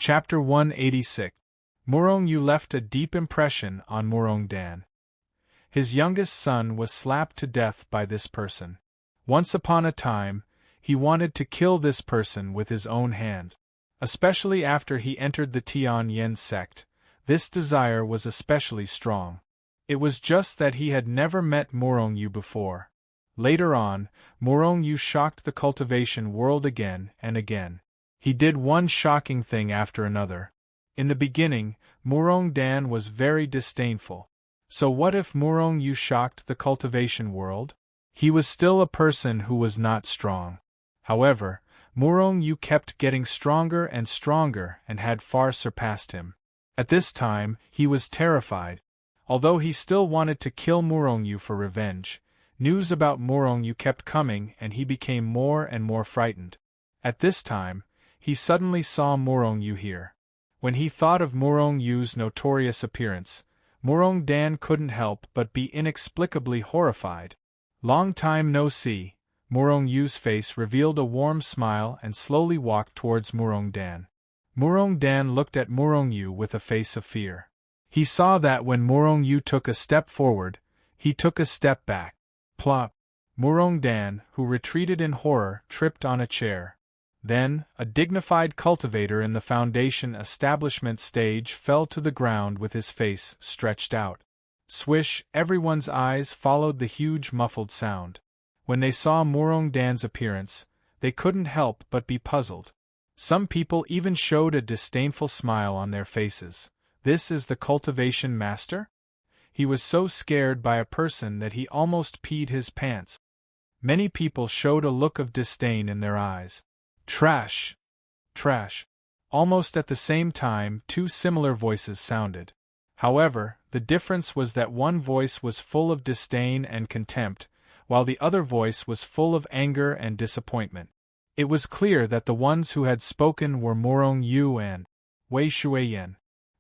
Chapter 186. Murong Yu left a deep impression on Murong Dan. His youngest son was slapped to death by this person. Once upon a time, he wanted to kill this person with his own hand. Especially after he entered the Tian Yen sect, this desire was especially strong. It was just that he had never met Murong Yu before. Later on, Murong Yu shocked the cultivation world again and again. He did one shocking thing after another. In the beginning, Murong Dan was very disdainful. So what if Murong Yu shocked the cultivation world? He was still a person who was not strong. However, Murong Yu kept getting stronger and stronger and had far surpassed him. At this time, he was terrified. Although he still wanted to kill Murong Yu for revenge, news about Murong Yu kept coming and he became more and more frightened. At this time, he suddenly saw Murong Yu here. When he thought of Murong Yu's notorious appearance, Murong Dan couldn't help but be inexplicably horrified. Long time no see, Murong Yu's face revealed a warm smile and slowly walked towards Murong Dan. Murong Dan looked at Murong Yu with a face of fear. He saw that when Murong Yu took a step forward, he took a step back. Plop! Murong Dan, who retreated in horror, tripped on a chair. Then, a dignified cultivator in the foundation establishment stage fell to the ground with his face stretched out. Swish! Everyone's eyes followed the huge muffled sound. When they saw Murong Dan's appearance, they couldn't help but be puzzled. Some people even showed a disdainful smile on their faces. This is the cultivation master? He was so scared by a person that he almost peed his pants. Many people showed a look of disdain in their eyes. Trash! Trash! Almost at the same time, two similar voices sounded. However, the difference was that one voice was full of disdain and contempt, while the other voice was full of anger and disappointment. It was clear that the ones who had spoken were Murong Yu and Wei Shuiyan.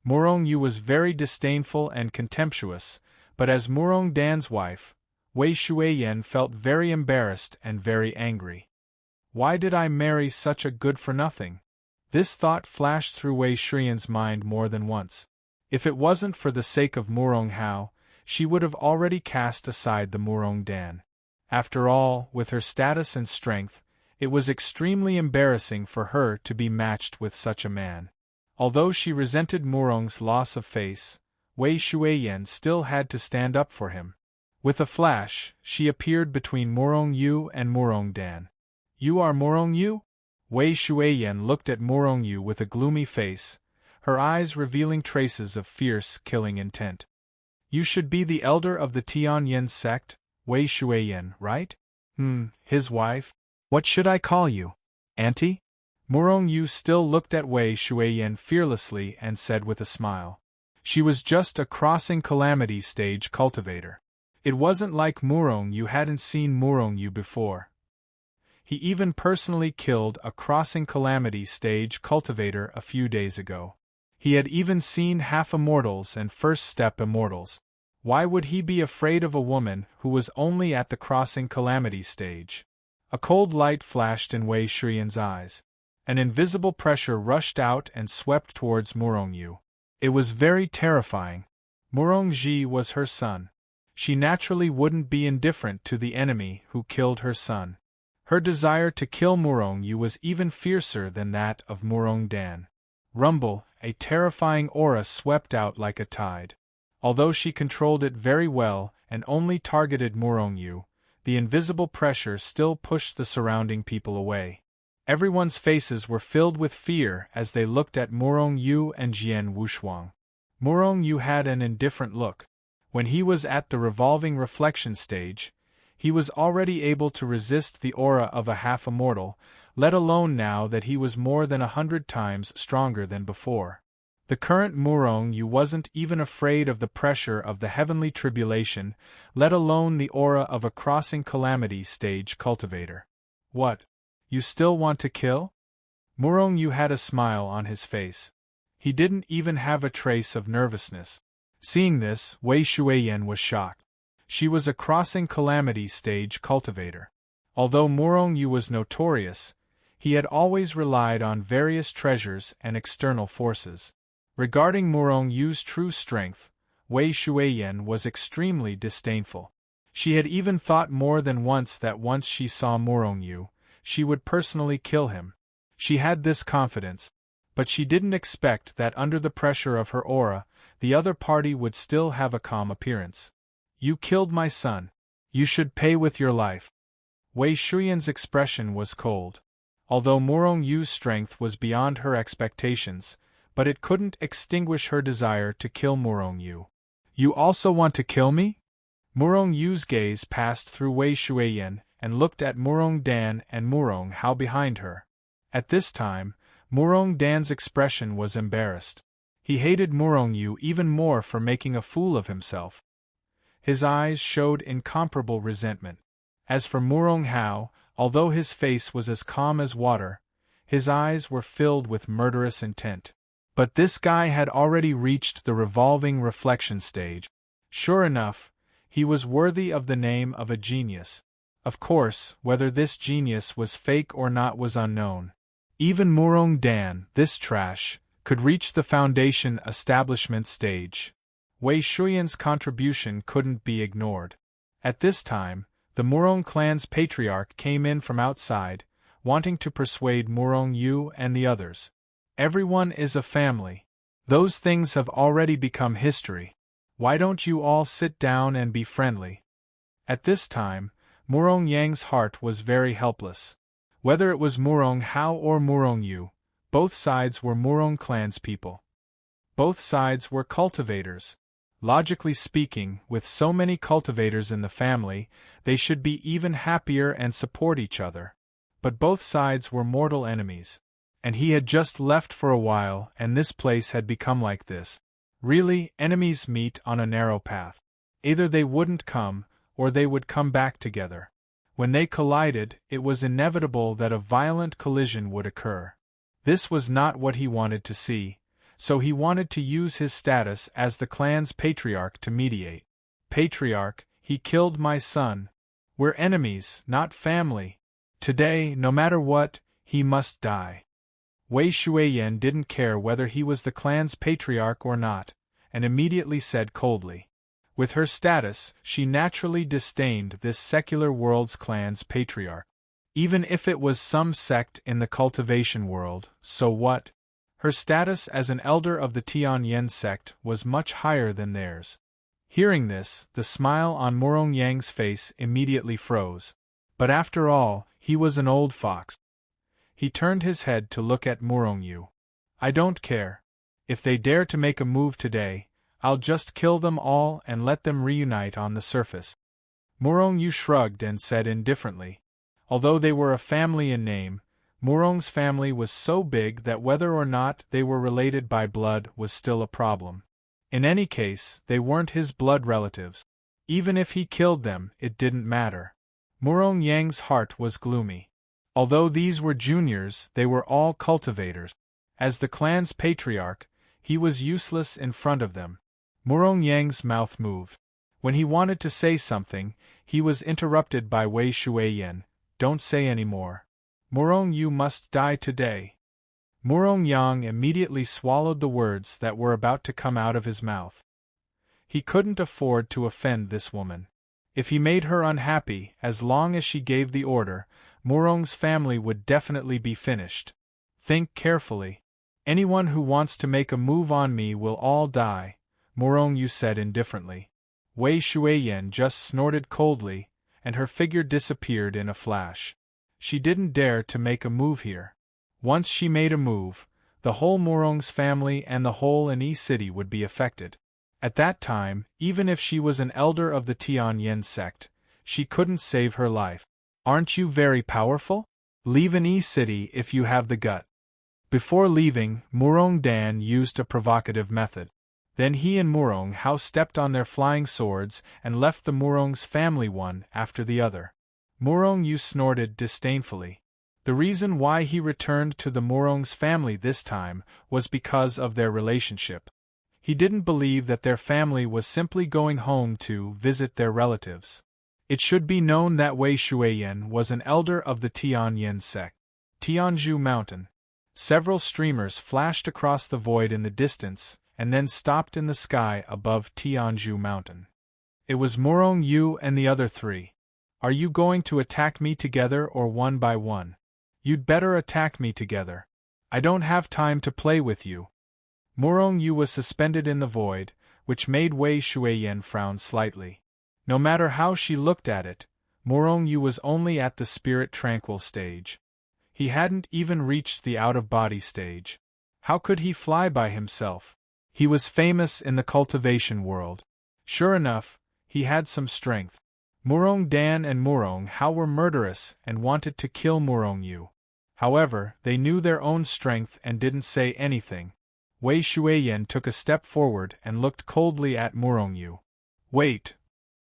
Murong Yu was very disdainful and contemptuous, but as Murong Dan's wife, Wei Shuiyan felt very embarrassed and very angry. Why did I marry such a good-for-nothing? This thought flashed through Wei Shuiyan's mind more than once. If it wasn't for the sake of Murong Hao, she would have already cast aside the Murong Dan. After all, with her status and strength, it was extremely embarrassing for her to be matched with such a man. Although she resented Murong's loss of face, Wei Shuiyan still had to stand up for him. With a flash, she appeared between Murong Yu and Murong Dan. You are Murong Yu? Wei Shuiyan looked at Murong Yu with a gloomy face, her eyes revealing traces of fierce, killing intent. You should be the elder of the Tian Yen sect, Wei Shuiyan, right? His wife? What should I call you? Auntie? Murong Yu still looked at Wei Shuiyan fearlessly and said with a smile. She was just a crossing calamity stage cultivator. It wasn't like Murong Yu hadn't seen Murong Yu before. He even personally killed a crossing calamity stage cultivator a few days ago. He had even seen half-immortals and first-step immortals. Why would he be afraid of a woman who was only at the crossing calamity stage? A cold light flashed in Wei Shuiyan's eyes. An invisible pressure rushed out and swept towards Murong Yu. It was very terrifying. Murong Ji was her son. She naturally wouldn't be indifferent to the enemy who killed her son. Her desire to kill Murong Yu was even fiercer than that of Murong Dan. Rumble, a terrifying aura swept out like a tide. Although she controlled it very well and only targeted Murong Yu, the invisible pressure still pushed the surrounding people away. Everyone's faces were filled with fear as they looked at Murong Yu and Jian Wushuang. Murong Yu had an indifferent look. When he was at the revolving reflection stage, he was already able to resist the aura of a half-immortal, let alone now that he was more than 100 times stronger than before. The current Murong Yu wasn't even afraid of the pressure of the heavenly tribulation, let alone the aura of a crossing calamity stage cultivator. What? You still want to kill? Murong Yu had a smile on his face. He didn't even have a trace of nervousness. Seeing this, Wei Shuiyan was shocked. She was a crossing calamity stage cultivator. Although Murong Yu was notorious, He had always relied on various treasures and external forces. Regarding Murong Yu's true strength, Wei Shuiyan was extremely disdainful. She had even thought more than once that once she saw Murong Yu, she would personally kill him. She had this confidence, but she didn't expect that under the pressure of her aura, the other party would still have a calm appearance. You killed my son. You should pay with your life. Wei Shuiyan's expression was cold. Although Murong Yu's strength was beyond her expectations, but it couldn't extinguish her desire to kill Murong Yu. You also want to kill me? Murong Yu's gaze passed through Wei Shuiyan and looked at Murong Dan and Murong Hao behind her. At this time, Murong Dan's expression was embarrassed. He hated Murong Yu even more for making a fool of himself. His eyes showed incomparable resentment. As for Murong Hao, although his face was as calm as water, his eyes were filled with murderous intent. But this guy had already reached the revolving reflection stage. Sure enough, he was worthy of the name of a genius. Of course, whether this genius was fake or not was unknown. Even Murong Dan, this trash, could reach the foundation establishment stage. Wei Shuiyan's contribution couldn't be ignored. At this time, the Murong clan's patriarch came in from outside, wanting to persuade Murong Yu and the others. Everyone is a family. Those things have already become history. Why don't you all sit down and be friendly? At this time, Murong Yang's heart was very helpless. Whether it was Murong Hao or Murong Yu, both sides were Murong clan's people. Both sides were cultivators. Logically speaking, with so many cultivators in the family, they should be even happier and support each other. But both sides were mortal enemies. And he had just left for a while, and this place had become like this. Really, enemies meet on a narrow path. Either they wouldn't come, or they would come back together. When they collided, it was inevitable that a violent collision would occur. This was not what he wanted to see, so he wanted to use his status as the clan's patriarch to mediate. Patriarch, he killed my son. We're enemies, not family. Today, no matter what, he must die. Wei Shuiyan didn't care whether he was the clan's patriarch or not, and immediately said coldly. With her status, she naturally disdained this secular world's clan's patriarch. Even if it was some sect in the cultivation world, so what? Her status as an elder of the Tianyan sect was much higher than theirs. Hearing this, the smile on Murong Yang's face immediately froze. But after all, he was an old fox. He turned his head to look at Murong Yu. I don't care. If they dare to make a move today, I'll just kill them all and let them reunite on the surface. Murong Yu shrugged and said indifferently. Although they were a family in name, Murong's family was so big that whether or not they were related by blood was still a problem. In any case, they weren't his blood relatives. Even if he killed them, it didn't matter. Murong Yang's heart was gloomy. Although these were juniors, they were all cultivators. As the clan's patriarch, he was useless in front of them. Murong Yang's mouth moved. When he wanted to say something, he was interrupted by Wei Shuiyan. Don't say any more. Murong Yu must die today. Murong Yang immediately swallowed the words that were about to come out of his mouth. He couldn't afford to offend this woman. If he made her unhappy, as long as she gave the order, Murong's family would definitely be finished. Think carefully. Anyone who wants to make a move on me will all die, Murong Yu said indifferently. Wei Shuiyan just snorted coldly, and her figure disappeared in a flash. She didn't dare to make a move here. Once she made a move, the whole Murong's family and the whole Yi city would be affected. At that time, even if she was an elder of the Tianyan sect, she couldn't save her life. Aren't you very powerful? Leave Yi city if you have the gut. Before leaving, Murong Dan used a provocative method. Then he and Murong Hao stepped on their flying swords and left the Murong's family one after the other. Murong Yu snorted disdainfully. The reason why he returned to the Murong's family this time was because of their relationship. He didn't believe that their family was simply going home to visit their relatives. It should be known that Wei Shuiyan was an elder of the Tianyan sect. Tianzhu Mountain. Several streamers flashed across the void in the distance, and then stopped in the sky above Tianzhu Mountain. It was Morong Yu and the other three. Are you going to attack me together or one by one? You'd better attack me together. I don't have time to play with you. Morong Yu was suspended in the void, which made Wei Shuiyan frown slightly. No matter how she looked at it, Morong Yu was only at the spirit tranquil stage. He hadn't even reached the out-of-body stage. How could he fly by himself? He was famous in the cultivation world. Sure enough, he had some strength. Murong Dan and Murong Hao were murderous and wanted to kill Murong Yu. However, they knew their own strength and didn't say anything. Wei Shuiyan took a step forward and looked coldly at Murong Yu. Wait!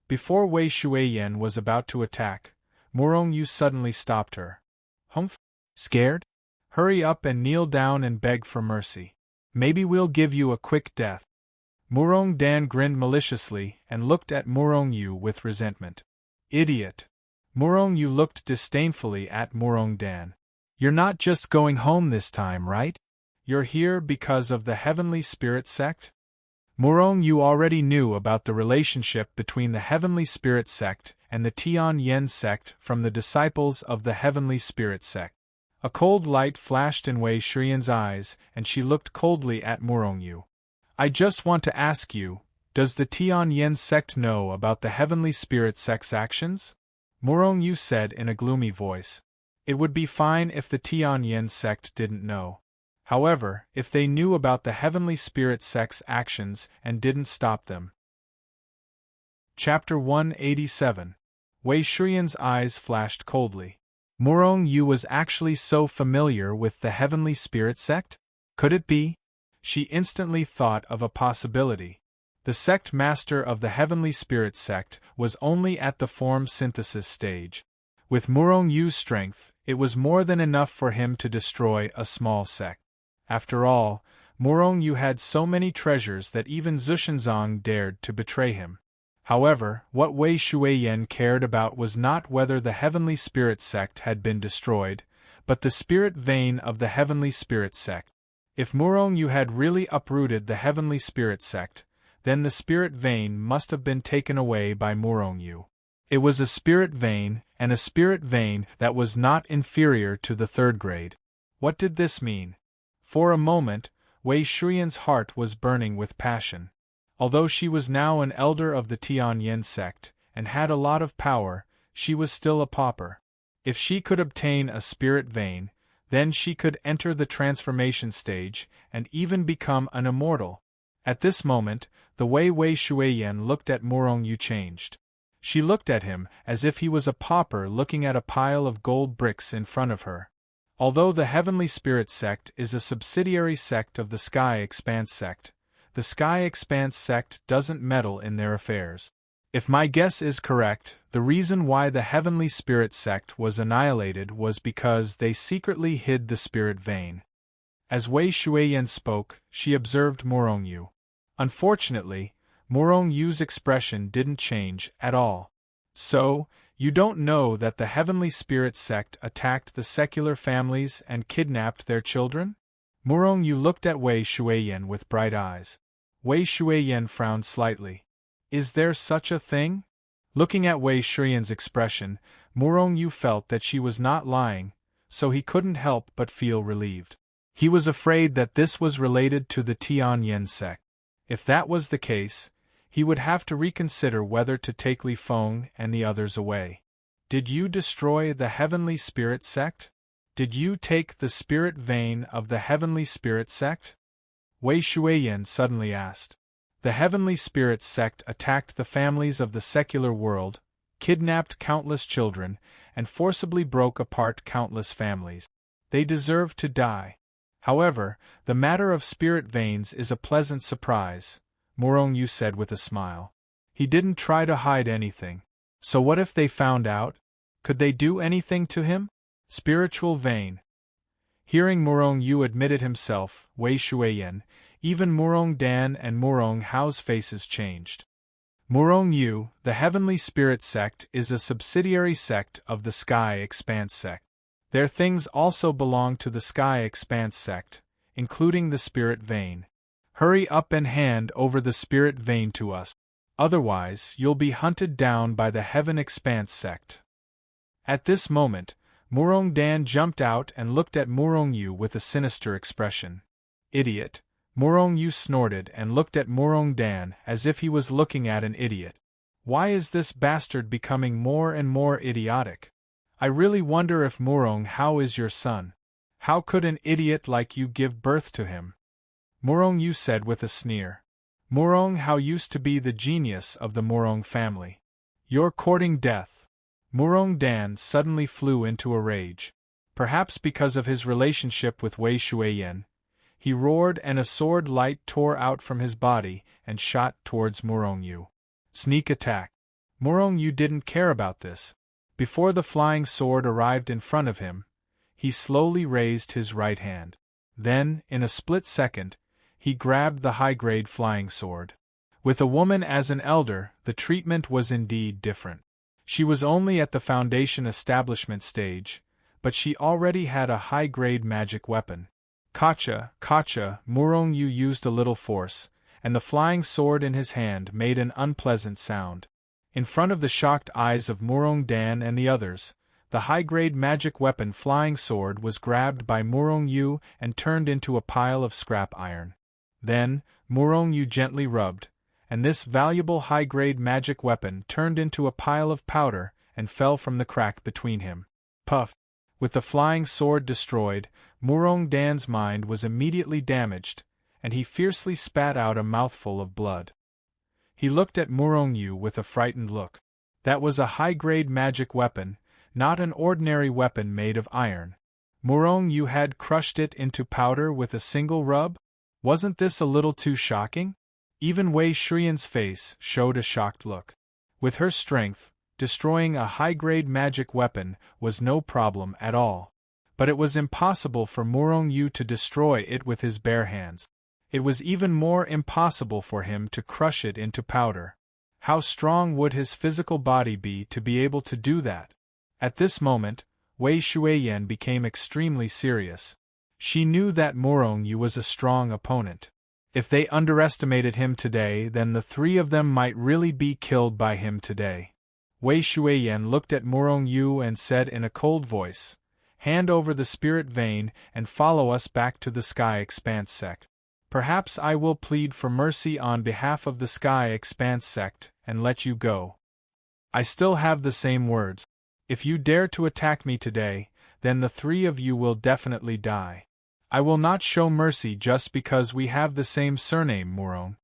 Before Wei Shuiyan was about to attack, Murong Yu suddenly stopped her. Humph? Scared? Hurry up and kneel down and beg for mercy. Maybe we'll give you a quick death. Murong Dan grinned maliciously and looked at Murong Yu with resentment. Idiot! Murong Yu looked disdainfully at Murong Dan. You're not just going home this time, right? You're here because of the Heavenly Spirit sect? Murong Yu already knew about the relationship between the Heavenly Spirit sect and the Tian Yen sect from the disciples of the Heavenly Spirit sect. A cold light flashed in Wei Shuiyan's eyes, and she looked coldly at Murong Yu. I just want to ask you, does the Tian Yen sect know about the Heavenly Spirit sect's actions? Murong Yu said in a gloomy voice. It would be fine if the Tian Yen sect didn't know. However, if they knew about the Heavenly Spirit sect's actions and didn't stop them. Chapter 187. Wei Shuiyan's eyes flashed coldly. Murong Yu was actually so familiar with the Heavenly Spirit sect? Could it be? She instantly thought of a possibility. The sect master of the Heavenly Spirit sect was only at the form synthesis stage. With Murong Yu's strength, it was more than enough for him to destroy a small sect. After all, Murong Yu had so many treasures that even Zushenzong dared to betray him. However, what Wei Shuiyan cared about was not whether the Heavenly Spirit sect had been destroyed, but the spirit vein of the Heavenly Spirit sect. If Murong Yu had really uprooted the Heavenly Spirit sect, then the spirit vein must have been taken away by Murong Yu. It was a spirit vein, and a spirit vein that was not inferior to the third grade. What did this mean? For a moment, Wei Shuiyan's heart was burning with passion. Although she was now an elder of the Tian Yen sect, and had a lot of power, she was still a pauper. If she could obtain a spirit vein, then she could enter the transformation stage, and even become an immortal. At this moment, the way Wei Shuiyan looked at Murong Yu changed. She looked at him as if he was a pauper looking at a pile of gold bricks in front of her. Although the Heavenly Spirit sect is a subsidiary sect of the Sky Expanse sect, the Sky Expanse sect doesn't meddle in their affairs. If my guess is correct, the reason why the Heavenly Spirit sect was annihilated was because they secretly hid the spirit vein. As Wei Shuiyan spoke, she observed Murong Yu. Unfortunately, Murong Yu's expression didn't change at all. So, you don't know that the Heavenly Spirit sect attacked the secular families and kidnapped their children? Murong Yu looked at Wei Shuiyan with bright eyes. Wei Shuiyan frowned slightly. Is there such a thing? Looking at Wei Shuiyan's expression, Murong Yu felt that she was not lying, so he couldn't help but feel relieved. He was afraid that this was related to the Tian Yen sect. If that was the case, he would have to reconsider whether to take Li Feng and the others away. Did you destroy the Heavenly Spirit sect? Did you take the spirit vein of the Heavenly Spirit sect? Wei Shuiyan suddenly asked. The Heavenly Spirit sect attacked the families of the secular world, kidnapped countless children, and forcibly broke apart countless families. They deserve to die. However, the matter of spirit veins is a pleasant surprise, Murong Yu said with a smile. He didn't try to hide anything. So what if they found out? Could they do anything to him? Spiritual vein. Hearing Murong Yu admitted himself, Wei Shuiyan, even Murong Dan and Murong Hao's faces changed. Murong Yu, the Heavenly Spirit sect, is a subsidiary sect of the Sky Expanse sect. Their things also belong to the Sky Expanse sect, including the Spirit Vein. Hurry up and hand over the Spirit Vein to us. Otherwise, you'll be hunted down by the Heaven Expanse sect. At this moment, Murong Dan jumped out and looked at Murong Yu with a sinister expression. Idiot! Murong Yu snorted and looked at Murong Dan as if he was looking at an idiot. Why is this bastard becoming more and more idiotic? I really wonder if Murong Hao is your son. How could an idiot like you give birth to him? Murong Yu said with a sneer. Murong Hao used to be the genius of the Murong family. You're courting death. Murong Dan suddenly flew into a rage. Perhaps because of his relationship with Wei Shuiyan, he roared and a sword light tore out from his body and shot towards Murong Yu. Sneak attack. Murong Yu didn't care about this. Before the flying sword arrived in front of him, he slowly raised his right hand. Then, in a split second, he grabbed the high-grade flying sword. With a woman as an elder, the treatment was indeed different. She was only at the foundation establishment stage, but she already had a high-grade magic weapon. Kacha, Murong Yu used a little force, and the flying sword in his hand made an unpleasant sound. In front of the shocked eyes of Murong Dan and the others, the high-grade magic weapon flying sword was grabbed by Murong Yu and turned into a pile of scrap iron. Then, Murong Yu gently rubbed, and this valuable high-grade magic weapon turned into a pile of powder and fell from the crack between him. Puff! With the flying sword destroyed, Murong Dan's mind was immediately damaged, and he fiercely spat out a mouthful of blood. He looked at Murong Yu with a frightened look. That was a high-grade magic weapon, not an ordinary weapon made of iron. Murong Yu had crushed it into powder with a single rub? Wasn't this a little too shocking? Even Wei Shuiyan's face showed a shocked look. With her strength, destroying a high-grade magic weapon was no problem at all. But it was impossible for Murong Yu to destroy it with his bare hands. It was even more impossible for him to crush it into powder. How strong would his physical body be to be able to do that? At this moment, Wei Shuiyan became extremely serious. She knew that Murong Yu was a strong opponent. If they underestimated him today, then the three of them might really be killed by him today. Wei Shuiyan looked at Murong Yu and said in a cold voice, "Hand over the Spirit Vein and follow us back to the Sky Expanse sect. Perhaps I will plead for mercy on behalf of the Sky Expanse sect and let you go. I still have the same words. If you dare to attack me today, then the three of you will definitely die. I will not show mercy just because we have the same surname, Murong."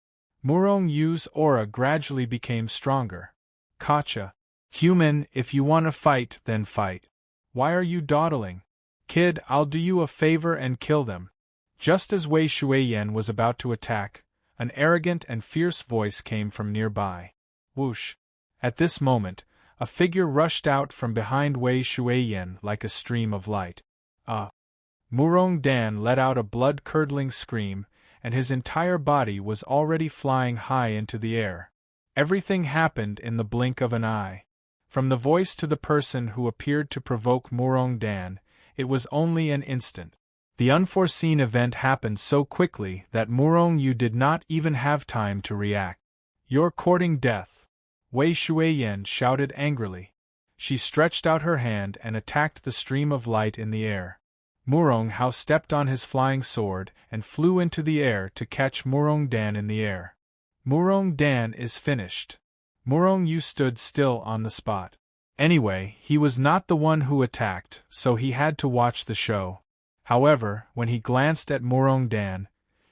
Murong Yu's aura gradually became stronger. Kacha. Human, if you want to fight, then fight. Why are you dawdling? Kid, I'll do you a favor and kill them. Just as Wei Shuiyan was about to attack, an arrogant and fierce voice came from nearby. Whoosh! At this moment, a figure rushed out from behind Wei Shuiyan like a stream of light. Murong Dan let out a blood-curdling scream, and his entire body was already flying high into the air. Everything happened in the blink of an eye. From the voice to the person who appeared to provoke Murong Dan, it was only an instant. The unforeseen event happened so quickly that Murong Yu did not even have time to react. "You're courting death," Wei Shuiyan shouted angrily. She stretched out her hand and attacked the stream of light in the air. Murong Hao stepped on his flying sword and flew into the air to catch Murong Dan in the air. Murong Dan is finished. Murong Yu stood still on the spot. Anyway, he was not the one who attacked, so he had to watch the show. However, when he glanced at Murong Dan,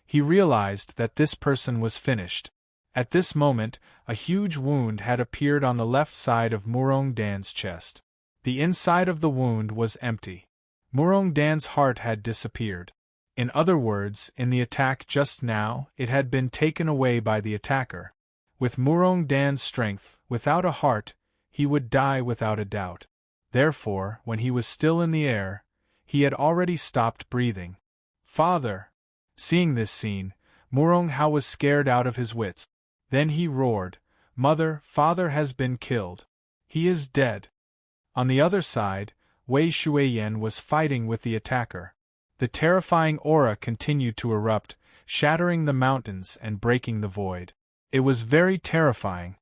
he realized that this person was finished. At this moment, a huge wound had appeared on the left side of Murong Dan's chest. The inside of the wound was empty. Murong Dan's heart had disappeared. In other words, in the attack just now, it had been taken away by the attacker. With Murong Dan's strength, without a heart, he would die without a doubt. Therefore, when he was still in the air, he had already stopped breathing. "Father!" Seeing this scene, Murong Hao was scared out of his wits. Then he roared, "Mother, father has been killed. He is dead." On the other side, Wei Shuiyan was fighting with the attacker. The terrifying aura continued to erupt, shattering the mountains and breaking the void. It was very terrifying.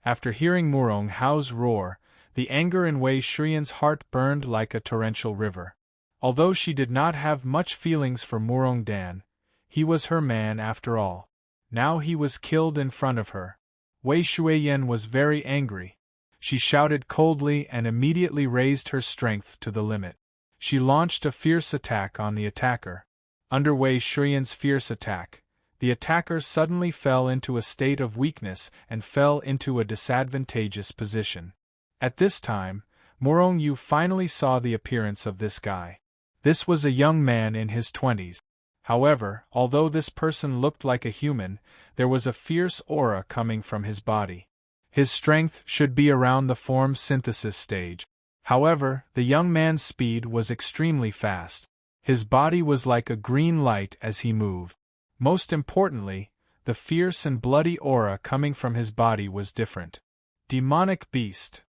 After hearing Murong Hao's roar, the anger in Wei Shuiyan's heart burned like a torrential river. Although she did not have much feelings for Murong Dan, he was her man after all. Now he was killed in front of her. Wei Shuiyan was very angry. She shouted coldly and immediately raised her strength to the limit. She launched a fierce attack on the attacker. Under Wei Shuiyan's fierce attack, the attacker suddenly fell into a state of weakness and fell into a disadvantageous position. At this time, Murong Yu finally saw the appearance of this guy. This was a young man in his 20s. However, although this person looked like a human, there was a fierce aura coming from his body. His strength should be around the form synthesis stage. However, the young man's speed was extremely fast. His body was like a green light as he moved. Most importantly, the fierce and bloody aura coming from his body was different. Demonic beast.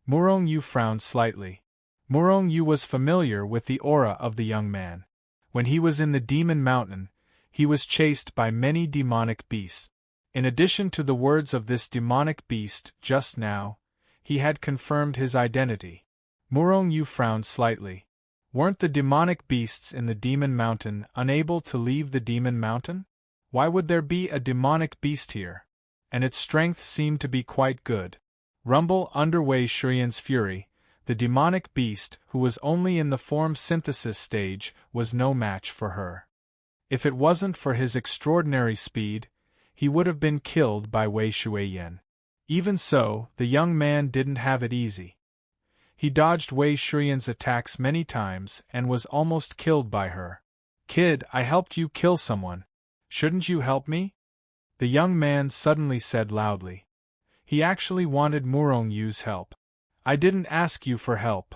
Murong Yu frowned slightly. Murong Yu was familiar with the aura of the young man. When he was in the Demon Mountain, he was chased by many demonic beasts. In addition to the words of this demonic beast just now, he had confirmed his identity. Murong Yu frowned slightly. Weren't the demonic beasts in the Demon Mountain unable to leave the Demon Mountain? Why would there be a demonic beast here? And its strength seemed to be quite good. Rumble under Wei Shuiyan's fury, the demonic beast, who was only in the form synthesis stage, was no match for her. If it wasn't for his extraordinary speed, he would have been killed by Wei Shuiyan. Even so, the young man didn't have it easy. He dodged Wei Shuiyan's attacks many times and was almost killed by her. "Kid, I helped you kill someone. Shouldn't you help me?" the young man suddenly said loudly. He actually wanted Murong Yu's help. "I didn't ask you for help,"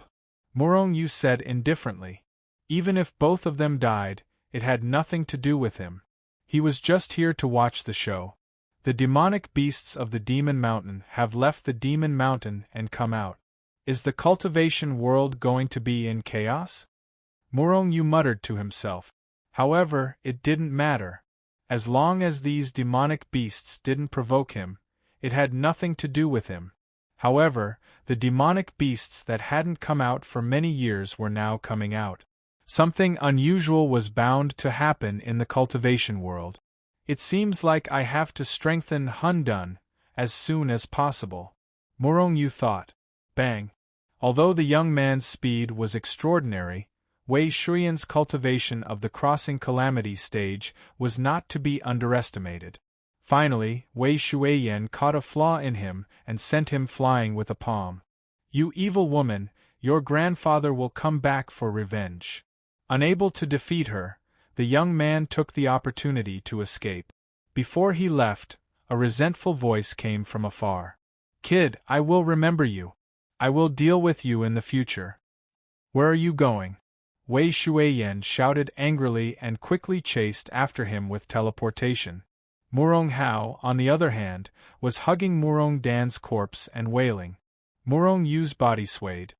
Murong Yu said indifferently. Even if both of them died, it had nothing to do with him. He was just here to watch the show. The demonic beasts of the Demon Mountain have left the Demon Mountain and come out. Is the cultivation world going to be in chaos? Murong Yu muttered to himself. However, it didn't matter. As long as these demonic beasts didn't provoke him, it had nothing to do with him. However, the demonic beasts that hadn't come out for many years were now coming out. Something unusual was bound to happen in the cultivation world. It seems like I have to strengthen Hundun as soon as possible, Murong Yu thought. Bang! Although the young man's speed was extraordinary, Wei Shuiyan's cultivation of the crossing calamity stage was not to be underestimated. Finally, Wei Shuiyan caught a flaw in him and sent him flying with a palm. "You evil woman, your grandfather will come back for revenge." Unable to defeat her, the young man took the opportunity to escape. Before he left, a resentful voice came from afar. "Kid, I will remember you. I will deal with you in the future." "Where are you going?" Wei Shuiyan shouted angrily and quickly chased after him with teleportation. Murong Hao, on the other hand, was hugging Murong Dan's corpse and wailing. Murong Yu's body swayed.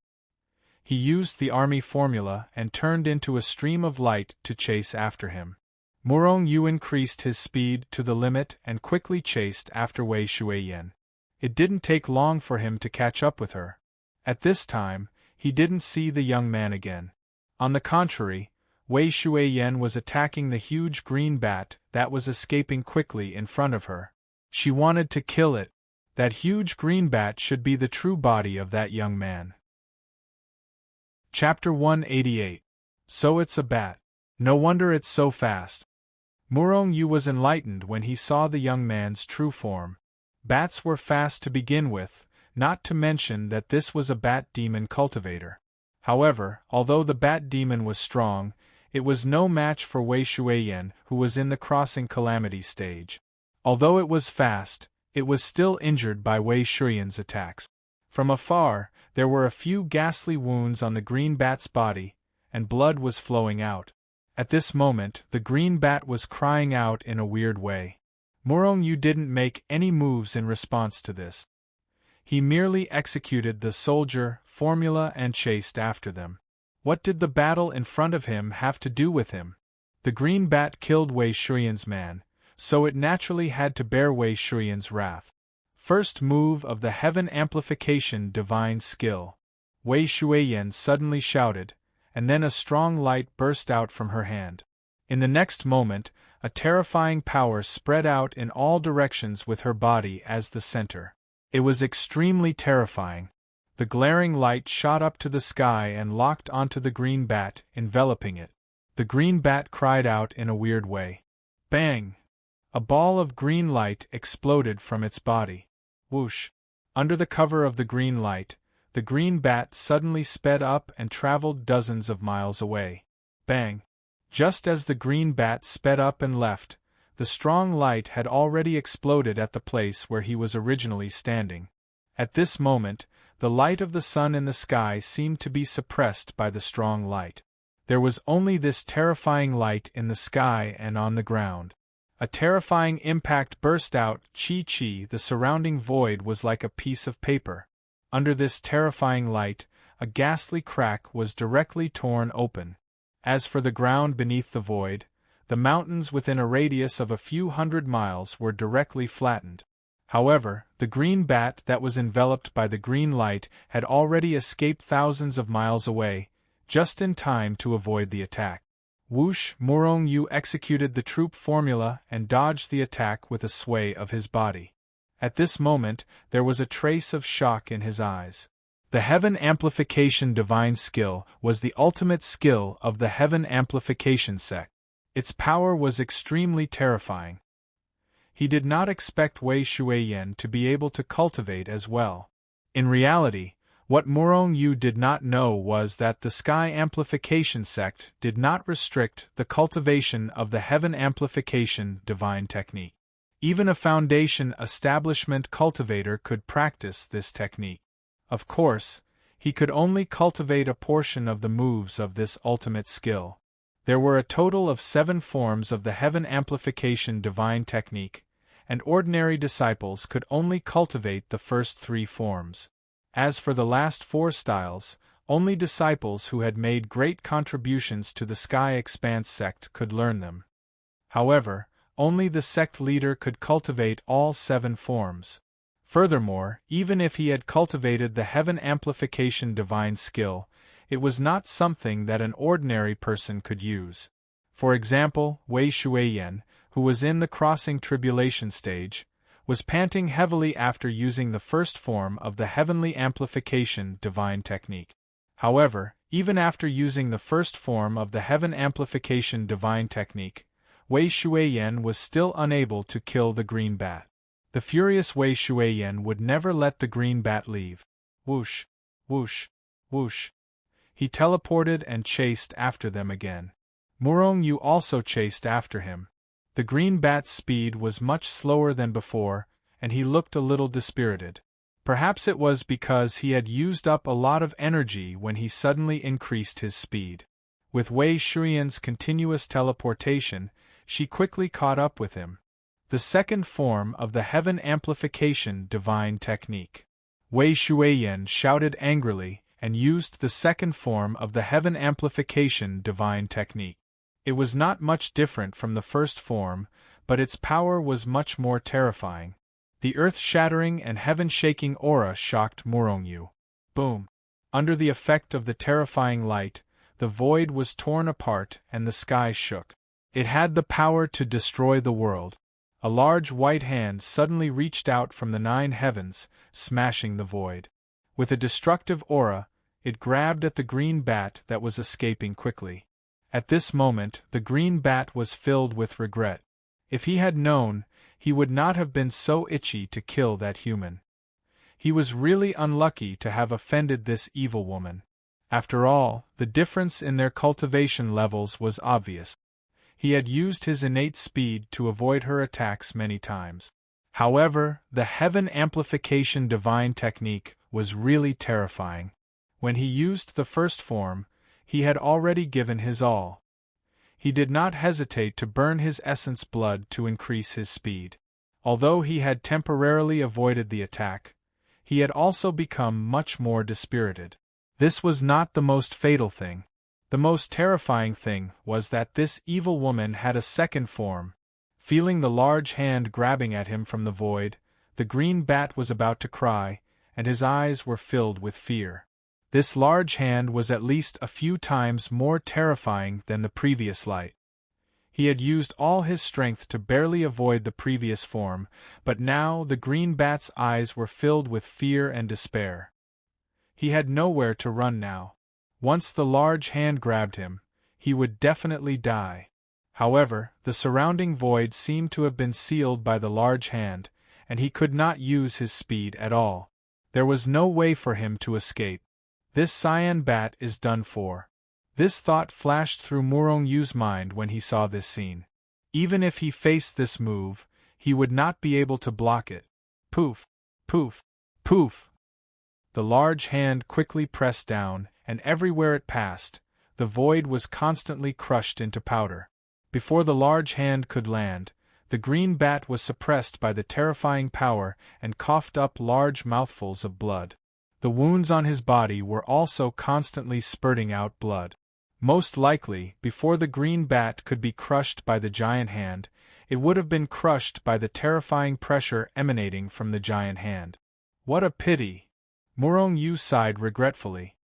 He used the army formula and turned into a stream of light to chase after him. Murong Yu increased his speed to the limit and quickly chased after Wei Shuiyan. It didn't take long for him to catch up with her. At this time, he didn't see the young man again. On the contrary, Wei Shuiyan was attacking the huge green bat that was escaping quickly in front of her. She wanted to kill it. That huge green bat should be the true body of that young man. Chapter 188. So it's a bat. No wonder it's so fast. Murong Yu was enlightened when he saw the young man's true form. Bats were fast to begin with, not to mention that this was a bat demon cultivator. However, although the bat demon was strong, it was no match for Wei Shuiyan, who was in the crossing calamity stage. Although it was fast, it was still injured by Wei Shuiyan's attacks. From afar, there were a few ghastly wounds on the green bat's body, and blood was flowing out. At this moment, the green bat was crying out in a weird way. Murong Yu didn't make any moves in response to this. He merely executed the soldier formula and chased after them. What did the battle in front of him have to do with him? The green bat killed Wei Shuiyan's man, so it naturally had to bear Wei Shuiyan's wrath. First move of the Heaven Amplification Divine Skill. Wei Shuiyan suddenly shouted, and then a strong light burst out from her hand. In the next moment, a terrifying power spread out in all directions with her body as the center. It was extremely terrifying. The glaring light shot up to the sky and locked onto the green bat, enveloping it. The green bat cried out in a weird way. Bang! A ball of green light exploded from its body. Whoosh! Under the cover of the green light, the green bat suddenly sped up and traveled dozens of miles away. Bang! Just as the green bat sped up and left, the strong light had already exploded at the place where he was originally standing. At this moment, the light of the sun in the sky seemed to be suppressed by the strong light. There was only this terrifying light in the sky and on the ground. A terrifying impact burst out, chi-chi, the surrounding void was like a piece of paper. Under this terrifying light, a ghastly crack was directly torn open. As for the ground beneath the void, the mountains within a radius of a few hundred miles were directly flattened. However, the green bat that was enveloped by the green light had already escaped thousands of miles away, just in time to avoid the attack. Whoosh! Murong Yu executed the troop formula and dodged the attack with a sway of his body. At this moment, there was a trace of shock in his eyes. The Heaven Amplification Divine Skill was the ultimate skill of the Heaven Amplification sect. Its power was extremely terrifying. He did not expect Wei Shuiyan to be able to cultivate as well. In reality, what Murong Yu did not know was that the Sky Amplification sect did not restrict the cultivation of the Heaven Amplification Divine Technique. Even a Foundation Establishment cultivator could practice this technique. Of course, he could only cultivate a portion of the moves of this ultimate skill. There were a total of 7 forms of the Heaven Amplification Divine Technique, and ordinary disciples could only cultivate the first 3 forms. As for the last 4 styles, only disciples who had made great contributions to the Sky Expanse sect could learn them. However, only the sect leader could cultivate all 7 forms. Furthermore, even if he had cultivated the Heaven Amplification Divine Skill, it was not something that an ordinary person could use. For example, Wei Shuiyan, who was in the crossing tribulation stage, was panting heavily after using the first form of the Heavenly Amplification Divine Technique. However, even after using the first form of the Heaven Amplification Divine Technique, Wei Shuiyan was still unable to kill the green bat. The furious Wei Shuiyan would never let the green bat leave. Whoosh! Whoosh! Whoosh! He teleported and chased after them again. Murong Yu also chased after him. The green bat's speed was much slower than before, and he looked a little dispirited. Perhaps it was because he had used up a lot of energy when he suddenly increased his speed. With Wei Shuiyan's continuous teleportation, she quickly caught up with him. The second form of the Heaven Amplification Divine Technique. Wei Shuiyan shouted angrily and used the second form of the Heaven Amplification Divine Technique. It was not much different from the first form, but its power was much more terrifying. The earth-shattering and heaven-shaking aura shocked Murong Yu. Boom! Under the effect of the terrifying light, the void was torn apart and the sky shook. It had the power to destroy the world. A large white hand suddenly reached out from the 9 heavens, smashing the void. With a destructive aura, it grabbed at the green bat that was escaping quickly. At this moment, the green bat was filled with regret. If he had known, he would not have been so itchy to kill that human. He was really unlucky to have offended this evil woman. After all, the difference in their cultivation levels was obvious. He had used his innate speed to avoid her attacks many times. However, the Heaven Amplification Divine Technique was really terrifying. When he used the first form, he had already given his all. He did not hesitate to burn his essence blood to increase his speed. Although he had temporarily avoided the attack, he had also become much more dispirited. This was not the most fatal thing. The most terrifying thing was that this evil woman had a second form. Feeling the large hand grabbing at him from the void, the green bat was about to cry, and his eyes were filled with fear. This large hand was at least a few times more terrifying than the previous light. He had used all his strength to barely avoid the previous form, but now the green bat's eyes were filled with fear and despair. He had nowhere to run now. Once the large hand grabbed him, he would definitely die. However, the surrounding void seemed to have been sealed by the large hand, and he could not use his speed at all. There was no way for him to escape. This cyan bat is done for. This thought flashed through Murong-Yu's mind when he saw this scene. Even if he faced this move, he would not be able to block it. Poof! Poof! Poof! The large hand quickly pressed down, and everywhere it passed, the void was constantly crushed into powder. Before the large hand could land, the green bat was suppressed by the terrifying power and coughed up large mouthfuls of blood. The wounds on his body were also constantly spurting out blood. Most likely, before the green bat could be crushed by the giant hand, it would have been crushed by the terrifying pressure emanating from the giant hand. What a pity! Murong-Yu sighed regretfully.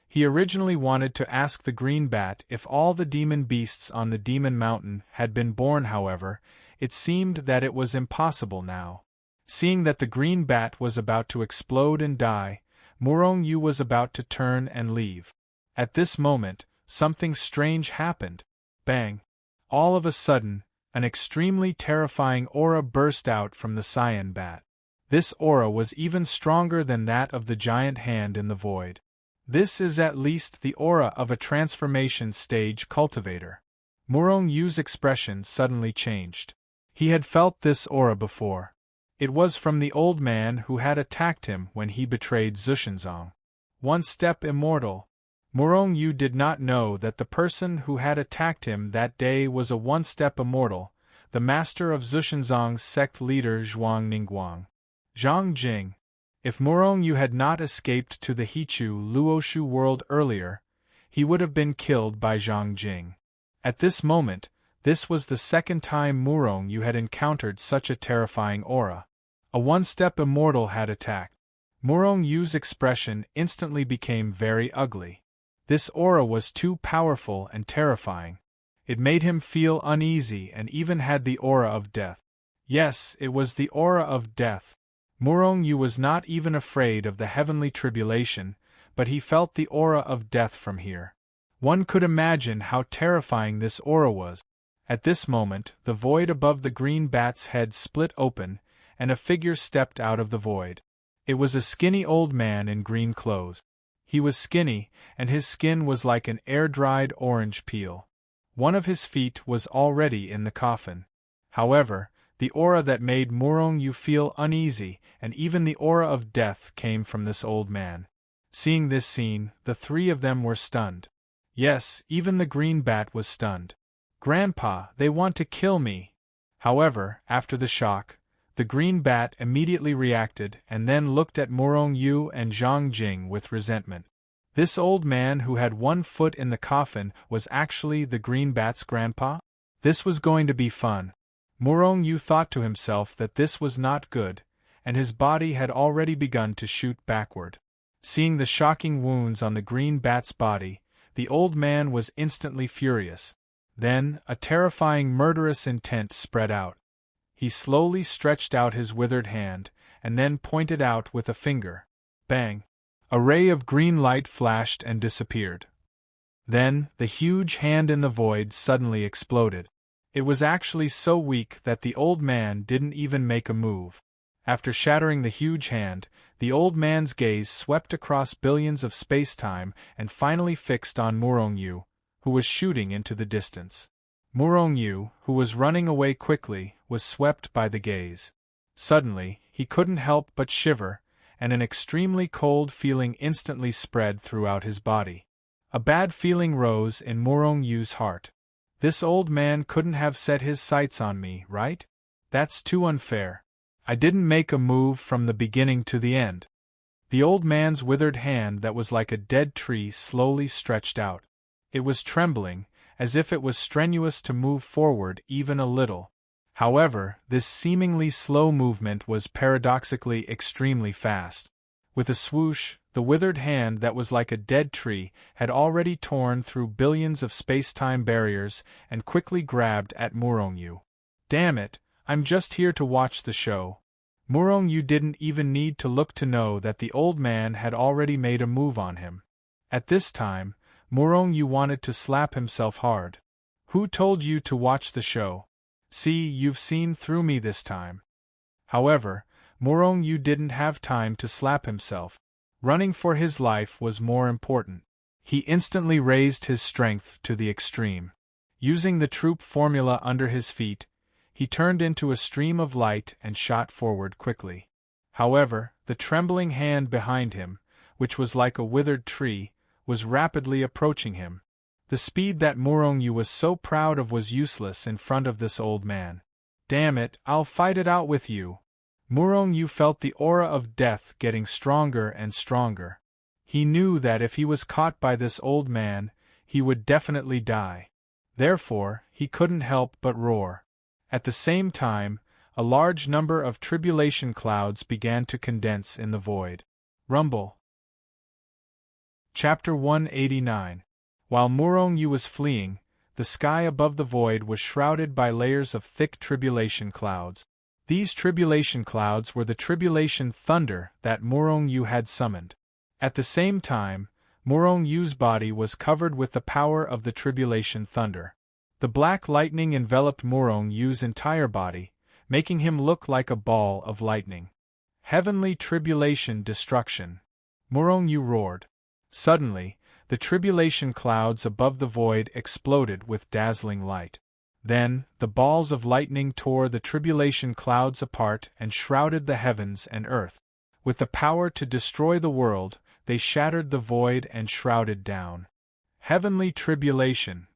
He originally wanted to ask the green bat if all the demon beasts on the demon mountain had been born. However, it seemed that it was impossible now. Seeing that the green bat was about to explode and die, Murong-Yu was about to turn and leave. At this moment, something strange happened. Bang! All of a sudden, an extremely terrifying aura burst out from the cyan bat. This aura was even stronger than that of the giant hand in the void. This is at least the aura of a transformation stage cultivator. Murong-Yu's expression suddenly changed. He had felt this aura before. It was from the old man who had attacked him when he betrayed Xushenzong. One-step immortal. Murong-Yu did not know that the person who had attacked him that day was a one-step immortal, the master of Xushenzong's sect leader Zhuang Ningguang. Zhang Jing. If Murong-Yu had not escaped to the Hichu Luoshu world earlier, he would have been killed by Zhang Jing. At this moment, this was the second time Murong-Yu had encountered such a terrifying aura. A one-step immortal had attacked. Murong-Yu's expression instantly became very ugly. This aura was too powerful and terrifying. It made him feel uneasy and even had the aura of death. Yes, it was the aura of death. Murong-Yu was not even afraid of the heavenly tribulation, but he felt the aura of death from here. One could imagine how terrifying this aura was. At this moment, the void above the green bat's head split open, and a figure stepped out of the void. It was a skinny old man in green clothes. He was skinny, and his skin was like an air-dried orange peel. One of his feet was already in the coffin. However, the aura that made Murong-Yu feel uneasy, and even the aura of death came from this old man. Seeing this scene, the three of them were stunned. Yes, even the green bat was stunned. "Grandpa, they want to kill me!" However, after the shock, the green bat immediately reacted and then looked at Murong-Yu and Zhang Jing with resentment. This old man who had one foot in the coffin was actually the green bat's grandpa? This was going to be fun. Murong-Yu thought to himself that this was not good, and his body had already begun to shoot backward. Seeing the shocking wounds on the green bat's body, the old man was instantly furious. Then, a terrifying murderous intent spread out. He slowly stretched out his withered hand, and then pointed out with a finger. Bang! A ray of green light flashed and disappeared. Then, the huge hand in the void suddenly exploded. It was actually so weak that the old man didn't even make a move. After shattering the huge hand, the old man's gaze swept across billions of space-time and finally fixed on Murong-Yu, who was shooting into the distance. Murong-Yu, who was running away quickly, was swept by the gaze. Suddenly, he couldn't help but shiver, and an extremely cold feeling instantly spread throughout his body. A bad feeling rose in Murong-Yu's heart. This old man couldn't have set his sights on me, right? That's too unfair. I didn't make a move from the beginning to the end. The old man's withered hand that was like a dead tree slowly stretched out. It was trembling, as if it was strenuous to move forward even a little. However, this seemingly slow movement was paradoxically extremely fast. With a swoosh, the withered hand that was like a dead tree had already torn through billions of space-time barriers and quickly grabbed at Murongyu. Damn it, I'm just here to watch the show. Murongyu didn't even need to look to know that the old man had already made a move on him. At this time, Murongyu wanted to slap himself hard. Who told you to watch the show? See, you've seen through me this time. However, Murongyu didn't have time to slap himself. Running for his life was more important. He instantly raised his strength to the extreme. Using the troop formula under his feet, he turned into a stream of light and shot forward quickly. However, the trembling hand behind him, which was like a withered tree, was rapidly approaching him. The speed that Murongyu was so proud of was useless in front of this old man. Damn it, I'll fight it out with you. Murongyu felt the aura of death getting stronger and stronger. He knew that if he was caught by this old man, he would definitely die. Therefore, he couldn't help but roar. At the same time, a large number of tribulation clouds began to condense in the void. Rumble. Chapter 189. While Murongyu was fleeing, the sky above the void was shrouded by layers of thick tribulation clouds. These tribulation clouds were the tribulation thunder that Murongyu had summoned. At the same time, Murongyu's body was covered with the power of the tribulation thunder. The black lightning enveloped Murongyu's entire body, making him look like a ball of lightning. Heavenly tribulation destruction. Murongyu roared. Suddenly, the tribulation clouds above the void exploded with dazzling light. Then, the balls of lightning tore the tribulation clouds apart and shrouded the heavens and earth. With the power to destroy the world, they shattered the void and shrouded down. Heavenly tribulation.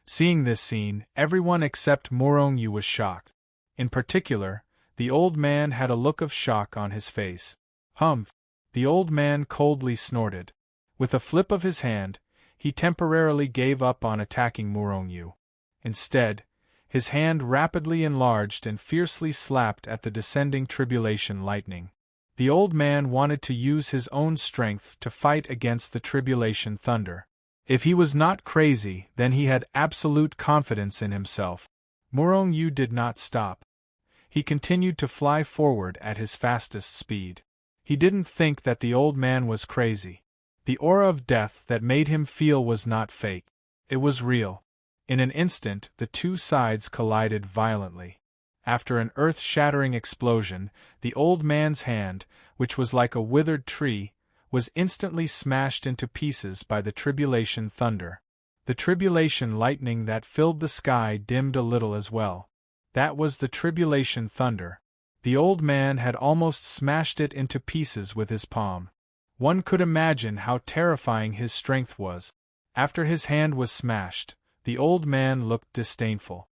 Seeing this scene, everyone except Murongyu was shocked. In particular, the old man had a look of shock on his face. Humph! The old man coldly snorted. With a flip of his hand, he temporarily gave up on attacking Murongyu. Instead, his hand rapidly enlarged and fiercely slapped at the descending tribulation lightning. The old man wanted to use his own strength to fight against the tribulation thunder. If he was not crazy, then he had absolute confidence in himself. Murongyu did not stop. He continued to fly forward at his fastest speed. He didn't think that the old man was crazy. The aura of death that made him feel was not fake. It was real. In an instant, the two sides collided violently. After an earth-shattering explosion, the old man's hand, which was like a withered tree, was instantly smashed into pieces by the tribulation thunder. The tribulation lightning that filled the sky dimmed a little as well. That was the tribulation thunder. The old man had almost smashed it into pieces with his palm. One could imagine how terrifying his strength was. After his hand was smashed, the old man looked disdainful.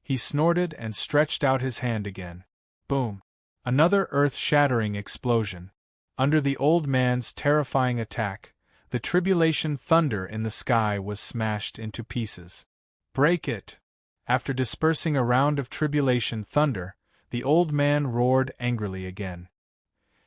He snorted and stretched out his hand again. Boom! Another earth-shattering explosion. Under the old man's terrifying attack, the tribulation thunder in the sky was smashed into pieces. Break it! After dispersing a round of tribulation thunder, the old man roared angrily again.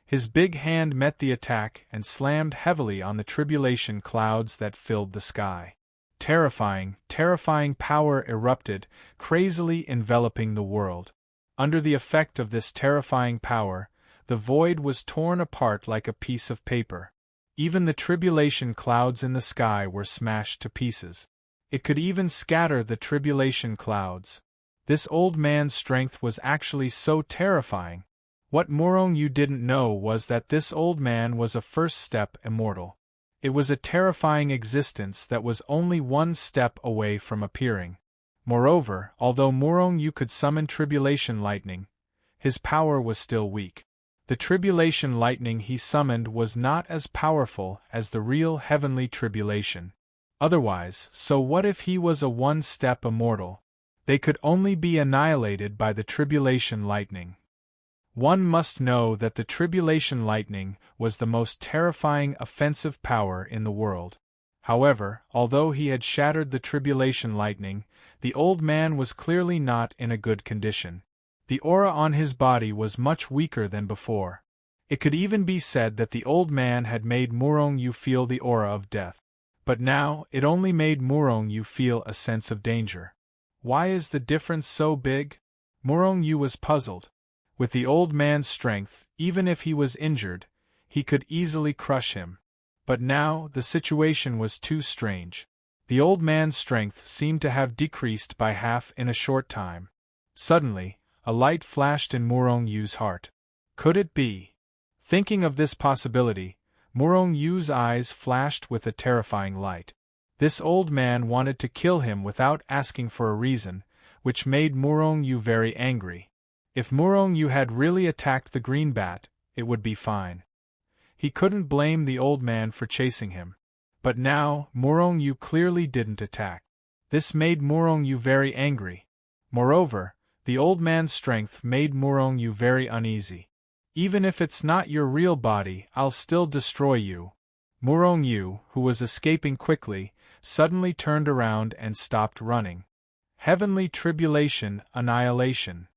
His big hand met the attack and slammed heavily on the tribulation clouds that filled the sky. Terrifying, terrifying power erupted, crazily enveloping the world. Under the effect of this terrifying power, the void was torn apart like a piece of paper. Even the tribulation clouds in the sky were smashed to pieces. It could even scatter the tribulation clouds. This old man's strength was actually so terrifying. What Murongyu didn't know was that this old man was a first-step immortal. It was a terrifying existence that was only one step away from appearing. Moreover, although Murongyu could summon tribulation lightning, his power was still weak. The tribulation lightning he summoned was not as powerful as the real heavenly tribulation. Otherwise, so what if he was a one-step immortal? They could only be annihilated by the tribulation lightning. One must know that the tribulation lightning was the most terrifying offensive power in the world. However, although he had shattered the tribulation lightning, the old man was clearly not in a good condition. The aura on his body was much weaker than before. It could even be said that the old man had made Murong Yu feel the aura of death. But now, it only made Murong Yu feel a sense of danger. Why is the difference so big? Murong Yu was puzzled. With the old man's strength, even if he was injured, he could easily crush him. But now, the situation was too strange. The old man's strength seemed to have decreased by half in a short time. Suddenly, a light flashed in Murong Yu's heart. Could it be? Thinking of this possibility, Murong Yu's eyes flashed with a terrifying light. This old man wanted to kill him without asking for a reason, which made Murong Yu very angry. If Murong Yu had really attacked the green bat, it would be fine. He couldn't blame the old man for chasing him. But now, Murong Yu clearly didn't attack. This made Murong Yu very angry. Moreover, the old man's strength made Murong Yu very uneasy. Even if it's not your real body, I'll still destroy you. Murong Yu, who was escaping quickly, suddenly turned around and stopped running. Heavenly tribulation, annihilation.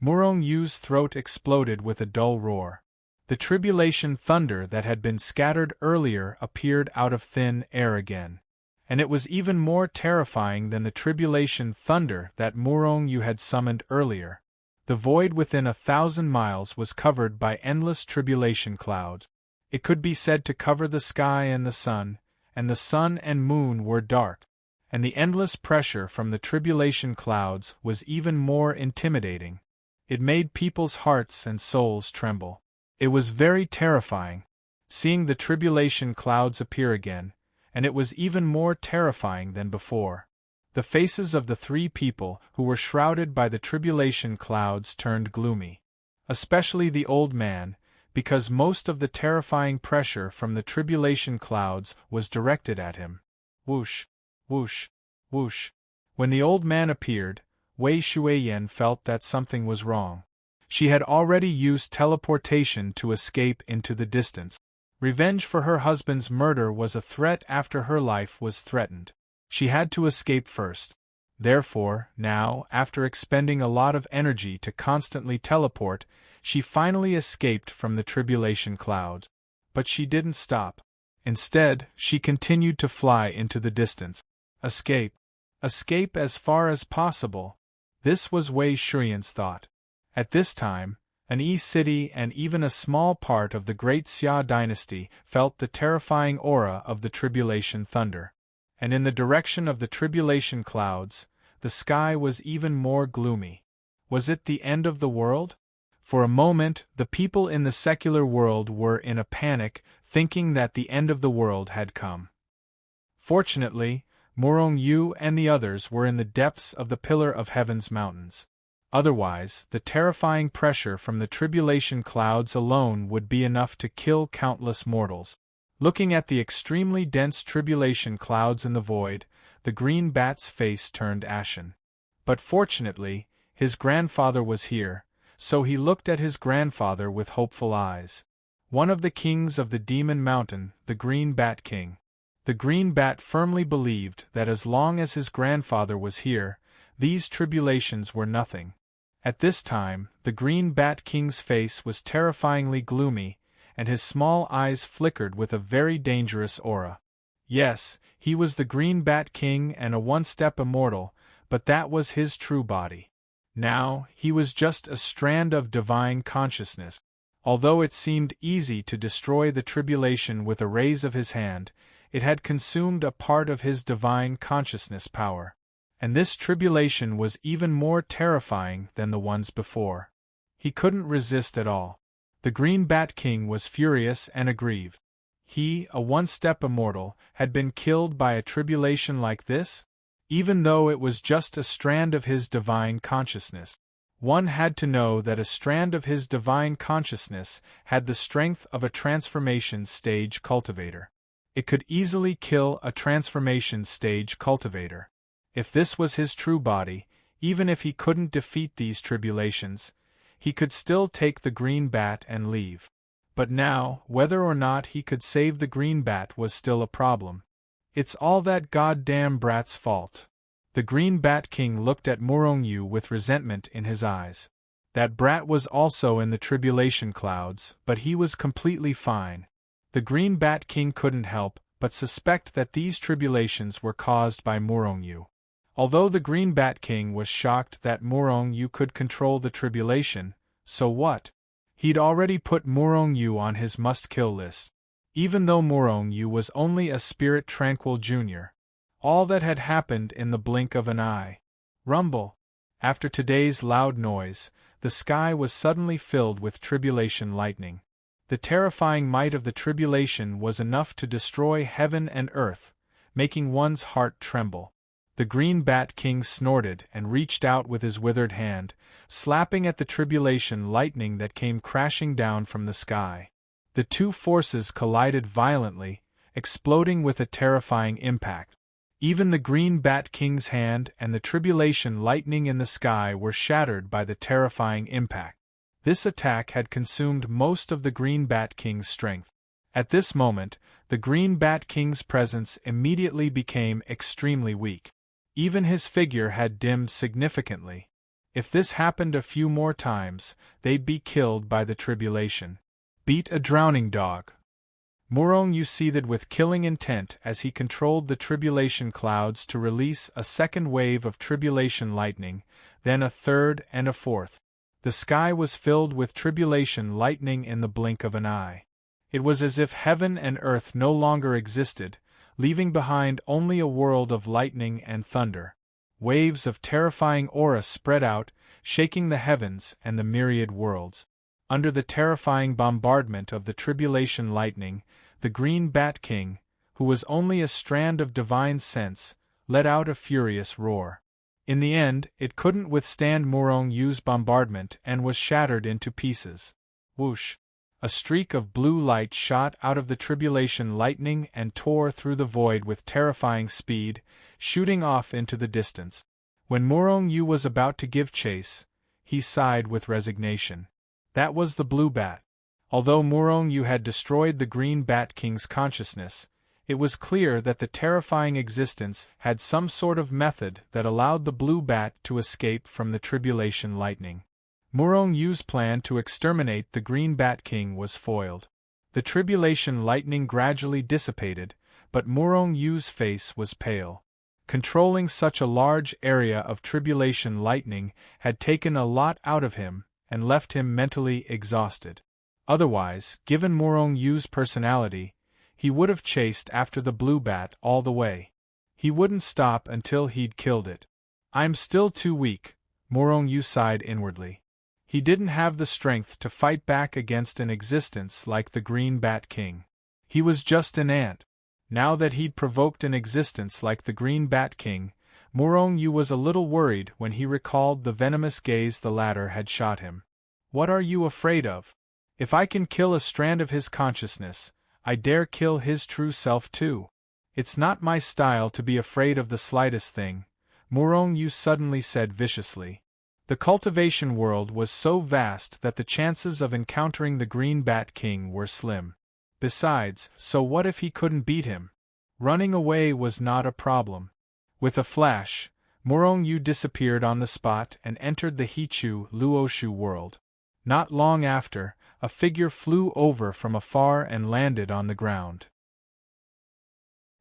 Murong Yu's throat exploded with a dull roar. The tribulation thunder that had been scattered earlier appeared out of thin air again. And it was even more terrifying than the tribulation thunder that Murong Yu had summoned earlier. The void within 1,000 miles was covered by endless tribulation clouds. It could be said to cover the sky and the sun and moon were dark, and the endless pressure from the tribulation clouds was even more intimidating. It made people's hearts and souls tremble. It was very terrifying, seeing the tribulation clouds appear again, and it was even more terrifying than before. The faces of the three people who were shrouded by the tribulation clouds turned gloomy. Especially the old man, because most of the terrifying pressure from the tribulation clouds was directed at him. Whoosh, whoosh, whoosh. When the old man appeared, Wei Shuiyan felt that something was wrong. She had already used teleportation to escape into the distance. Revenge for her husband's murder was a threat after her life was threatened. She had to escape first. Therefore, now, after expending a lot of energy to constantly teleport, she finally escaped from the tribulation clouds. But she didn't stop. Instead, she continued to fly into the distance. Escape. Escape as far as possible. This was Wei Shuiyan's thought. At this time, an E-city and even a small part of the Great Xia dynasty felt the terrifying aura of the tribulation thunder. And in the direction of the tribulation clouds, the sky was even more gloomy. Was it the end of the world? For a moment, the people in the secular world were in a panic, thinking that the end of the world had come. Fortunately, Murong Yu and the others were in the depths of the Pillar of Heaven's mountains. Otherwise, the terrifying pressure from the tribulation clouds alone would be enough to kill countless mortals. Looking at the extremely dense tribulation clouds in the void, the green bat's face turned ashen. But fortunately, his grandfather was here, so he looked at his grandfather with hopeful eyes. One of the kings of the Demon Mountain, the Green Bat King. The Green Bat firmly believed that as long as his grandfather was here, these tribulations were nothing. At this time, the Green Bat King's face was terrifyingly gloomy, and his small eyes flickered with a very dangerous aura. Yes, he was the Green Bat King and a one-step immortal, but that was his true body. Now, he was just a strand of divine consciousness. Although it seemed easy to destroy the tribulation with a raise of his hand, it had consumed a part of his divine consciousness power. And this tribulation was even more terrifying than the ones before. He couldn't resist at all. The Green Bat King was furious and aggrieved. He, a one-step immortal, had been killed by a tribulation like this? Even though it was just a strand of his divine consciousness. One had to know that a strand of his divine consciousness had the strength of a transformation stage cultivator. It could easily kill a transformation stage cultivator. If this was his true body, even if he couldn't defeat these tribulations, he could still take the green bat and leave. But now, whether or not he could save the green bat was still a problem. It's all that goddamn brat's fault. The Green Bat King looked at Morong Yu with resentment in his eyes. That brat was also in the tribulation clouds, but he was completely fine. The Green Bat King couldn't help but suspect that these tribulations were caused by Morong Yu. Although the Green Bat King was shocked that Morong Yu could control the tribulation, so what? He'd already put Morong Yu on his must-kill list. Even though Morong Yu was only a spirit tranquil junior. All that had happened in the blink of an eye. Rumble. After today's loud noise, the sky was suddenly filled with tribulation lightning. The terrifying might of the tribulation was enough to destroy heaven and earth, making one's heart tremble. The Green Bat King snorted and reached out with his withered hand, slapping at the tribulation lightning that came crashing down from the sky. The two forces collided violently, exploding with a terrifying impact. Even the Green Bat King's hand and the tribulation lightning in the sky were shattered by the terrifying impact. This attack had consumed most of the Green Bat King's strength. At this moment, the Green Bat King's presence immediately became extremely weak. Even his figure had dimmed significantly. If this happened a few more times, they'd be killed by the tribulation. Beat a drowning dog. Morong Yu seethed with killing intent as he controlled the tribulation clouds to release a second wave of tribulation lightning, then a third and a fourth. The sky was filled with tribulation lightning in the blink of an eye. It was as if heaven and earth no longer existed, leaving behind only a world of lightning and thunder. Waves of terrifying aura spread out, shaking the heavens and the myriad worlds. Under the terrifying bombardment of the tribulation lightning, the Green Bat King, who was only a strand of divine sense, let out a furious roar. In the end, it couldn't withstand Morong Yu's bombardment and was shattered into pieces. Whoosh! A streak of blue light shot out of the tribulation lightning and tore through the void with terrifying speed, shooting off into the distance. When Morong Yu was about to give chase, he sighed with resignation. That was the blue bat. Although Morong Yu had destroyed the Green Bat King's consciousness, it was clear that the terrifying existence had some sort of method that allowed the blue bat to escape from the tribulation lightning. Morong Yu's plan to exterminate the Green Bat King was foiled. The tribulation lightning gradually dissipated, but Morong Yu's face was pale. Controlling such a large area of tribulation lightning had taken a lot out of him and left him mentally exhausted. Otherwise, given Morong Yu's personality, he would have chased after the blue bat all the way. He wouldn't stop until he'd killed it. I'm still too weak, Morong Yu sighed inwardly. He didn't have the strength to fight back against an existence like the Green Bat King. He was just an ant. Now that he'd provoked an existence like the Green Bat King, Morong Yu was a little worried when he recalled the venomous gaze the latter had shot him. What are you afraid of? If I can kill a strand of his consciousness, I dare kill his true self too. It's not my style to be afraid of the slightest thing, Morong Yu suddenly said viciously. The cultivation world was so vast that the chances of encountering the Green Bat King were slim. Besides, so what if he couldn't beat him? Running away was not a problem. With a flash, Morong Yu disappeared on the spot and entered the Hichu Luoshu world. Not long after, a figure flew over from afar and landed on the ground.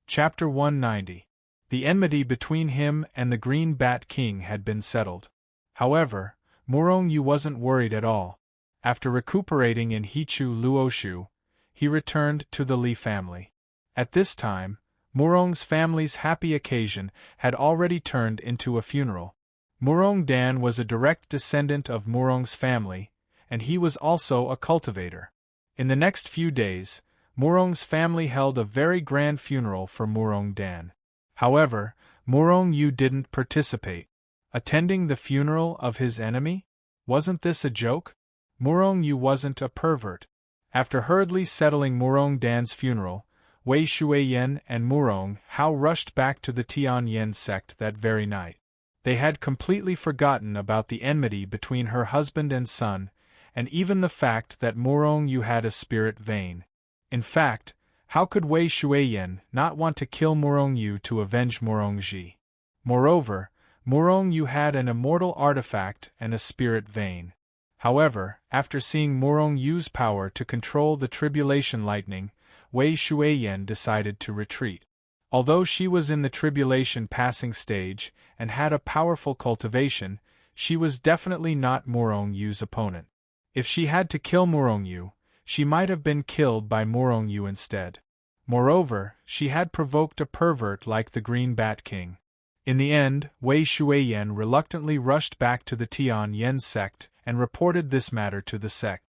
Chapter 190. The enmity between him and the Green Bat King had been settled. However, Morong Yu wasn't worried at all. After recuperating in Hichu Luoshu, he returned to the Li family. At this time, Morong's family's happy occasion had already turned into a funeral. Morong Dan was a direct descendant of Morong's family, and he was also a cultivator. In the next few days, Morong's family held a very grand funeral for Morong Dan. However, Morong Yu didn't participate. Attending the funeral of his enemy? Wasn't this a joke? Morong Yu wasn't a pervert. After hurriedly settling Morong Dan's funeral, Wei Shuiyen and Morong Hao rushed back to the Tianyan sect that very night. They had completely forgotten about the enmity between her husband and son, and even the fact that Morong Yu had a spirit vein. In fact, How could Wei Shuiyan not want to kill Murong Yu to avenge Murong Ji? Moreover, Murong Yu had an immortal artifact and a spirit vein. However, after seeing Murong Yu's power to control the tribulation lightning, Wei Shuiyan decided to retreat. Although she was in the tribulation passing stage and had a powerful cultivation, she was definitely not Murong Yu's opponent. If she had to kill Murong Yu, she might have been killed by Murong Yu instead. Moreover, she had provoked a pervert like the Green Bat King. In the end, Wei Shuiyan reluctantly rushed back to the Tian Yen sect and reported this matter to the sect.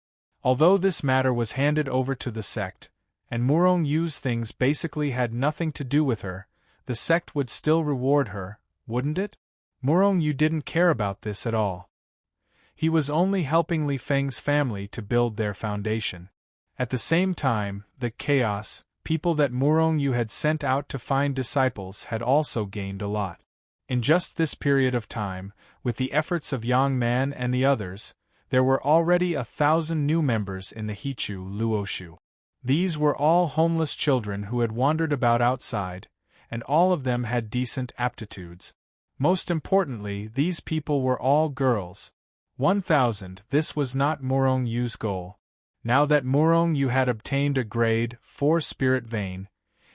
Although this matter was handed over to the sect, and Murong Yu's things basically had nothing to do with her, the sect would still reward her, wouldn't it? Murong Yu didn't care about this at all. He was only helping Li Feng's family to build their foundation. At the same time, the chaos people that Murong Yu had sent out to find disciples had also gained a lot. In just this period of time, with the efforts of Yang Man and the others, there were already 1,000 new members in the Hichu Luoshu. These were all homeless children who had wandered about outside, and all of them had decent aptitudes. Most importantly, these people were all girls. 1,000. This was not Murong Yu's goal. Now that Murong Yu had obtained a grade 4 spirit vein,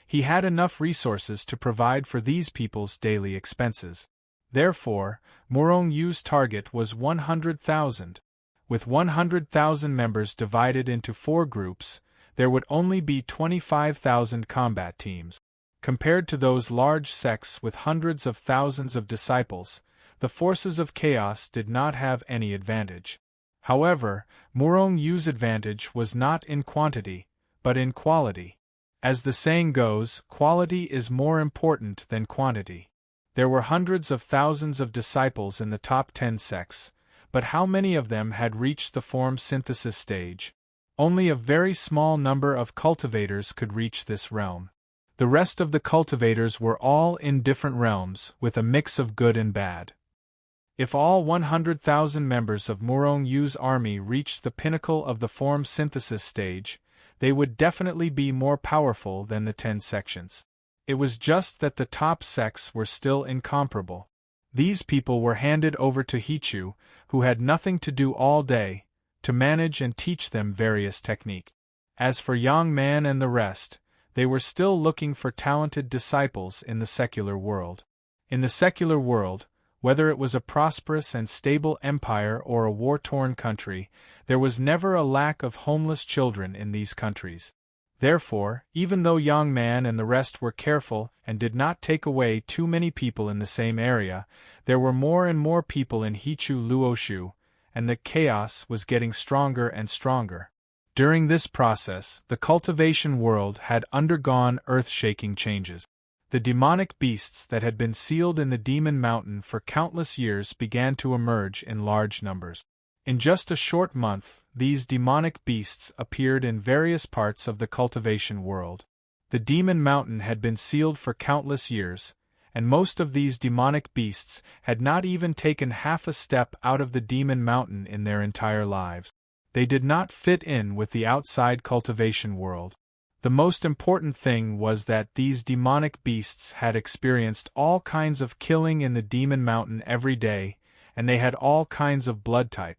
he had enough resources to provide for these people's daily expenses. Therefore, Murong Yu's target was 100,000. With 100,000 members divided into 4 groups, there would only be 25,000 combat teams. Compared to those large sects with hundreds of thousands of disciples, the forces of chaos did not have any advantage. However, Murong Yu's advantage was not in quantity, but in quality. As the saying goes, quality is more important than quantity. There were hundreds of thousands of disciples in the top 10 sects, but how many of them had reached the form synthesis stage? Only a very small number of cultivators could reach this realm. The rest of the cultivators were all in different realms, with a mix of good and bad. If all 100,000 members of Murong Yu's army reached the pinnacle of the form synthesis stage, they would definitely be more powerful than the 10 sections. It was just that the top sects were still incomparable. These people were handed over to Hichu, who had nothing to do all day, to manage and teach them various techniques. As for Yang Man and the rest, they were still looking for talented disciples in the secular world. In the secular world, whether it was a prosperous and stable empire or a war-torn country, there was never a lack of homeless children in these countries. Therefore, even though Yang Man and the rest were careful and did not take away too many people in the same area, there were more and more people in Hichu Luoshu, and the chaos was getting stronger and stronger. During this process, the cultivation world had undergone earth-shaking changes. The demonic beasts that had been sealed in the Demon Mountain for countless years began to emerge in large numbers. In just a short month, these demonic beasts appeared in various parts of the cultivation world. The Demon Mountain had been sealed for countless years, and most of these demonic beasts had not even taken half a step out of the Demon Mountain in their entire lives. They did not fit in with the outside cultivation world. The most important thing was that these demonic beasts had experienced all kinds of killing in the Demon Mountain every day, and they had all kinds of blood type.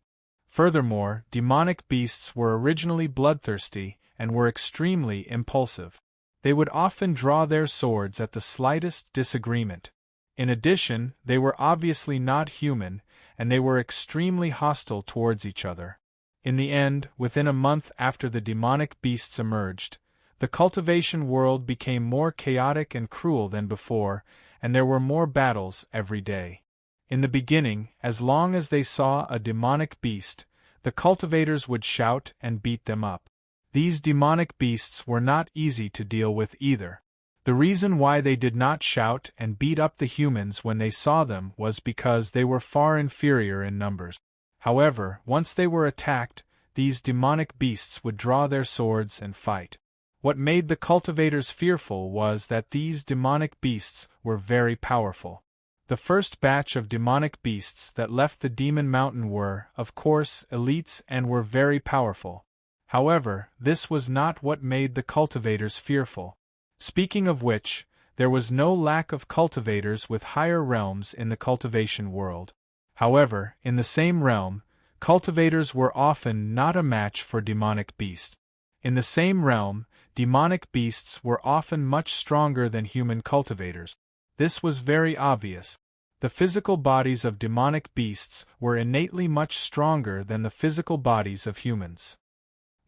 Furthermore, demonic beasts were originally bloodthirsty and were extremely impulsive. They would often draw their swords at the slightest disagreement. In addition, they were obviously not human, and they were extremely hostile towards each other. In the end, within a month after the demonic beasts emerged, the cultivation world became more chaotic and cruel than before, and there were more battles every day. In the beginning, as long as they saw a demonic beast, the cultivators would shout and beat them up. These demonic beasts were not easy to deal with either. The reason why they did not shout and beat up the humans when they saw them was because they were far inferior in numbers. However, once they were attacked, these demonic beasts would draw their swords and fight. What made the cultivators fearful was that these demonic beasts were very powerful. The first batch of demonic beasts that left the Demon Mountain were, of course, elites and were very powerful. However, this was not what made the cultivators fearful. Speaking of which, there was no lack of cultivators with higher realms in the cultivation world. However, in the same realm, cultivators were often not a match for demonic beasts. In the same realm, demonic beasts were often much stronger than human cultivators. This was very obvious. The physical bodies of demonic beasts were innately much stronger than the physical bodies of humans.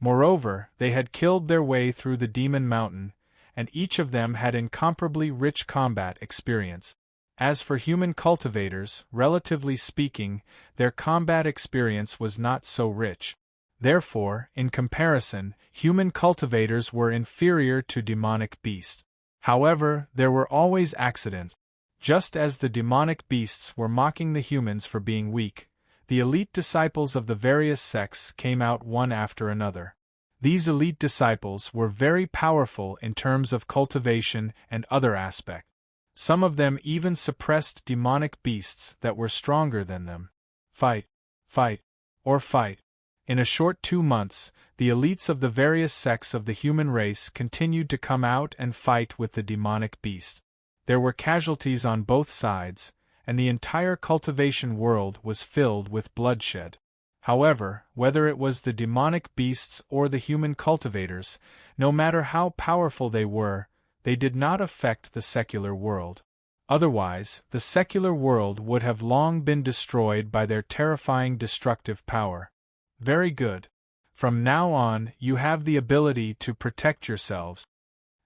Moreover, they had killed their way through the demon mountain, and each of them had incomparably rich combat experience. As for human cultivators, relatively speaking, their combat experience was not so rich. Therefore, in comparison, human cultivators were inferior to demonic beasts. However, there were always accidents. Just as the demonic beasts were mocking the humans for being weak, the elite disciples of the various sects came out one after another. These elite disciples were very powerful in terms of cultivation and other aspects. Some of them even suppressed demonic beasts that were stronger than them. Fight, or fight. In a short 2 months, the elites of the various sects of the human race continued to come out and fight with the demonic beasts. There were casualties on both sides, and the entire cultivation world was filled with bloodshed. However, whether it was the demonic beasts or the human cultivators, no matter how powerful they did not affect the secular world. Otherwise, the secular world would have long been destroyed by their terrifying destructive power. Very good. From now on, you have the ability to protect yourselves.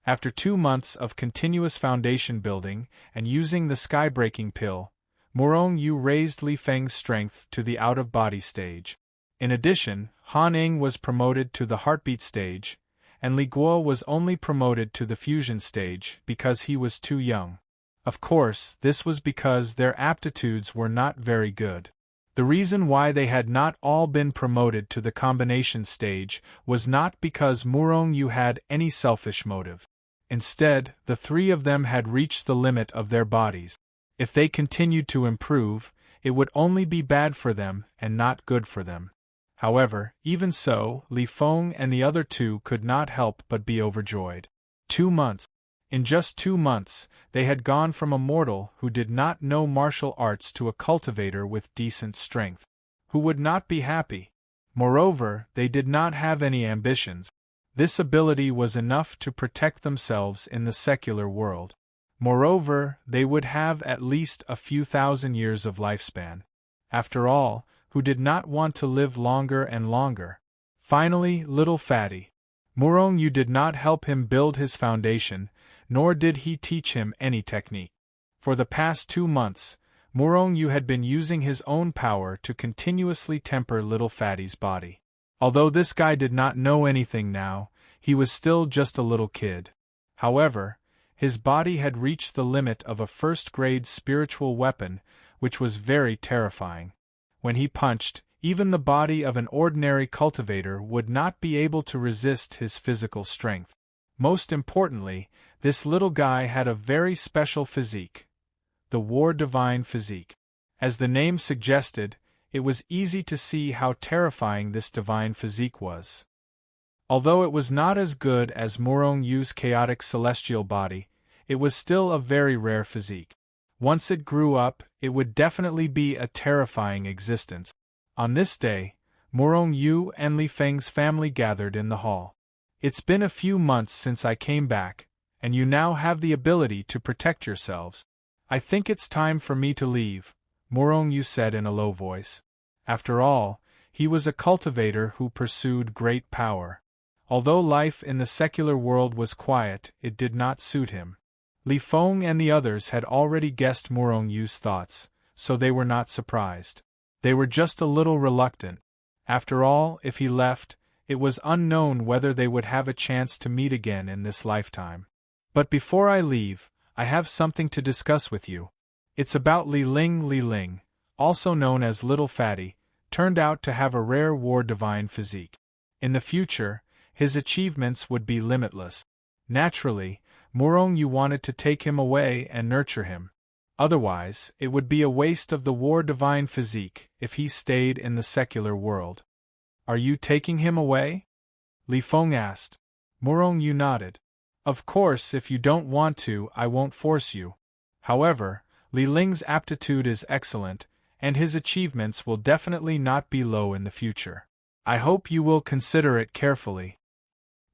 After 2 months of continuous foundation building and using the sky-breaking pill, Morong Yu raised Li Feng's strength to the out-of-body stage. In addition, Han Ing was promoted to the heartbeat stage, and Li Guo was only promoted to the fusion stage because he was too young. Of course, this was because their aptitudes were not very good. The reason why they had not all been promoted to the combination stage was not because Morong Yu had any selfish motive. Instead, the 3 of them had reached the limit of their bodies. If they continued to improve, it would only be bad for them and not good for them. However, even so, Li Feng and the other 2 could not help but be overjoyed. 2 months. In just 2 months, they had gone from a mortal who did not know martial arts to a cultivator with decent strength, who would not be happy. Moreover, they did not have any ambitions. This ability was enough to protect themselves in the secular world. Moreover, they would have at least a few thousand years of lifespan. After all, who did not want to live longer and longer? Finally, little fatty. Morong Yu did not help him build his foundation, nor did he teach him any technique. For the past 2 months, Morong Yu had been using his own power to continuously temper little fatty's body. Although this guy did not know anything now, he was still just a little kid. However, his body had reached the limit of a first-grade spiritual weapon, which was very terrifying. When he punched, even the body of an ordinary cultivator would not be able to resist his physical strength. Most importantly, this little guy had a very special physique. The War Divine physique. As the name suggested, it was easy to see how terrifying this divine physique was. Although it was not as good as Morong Yu's chaotic celestial body, it was still a very rare physique. Once it grew up, it would definitely be a terrifying existence. On this day, Morong Yu and Li Feng's family gathered in the hall. It's been a few months since I came back, and you now have the ability to protect yourselves. I think it's time for me to leave, Morong Yu said in a low voice. After all, he was a cultivator who pursued great power. Although life in the secular world was quiet, it did not suit him. Li Feng and the others had already guessed Morong Yu's thoughts, so they were not surprised. They were just a little reluctant. After all, if he left, it was unknown whether they would have a chance to meet again in this lifetime. But before I leave, I have something to discuss with you. It's about Li Ling, also known as Little Fatty, turned out to have a rare War Divine physique. In the future, his achievements would be limitless. Naturally, Morong Yu wanted to take him away and nurture him. Otherwise, it would be a waste of the War Divine physique if he stayed in the secular world. Are you taking him away? Li Feng asked. Murong Yu nodded. Of course, if you don't want to, I won't force you. However, Li Ling's aptitude is excellent, and his achievements will definitely not be low in the future. I hope you will consider it carefully.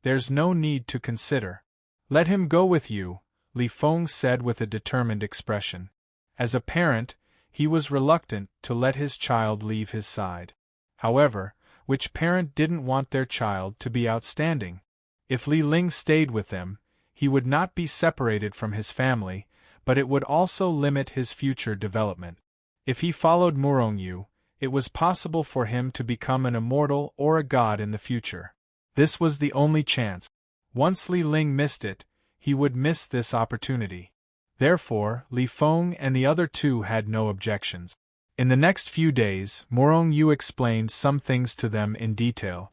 There's no need to consider. Let him go with you, Li Feng said with a determined expression. As a parent, he was reluctant to let his child leave his side. However, which parent didn't want their child to be outstanding? If Li Ling stayed with them, he would not be separated from his family, but it would also limit his future development. If he followed Murong Yu, it was possible for him to become an immortal or a god in the future. This was the only chance. Once Li Ling missed it, he would miss this opportunity. Therefore, Li Feng and the other two had no objections. In the next few days, Murong Yu explained some things to them in detail.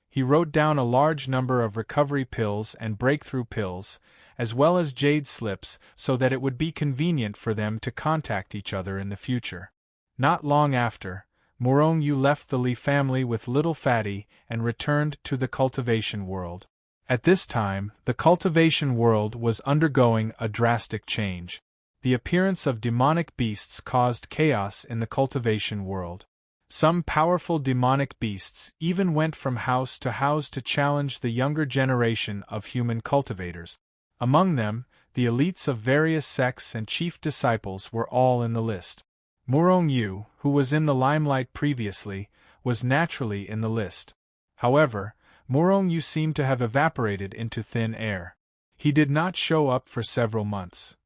He wrote down a large number of recovery pills and breakthrough pills, as well as jade slips, so that it would be convenient for them to contact each other in the future. Not long after, Murong Yu left the Li family with little Fatty and returned to the cultivation world. At this time, the cultivation world was undergoing a drastic change. The appearance of demonic beasts caused chaos in the cultivation world. Some powerful demonic beasts even went from house to challenge the younger generation of human cultivators. Among them, the elites of various sects and chief disciples were all in the list. Murong Yu, who was in the limelight previously, was naturally in the list. However, Murong Yu seemed to have evaporated into thin air. He did not show up for several months.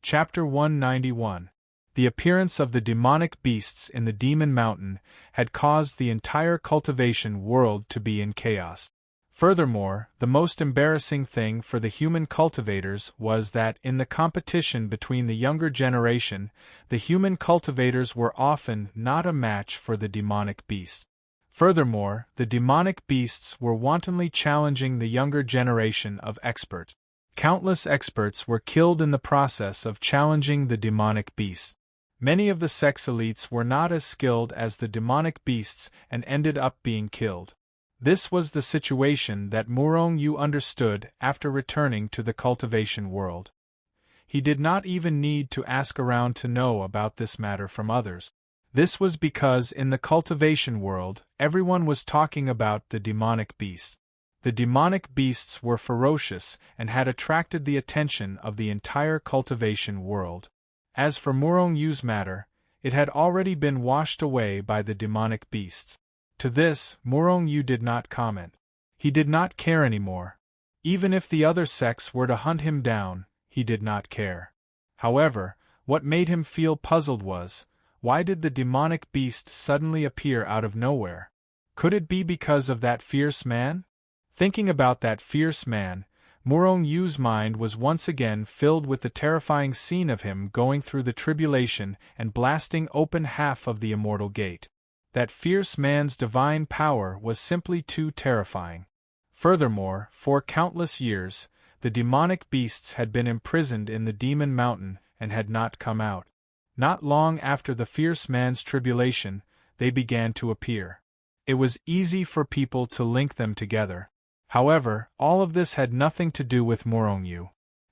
Chapter 191. The appearance of the demonic beasts in the Demon Mountain had caused the entire cultivation world to be in chaos. Furthermore, the most embarrassing thing for the human cultivators was that in the competition between the younger generation, the human cultivators were often not a match for the demonic beasts. Furthermore, the demonic beasts were wantonly challenging the younger generation of experts. Countless experts were killed in the process of challenging the demonic beasts. Many of the sex elites were not as skilled as the demonic beasts and ended up being killed. This was the situation that Murong Yu understood after returning to the cultivation world. He did not even need to ask around to know about this matter from others. This was because in the cultivation world, everyone was talking about the demonic beasts. The demonic beasts were ferocious and had attracted the attention of the entire cultivation world. As for Murong Yu's matter, it had already been washed away by the demonic beasts. To this, Murong Yu did not comment. He did not care anymore. Even if the other sects were to hunt him down, he did not care. However, what made him feel puzzled was, why did the demonic beast suddenly appear out of nowhere? Could it be because of that fierce man? Thinking about that fierce man, Murong Yu's mind was once again filled with the terrifying scene of him going through the tribulation and blasting open half of the immortal gate. That fierce man's divine power was simply too terrifying. Furthermore, for countless years, the demonic beasts had been imprisoned in the Demon Mountain and had not come out. Not long after the fierce man's tribulation, they began to appear. It was easy for people to link them together. However, all of this had nothing to do with Murong Yu.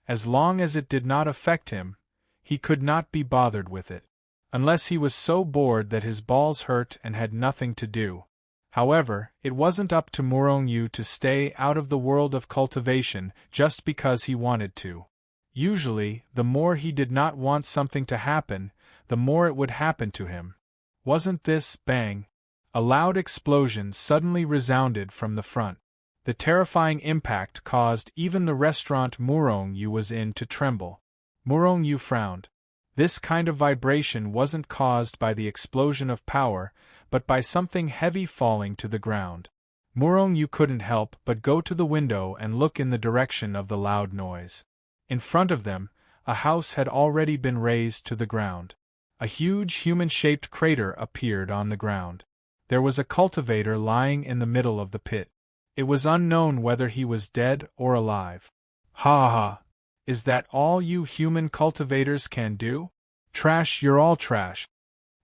As long as it did not affect him, he could not be bothered with it. Unless he was so bored that his balls hurt and had nothing to do. However, it wasn't up to Murong Yu to stay out of the world of cultivation just because he wanted to. Usually, the more he did not want something to happen, the more it would happen to him. Wasn't this, bang? A loud explosion suddenly resounded from the front. The terrifying impact caused even the restaurant Murong Yu was in to tremble. Murong Yu frowned. This kind of vibration wasn't caused by the explosion of power, but by something heavy falling to the ground. Murong Yu couldn't help but go to the window and look in the direction of the loud noise. In front of them, a house had already been razed to the ground. A huge human-shaped crater appeared on the ground. There was a cultivator lying in the middle of the pit. It was unknown whether he was dead or alive. Ha ha! Is that all you human cultivators can do? Trash, you're all trash.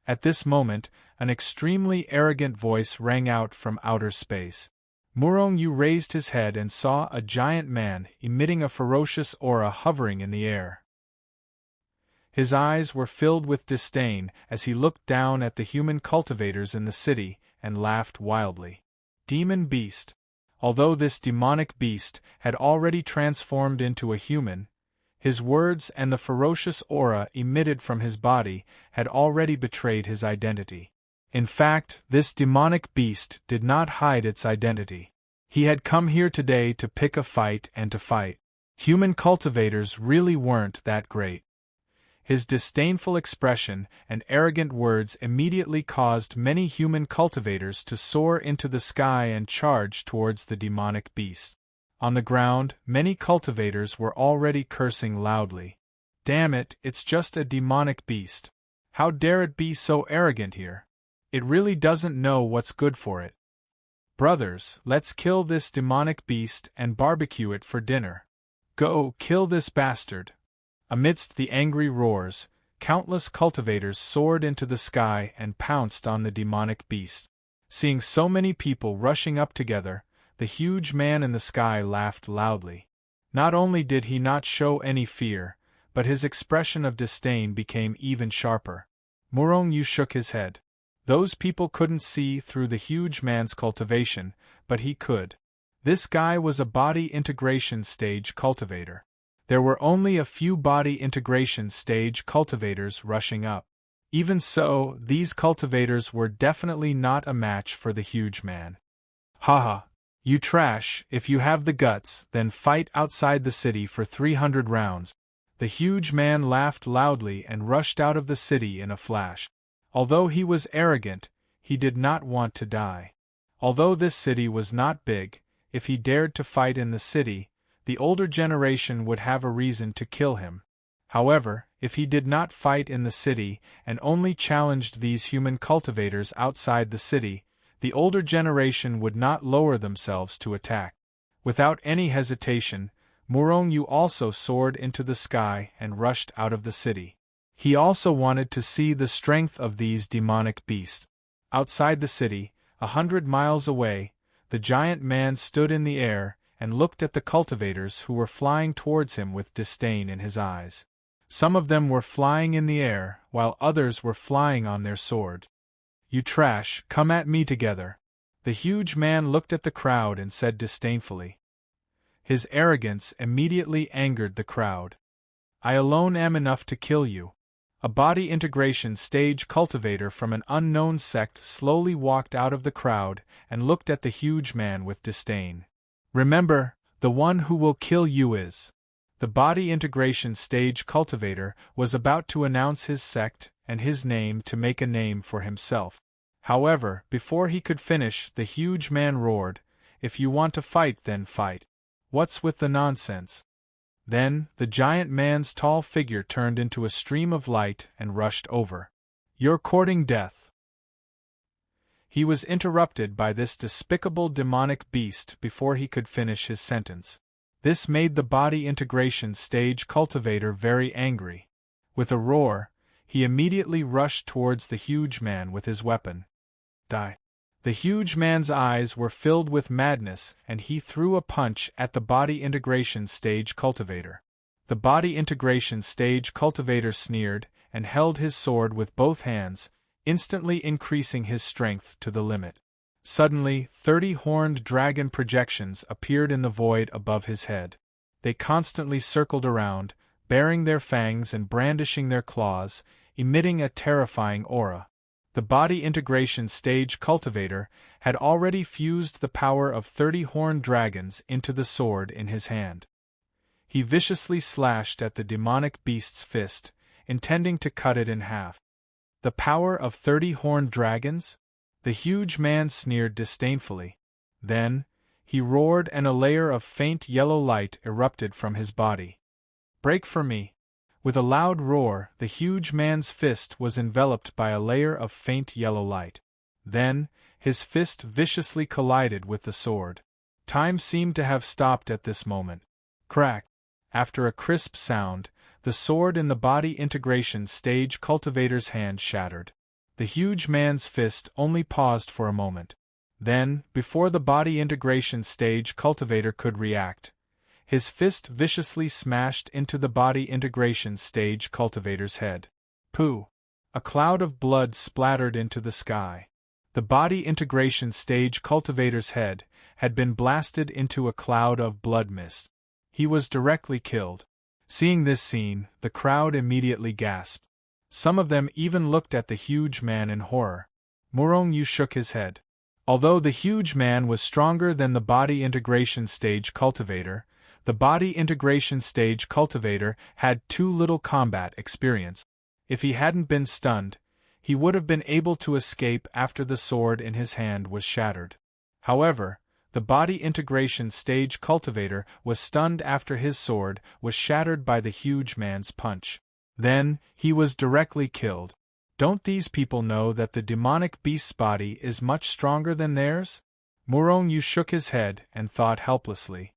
At this moment, an extremely arrogant voice rang out from outer space. Murong-Yu raised his head and saw a giant man emitting a ferocious aura hovering in the air. His eyes were filled with disdain as he looked down at the human cultivators in the city and laughed wildly. Demon beast. Although this demonic beast had already transformed into a human, his words and the ferocious aura emitted from his body had already betrayed his identity. In fact, this demonic beast did not hide its identity. He had come here today to pick a fight and to fight. Human cultivators really weren't that great. His disdainful expression and arrogant words immediately caused many human cultivators to soar into the sky and charge towards the demonic beast. On the ground, many cultivators were already cursing loudly. Damn it, it's just a demonic beast. How dare it be so arrogant here? It really doesn't know what's good for it. Brothers, let's kill this demonic beast and barbecue it for dinner. Go, kill this bastard. Amidst the angry roars, countless cultivators soared into the sky and pounced on the demonic beast. Seeing so many people rushing up together, the huge man in the sky laughed loudly. Not only did he not show any fear, but his expression of disdain became even sharper. Murong-Yu shook his head. Those people couldn't see through the huge man's cultivation, but he could. This guy was a body integration stage cultivator. There were only a few body integration stage cultivators rushing up. Even so, these cultivators were definitely not a match for the huge man. Haha. You trash, if you have the guts, then fight outside the city for 300 rounds. The huge man laughed loudly and rushed out of the city in a flash. Although he was arrogant, he did not want to die. Although this city was not big, if he dared to fight in the city, the older generation would have a reason to kill him. However, if he did not fight in the city and only challenged these human cultivators outside the city, the older generation would not lower themselves to attack. Without any hesitation, Murong-Yu also soared into the sky and rushed out of the city. He also wanted to see the strength of these demonic beasts. Outside the city, 100 miles away, the giant man stood in the air and looked at the cultivators who were flying towards him with disdain in his eyes. Some of them were flying in the air, while others were flying on their sword. You trash, come at me together. The huge man looked at the crowd and said disdainfully. His arrogance immediately angered the crowd. I alone am enough to kill you. A body integration stage cultivator from an unknown sect slowly walked out of the crowd and looked at the huge man with disdain. Remember, the one who will kill you is. The body integration stage cultivator was about to announce his sect and his name to make a name for himself. However, before he could finish, the huge man roared, If you want to fight, then fight. What's with the nonsense? Then, the giant man's tall figure turned into a stream of light and rushed over. You're courting death. He was interrupted by this despicable demonic beast before he could finish his sentence. This made the body integration stage cultivator very angry. With a roar, he immediately rushed towards the huge man with his weapon. Die. The huge man's eyes were filled with madness and he threw a punch at the body integration stage cultivator. The body integration stage cultivator sneered and held his sword with both hands, instantly increasing his strength to the limit. Suddenly, 30 horned dragon projections appeared in the void above his head. They constantly circled around, baring their fangs and brandishing their claws, emitting a terrifying aura. The body integration stage cultivator had already fused the power of 30 horned dragons into the sword in his hand. He viciously slashed at the demonic beast's fist, intending to cut it in half. The power of 30 horned dragons? The huge man sneered disdainfully. Then, he roared and a layer of faint yellow light erupted from his body. Break for me! With a loud roar, the huge man's fist was enveloped by a layer of faint yellow light. Then, his fist viciously collided with the sword. Time seemed to have stopped at this moment. Crack! After a crisp sound, the sword in the body integration stage cultivator's hand shattered. The huge man's fist only paused for a moment. Then, before the body integration stage cultivator could react, his fist viciously smashed into the body integration stage cultivator's head. Pooh! A cloud of blood splattered into the sky. The body integration stage cultivator's head had been blasted into a cloud of blood mist. He was directly killed. Seeing this scene, the crowd immediately gasped. Some of them even looked at the huge man in horror. Murong Yu shook his head. Although the huge man was stronger than the body integration stage cultivator, the body integration stage cultivator had too little combat experience. If he hadn't been stunned, he would have been able to escape after the sword in his hand was shattered. However, the body integration stage cultivator was stunned after his sword was shattered by the huge man's punch. Then, he was directly killed. Don't these people know that the demonic beast's body is much stronger than theirs? Murong Yu shook his head and thought helplessly.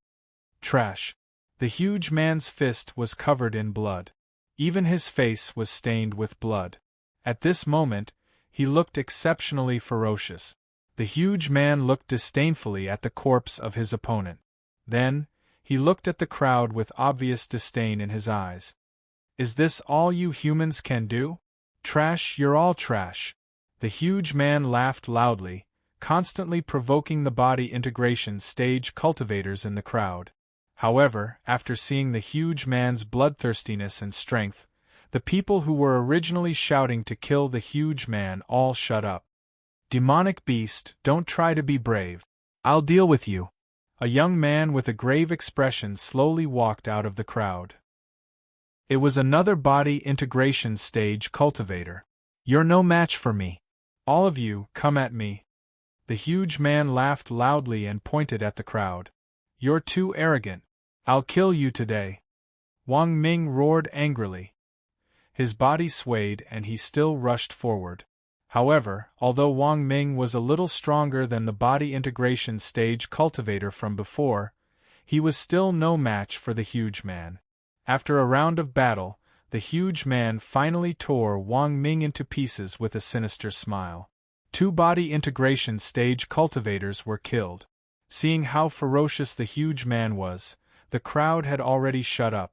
Trash. The huge man's fist was covered in blood. Even his face was stained with blood. At this moment, he looked exceptionally ferocious. The huge man looked disdainfully at the corpse of his opponent. Then, he looked at the crowd with obvious disdain in his eyes. Is this all you humans can do? Trash, you're all trash. The huge man laughed loudly, constantly provoking the body integration stage cultivators in the crowd. However, after seeing the huge man's bloodthirstiness and strength, the people who were originally shouting to kill the huge man all shut up. Demonic beast, don't try to be brave. I'll deal with you. A young man with a grave expression slowly walked out of the crowd. It was another body integration stage cultivator. You're no match for me. All of you, come at me. The huge man laughed loudly and pointed at the crowd. You're too arrogant. I'll kill you today. Wang Ming roared angrily. His body swayed and he still rushed forward. However, although Wang Ming was a little stronger than the body integration stage cultivator from before, he was still no match for the huge man. After a round of battle, the huge man finally tore Wang Ming into pieces with a sinister smile. 2 body integration stage cultivators were killed. Seeing how ferocious the huge man was, the crowd had already shut up.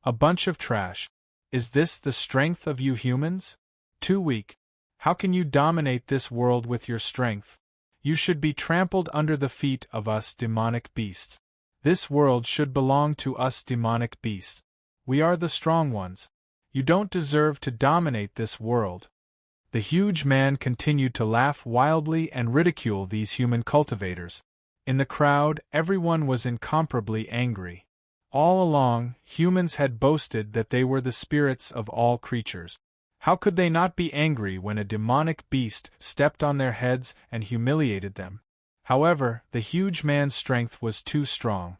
A bunch of trash. Is this the strength of you humans? Too weak. How can you dominate this world with your strength? You should be trampled under the feet of us demonic beasts. This world should belong to us demonic beasts. We are the strong ones. You don't deserve to dominate this world. The huge man continued to laugh wildly and ridicule these human cultivators. In the crowd, everyone was incomparably angry. All along, humans had boasted that they were the spirits of all creatures. How could they not be angry when a demonic beast stepped on their heads and humiliated them? However, the huge man's strength was too strong.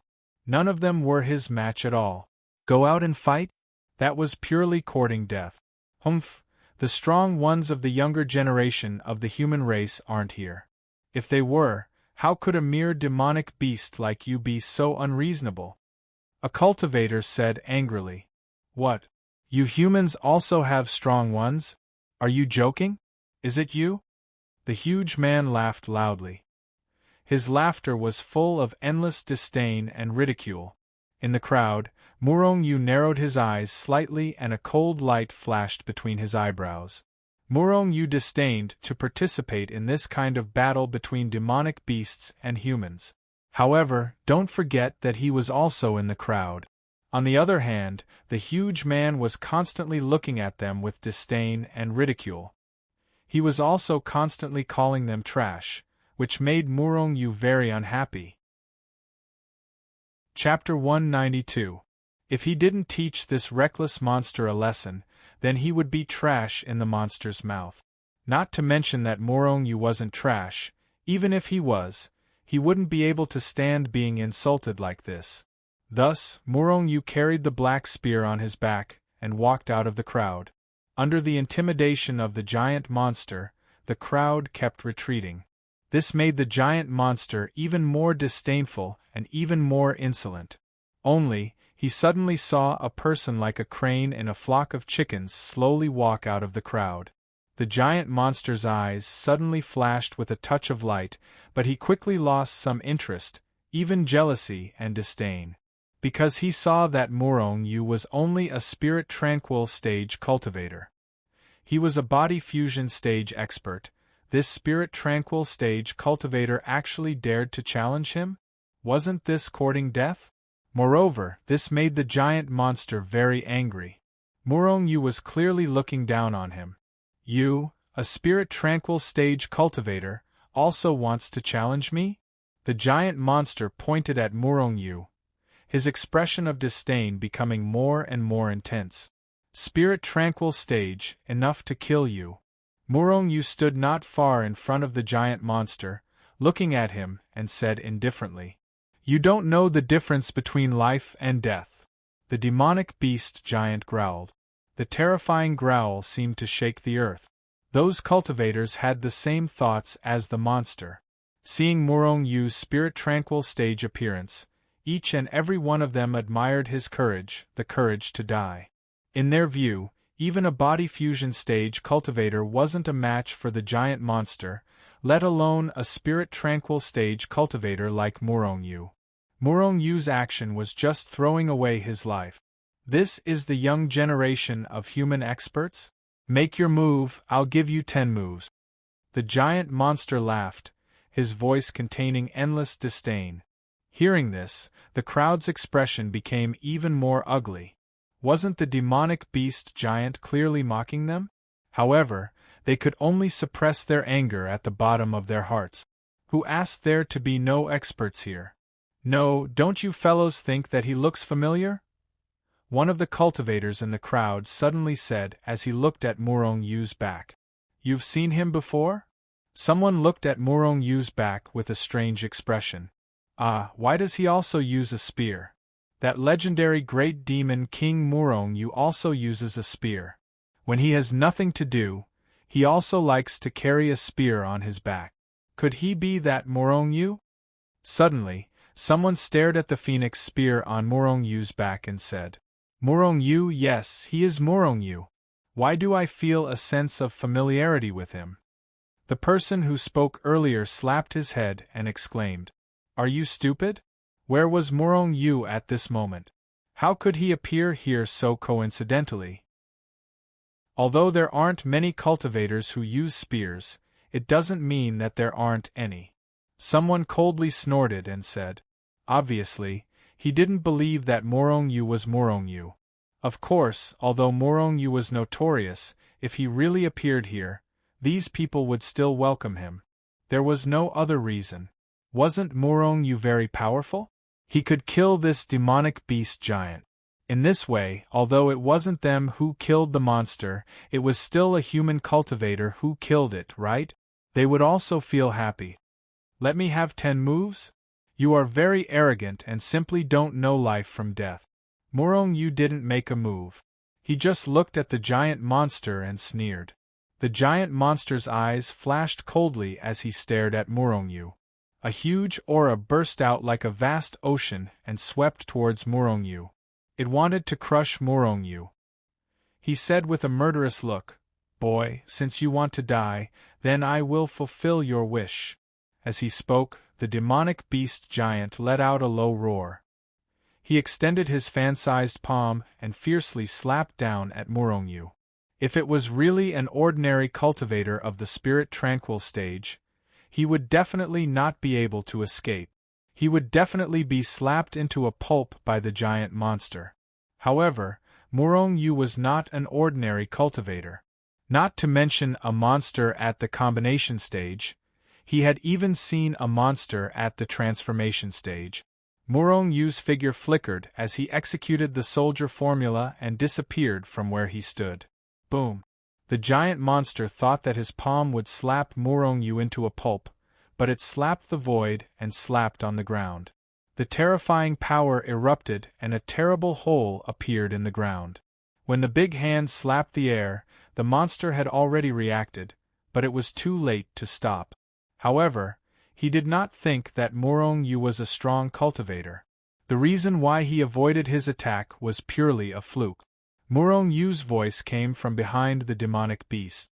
None of them were his match at all. Go out and fight? That was purely courting death. Humph, the strong ones of the younger generation of the human race aren't here. If they were, how could a mere demonic beast like you be so unreasonable? A cultivator said angrily. What? You humans also have strong ones? Are you joking? Is it you? The huge man laughed loudly. His laughter was full of endless disdain and ridicule. In the crowd, Murong Yu narrowed his eyes slightly and a cold light flashed between his eyebrows. Murong Yu disdained to participate in this kind of battle between demonic beasts and humans. However, don't forget that he was also in the crowd. On the other hand, the huge man was constantly looking at them with disdain and ridicule. He was also constantly calling them trash, which made Murong Yu very unhappy. Chapter 192. If he didn't teach this reckless monster a lesson, then he would be trash in the monster's mouth. Not to mention that Murong Yu wasn't trash. Even if he was, he wouldn't be able to stand being insulted like this. Thus, Murong Yu carried the black spear on his back and walked out of the crowd. Under the intimidation of the giant monster, the crowd kept retreating. This made the giant monster even more disdainful and even more insolent. Only, he suddenly saw a person like a crane in a flock of chickens slowly walk out of the crowd. The giant monster's eyes suddenly flashed with a touch of light, but he quickly lost some interest, even jealousy and disdain. Because he saw that Morong Yu was only a spirit tranquil stage cultivator. He was a body fusion stage expert. This spirit tranquil stage cultivator actually dared to challenge him? Wasn't this courting death? Moreover, this made the giant monster very angry. Morong Yu was clearly looking down on him. You, a spirit tranquil stage cultivator, also wants to challenge me? The giant monster pointed at Morong Yu, his expression of disdain becoming more and more intense. Spirit tranquil stage, enough to kill you. Morong Yu stood not far in front of the giant monster, looking at him, and said indifferently, "You don't know the difference between life and death." The demonic beast giant growled. The terrifying growl seemed to shake the earth. Those cultivators had the same thoughts as the monster. Seeing Morong Yu's spirit tranquil stage appearance, each and every one of them admired his courage, the courage to die. In their view, even a body fusion stage cultivator wasn't a match for the giant monster, let alone a spirit tranquil stage cultivator like Morong Yu. Morong Yu's action was just throwing away his life. This is the young generation of human experts? Make your move, I'll give you 10 moves. The giant monster laughed, his voice containing endless disdain. Hearing this, the crowd's expression became even more ugly. Wasn't the demonic beast giant clearly mocking them? However, they could only suppress their anger at the bottom of their hearts. Who asked there to be no experts here? No, don't you fellows think that he looks familiar? One of the cultivators in the crowd suddenly said as he looked at Morong Yu's back. You've seen him before? Someone looked at Morong Yu's back with a strange expression. Ah, why does he also use a spear? That legendary great demon King Morong Yu also uses a spear. When he has nothing to do, he also likes to carry a spear on his back. Could he be that Morong Yu? Suddenly, someone stared at the phoenix spear on Morong Yu's back and said, Morong Yu, yes, he is Morong Yu. Why do I feel a sense of familiarity with him? The person who spoke earlier slapped his head and exclaimed, Are you stupid? Where was Morong Yu at this moment? How could he appear here so coincidentally? Although there aren't many cultivators who use spears, it doesn't mean that there aren't any. Someone coldly snorted and said, Obviously, he didn't believe that Morong Yu was Morong Yu. Of course, although Morong Yu was notorious, if he really appeared here, these people would still welcome him. There was no other reason. Wasn't Morong Yu very powerful? He could kill this demonic beast giant. In this way, although it wasn't them who killed the monster, it was still a human cultivator who killed it, right? They would also feel happy. Let me have 10 moves? You are very arrogant and simply don't know life from death. Morong Yu didn't make a move. He just looked at the giant monster and sneered. The giant monster's eyes flashed coldly as he stared at Morong Yu. A huge aura burst out like a vast ocean and swept towards Morong Yu. It wanted to crush Morong Yu. He said with a murderous look, Boy, since you want to die, then I will fulfill your wish. As he spoke, the demonic beast giant let out a low roar. He extended his fan-sized palm and fiercely slapped down at Morong Yu. If it was really an ordinary cultivator of the spirit tranquil stage, he would definitely not be able to escape. He would definitely be slapped into a pulp by the giant monster. However, Morong Yu was not an ordinary cultivator. Not to mention a monster at the combination stage, he had even seen a monster at the transformation stage. Morong Yu's figure flickered as he executed the soldier formula and disappeared from where he stood. Boom! The giant monster thought that his palm would slap Morong Yu into a pulp, but it slapped the void and slapped on the ground. The terrifying power erupted and a terrible hole appeared in the ground. When the big hand slapped the air, the monster had already reacted, but it was too late to stop. However, he did not think that Morong Yu was a strong cultivator. The reason why he avoided his attack was purely a fluke. Morong Yu's voice came from behind the demonic beast.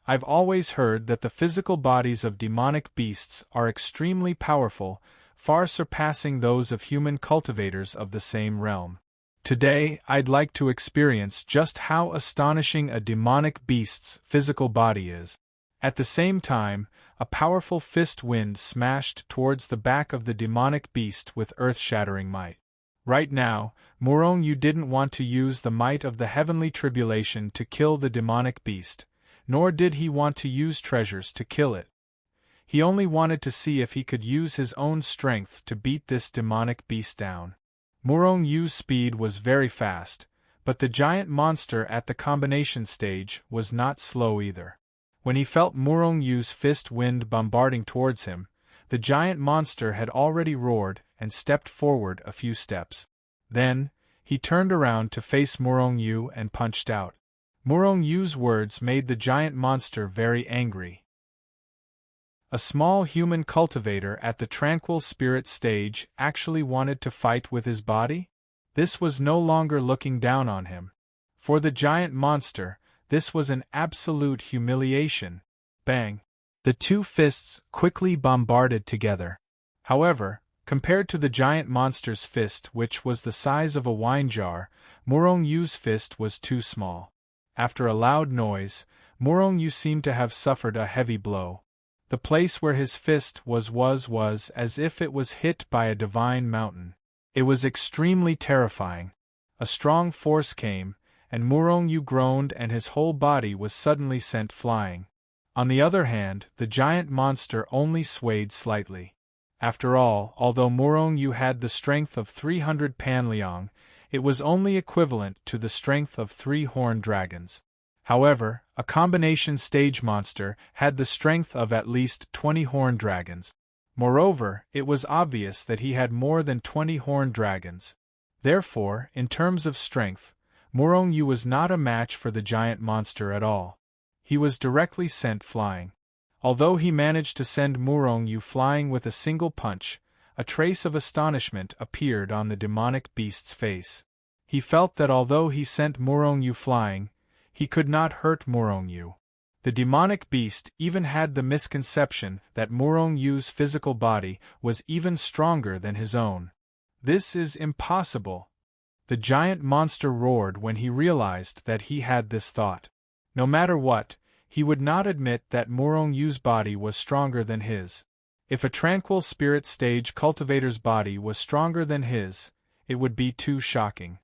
I've always heard that the physical bodies of demonic beasts are extremely powerful, far surpassing those of human cultivators of the same realm. Today, I'd like to experience just how astonishing a demonic beast's physical body is. At the same time, a powerful fist wind smashed towards the back of the demonic beast with earth-shattering might. Right now, Morong-yu didn't want to use the might of the heavenly tribulation to kill the demonic beast, nor did he want to use treasures to kill it. He only wanted to see if he could use his own strength to beat this demonic beast down. Morong-yu's speed was very fast, but the giant monster at the combination stage was not slow either. When he felt Morong-yu's fist wind bombarding towards him, the giant monster had already roared and stepped forward a few steps. Then, he turned around to face Morong-yu and punched out. Morong-yu's words made the giant monster very angry. A small human cultivator at the tranquil spirit stage actually wanted to fight with his body? This was no longer looking down on him. For the giant monster, this was an absolute humiliation. Bang! The two fists quickly bombarded together. However, compared to the giant monster's fist, which was the size of a wine jar, Morong-yu's fist was too small. After a loud noise, Morong-yu seemed to have suffered a heavy blow. The place where his fist was as if it was hit by a divine mountain. It was extremely terrifying. A strong force came, and Morong-yu groaned and his whole body was suddenly sent flying. On the other hand, the giant monster only swayed slightly. After all, although Morong-yu had the strength of 300 Panliang, it was only equivalent to the strength of 3 horned dragons. However, a combination stage monster had the strength of at least 20 horned dragons. Moreover, it was obvious that he had more than 20 horned dragons. Therefore, in terms of strength, Morong-yu was not a match for the giant monster at all. He was directly sent flying. Although he managed to send Morong-yu flying with a single punch, a trace of astonishment appeared on the demonic beast's face. He felt that although he sent Morong-yu flying, he could not hurt Morong-yu. The demonic beast even had the misconception that Morong-yu's physical body was even stronger than his own. This is impossible. The giant monster roared when he realized that he had this thought. No matter what, he would not admit that Morong-yu's body was stronger than his. If a tranquil spirit stage cultivator's body was stronger than his, it would be too shocking.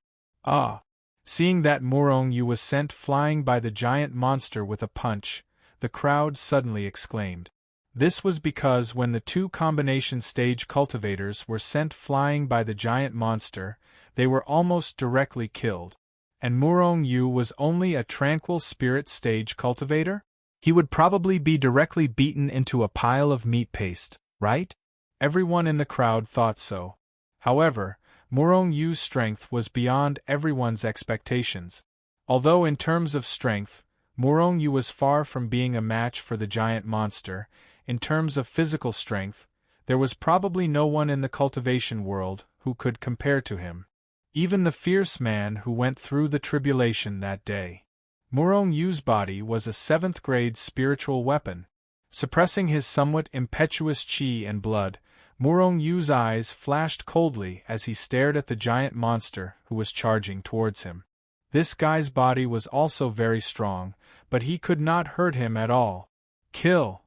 Ah! Seeing that Morong-yu was sent flying by the giant monster with a punch, the crowd suddenly exclaimed. This was because when the two combination stage cultivators were sent flying by the giant monster, they were almost directly killed. And Morong-yu was only a tranquil spirit stage cultivator? He would probably be directly beaten into a pile of meat paste, right? Everyone in the crowd thought so. However, Morong-yu's strength was beyond everyone's expectations. Although in terms of strength, Morong-yu was far from being a match for the giant monster, in terms of physical strength, there was probably no one in the cultivation world who could compare to him. Even the fierce man who went through the tribulation that day. Morong-yu's body was a 7th grade spiritual weapon. Suppressing his somewhat impetuous chi and blood, Morong-yu's eyes flashed coldly as he stared at the giant monster who was charging towards him. This guy's body was also very strong, but he could not hurt him at all. Kill!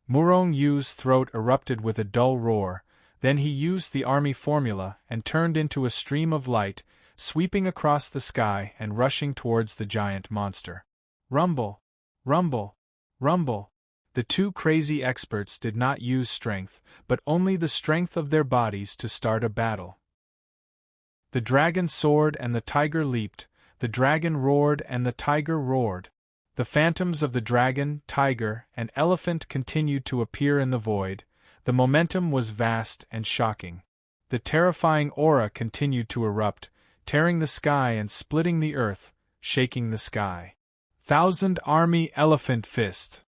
Morong-yu's throat erupted with a dull roar. Then he used the army formula and turned into a stream of light, sweeping across the sky and rushing towards the giant monster. Rumble! Rumble! Rumble! The two crazy experts did not use strength, but only the strength of their bodies to start a battle. The dragon soared and the tiger leaped, the dragon roared and the tiger roared. The phantoms of the dragon, tiger, and elephant continued to appear in the void. The momentum was vast and shocking. The terrifying aura continued to erupt, tearing the sky and splitting the earth, shaking the sky. 1,000 Army Elephant Fist!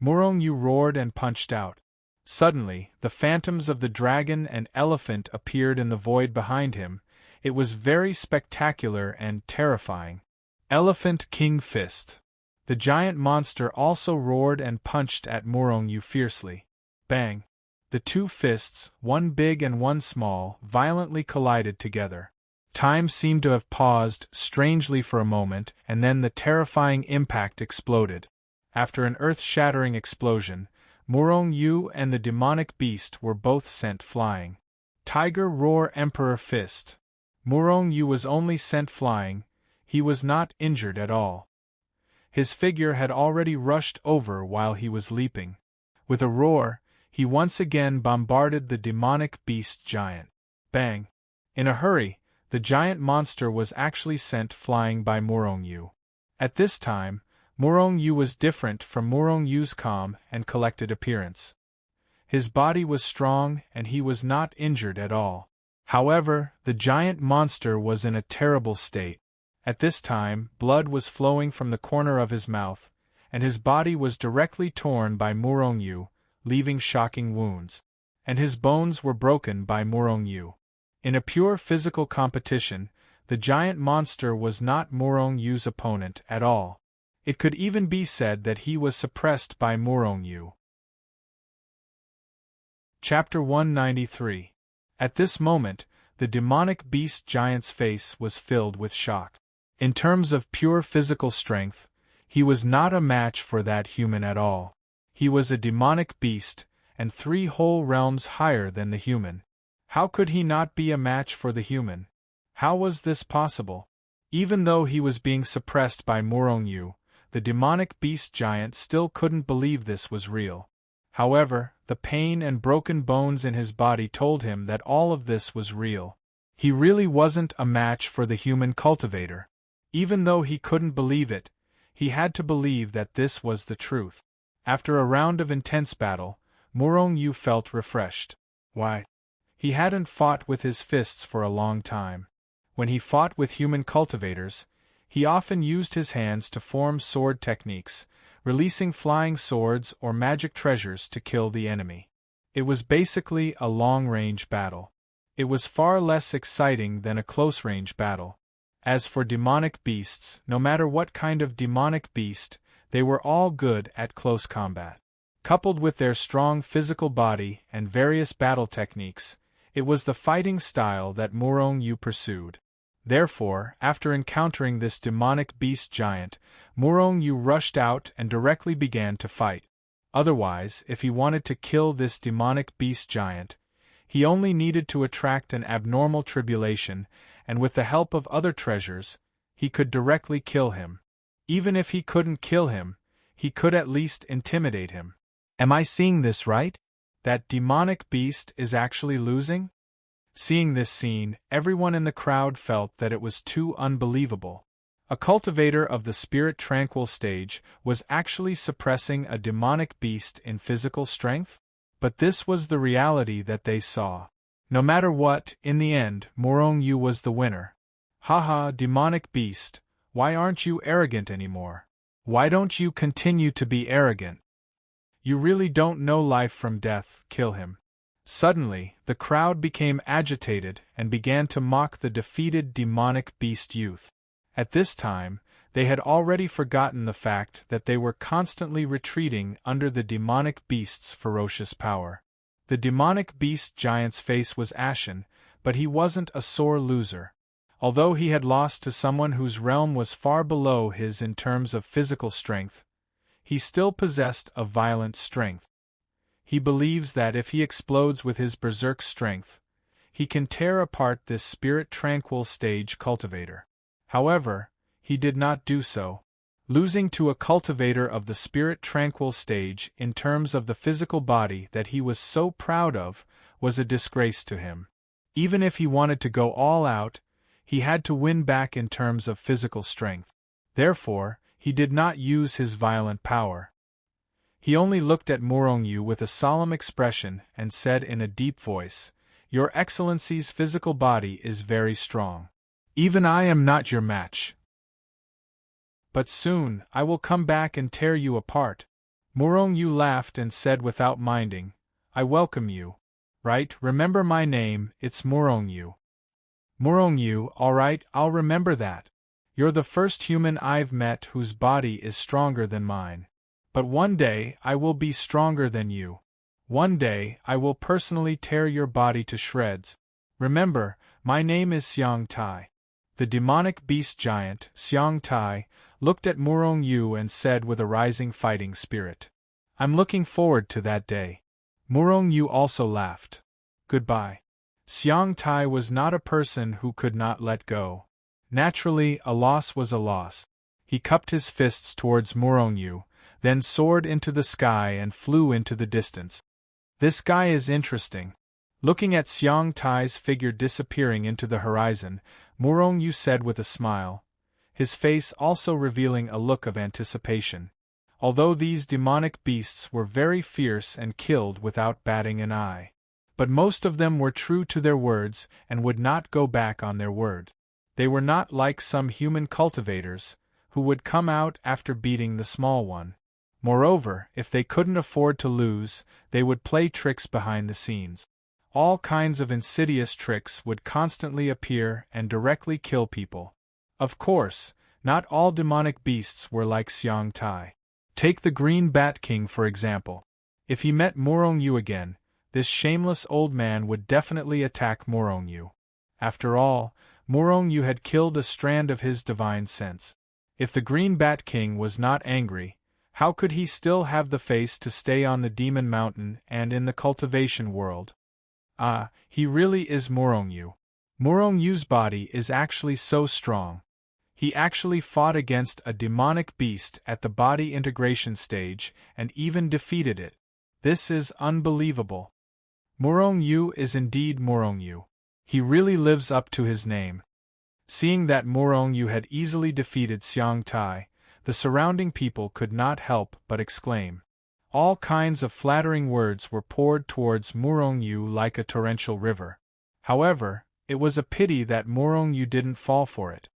Morong-yu roared and punched out. Suddenly, the phantoms of the dragon and elephant appeared in the void behind him. It was very spectacular and terrifying. Elephant King Fist. The giant monster also roared and punched at Morongyu fiercely. Bang! The two fists, one big and one small, violently collided together. Time seemed to have paused strangely for a moment, and then the terrifying impact exploded. After an earth-shattering explosion, Morongyu and the demonic beast were both sent flying. Tiger Roar Emperor Fist. Morongyu was only sent flying, he was not injured at all. His figure had already rushed over while he was leaping. With a roar, he once again bombarded the demonic beast giant. Bang! In a hurry, the giant monster was actually sent flying by Morongyu. At this time, Morongyu was different from Morongyu's calm and collected appearance. His body was strong and he was not injured at all. However, the giant monster was in a terrible state. At this time, blood was flowing from the corner of his mouth, and his body was directly torn by Morongyu, leaving shocking wounds. And his bones were broken by Morongyu. In a pure physical competition, the giant monster was not Morongyu's opponent at all. It could even be said that he was suppressed by Morongyu. Chapter 193. At this moment, the demonic beast giant's face was filled with shock. In terms of pure physical strength, he was not a match for that human at all. He was a demonic beast, and 3 whole realms higher than the human. How could he not be a match for the human? How was this possible? Even though he was being suppressed by Morongyu, the demonic beast giant still couldn't believe this was real. However, the pain and broken bones in his body told him that all of this was real. He really wasn't a match for the human cultivator. Even though he couldn't believe it, he had to believe that this was the truth. After a round of intense battle, Morongyu felt refreshed. Why? He hadn't fought with his fists for a long time. When he fought with human cultivators, he often used his hands to form sword techniques, releasing flying swords or magic treasures to kill the enemy. It was basically a long-range battle. It was far less exciting than a close-range battle. As for demonic beasts, no matter what kind of demonic beast, they were all good at close combat. Coupled with their strong physical body and various battle techniques, it was the fighting style that Morongyu pursued. Therefore, after encountering this demonic beast giant, Morongyu rushed out and directly began to fight. Otherwise, if he wanted to kill this demonic beast giant, he only needed to attract an abnormal tribulation, and with the help of other treasures, he could directly kill him. Even if he couldn't kill him, he could at least intimidate him. Am I seeing this right? That demonic beast is actually losing? Seeing this scene, everyone in the crowd felt that it was too unbelievable. A cultivator of the spirit tranquil stage was actually suppressing a demonic beast in physical strength? But this was the reality that they saw. No matter what, in the end, Morongyu was the winner. Haha, demonic beast, why aren't you arrogant anymore? Why don't you continue to be arrogant? You really don't know life from death, kill him. Suddenly, the crowd became agitated and began to mock the defeated demonic beast youth. At this time, they had already forgotten the fact that they were constantly retreating under the demonic beast's ferocious power. The demonic beast giant's face was ashen, but he wasn't a sore loser. Although he had lost to someone whose realm was far below his in terms of physical strength, he still possessed a violent strength. He believes that if he explodes with his berserk strength, he can tear apart this spirit tranquil stage cultivator. However, he did not do so. Losing to a cultivator of the spirit tranquil stage in terms of the physical body that he was so proud of was a disgrace to him. Even if he wanted to go all out, he had to win back in terms of physical strength. Therefore, he did not use his violent power. He only looked at Morongyu with a solemn expression and said in a deep voice, "Your Excellency's physical body is very strong. Even I am not your match. But soon, I will come back and tear you apart." Morongyu laughed and said without minding, "I welcome you. Right, remember my name, it's Morongyu." Morongyu, alright, I'll remember that. You're the first human I've met whose body is stronger than mine. But one day I will be stronger than you. One day I will personally tear your body to shreds. Remember, my name is Xiang Tai." The demonic beast giant, Xiang Tai, looked at Murong Yu and said with a rising fighting spirit, "I'm looking forward to that day." Murong Yu also laughed. "Goodbye." Xiang Tai was not a person who could not let go. Naturally, a loss was a loss. He cupped his fists towards Murong Yu, then soared into the sky and flew into the distance. "This guy is interesting." Looking at Xiang Tai's figure disappearing into the horizon, Murong Yu said with a smile, his face also revealing a look of anticipation. Although these demonic beasts were very fierce and killed without batting an eye. But most of them were true to their words and would not go back on their word. They were not like some human cultivators, who would come out after beating the small one. Moreover, if they couldn't afford to lose, they would play tricks behind the scenes. All kinds of insidious tricks would constantly appear and directly kill people. Of course, not all demonic beasts were like Xiang Tai. Take the Green Bat King for example. If he met Murong Yu again, this shameless old man would definitely attack Murong Yu. After all, Murong Yu had killed a strand of his divine sense. If the Green Bat King was not angry, how could he still have the face to stay on the Demon Mountain and in the cultivation world? Ah, he really is Murong Yu. Murong Yu's body is actually so strong. He actually fought against a demonic beast at the body integration stage and even defeated it. This is unbelievable. Murong Yu is indeed Murong Yu. He really lives up to his name. Seeing that Murong Yu had easily defeated Xiang Tai, the surrounding people could not help but exclaim. All kinds of flattering words were poured towards Murong Yu like a torrential river. However, it was a pity that Murong Yu didn't fall for it.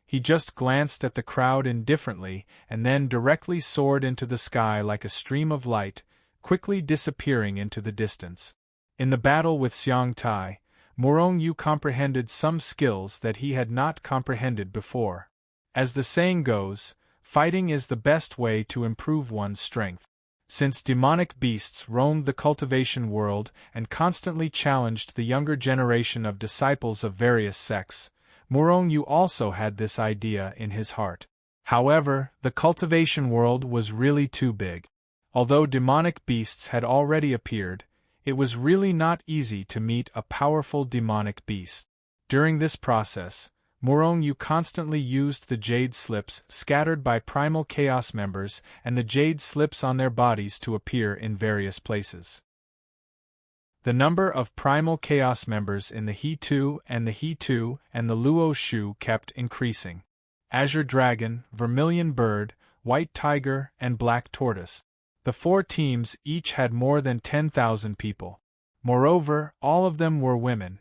He just glanced at the crowd indifferently and then directly soared into the sky like a stream of light, quickly disappearing into the distance. In the battle with Xiang Tai, Murong Yu comprehended some skills that he had not comprehended before. As the saying goes, fighting is the best way to improve one's strength. Since demonic beasts roamed the cultivation world and constantly challenged the younger generation of disciples of various sects, Murong Yu also had this idea in his heart. However, the cultivation world was really too big. Although demonic beasts had already appeared, it was really not easy to meet a powerful demonic beast. During this process, Murong Yu constantly used the jade slips scattered by primal chaos members and the jade slips on their bodies to appear in various places. The number of primal chaos members in the He-Tu and the He-Tu and the Luo Shu kept increasing. Azure Dragon, Vermilion Bird, White Tiger, and Black Tortoise. The 4 teams each had more than 10,000 people. Moreover, all of them were women.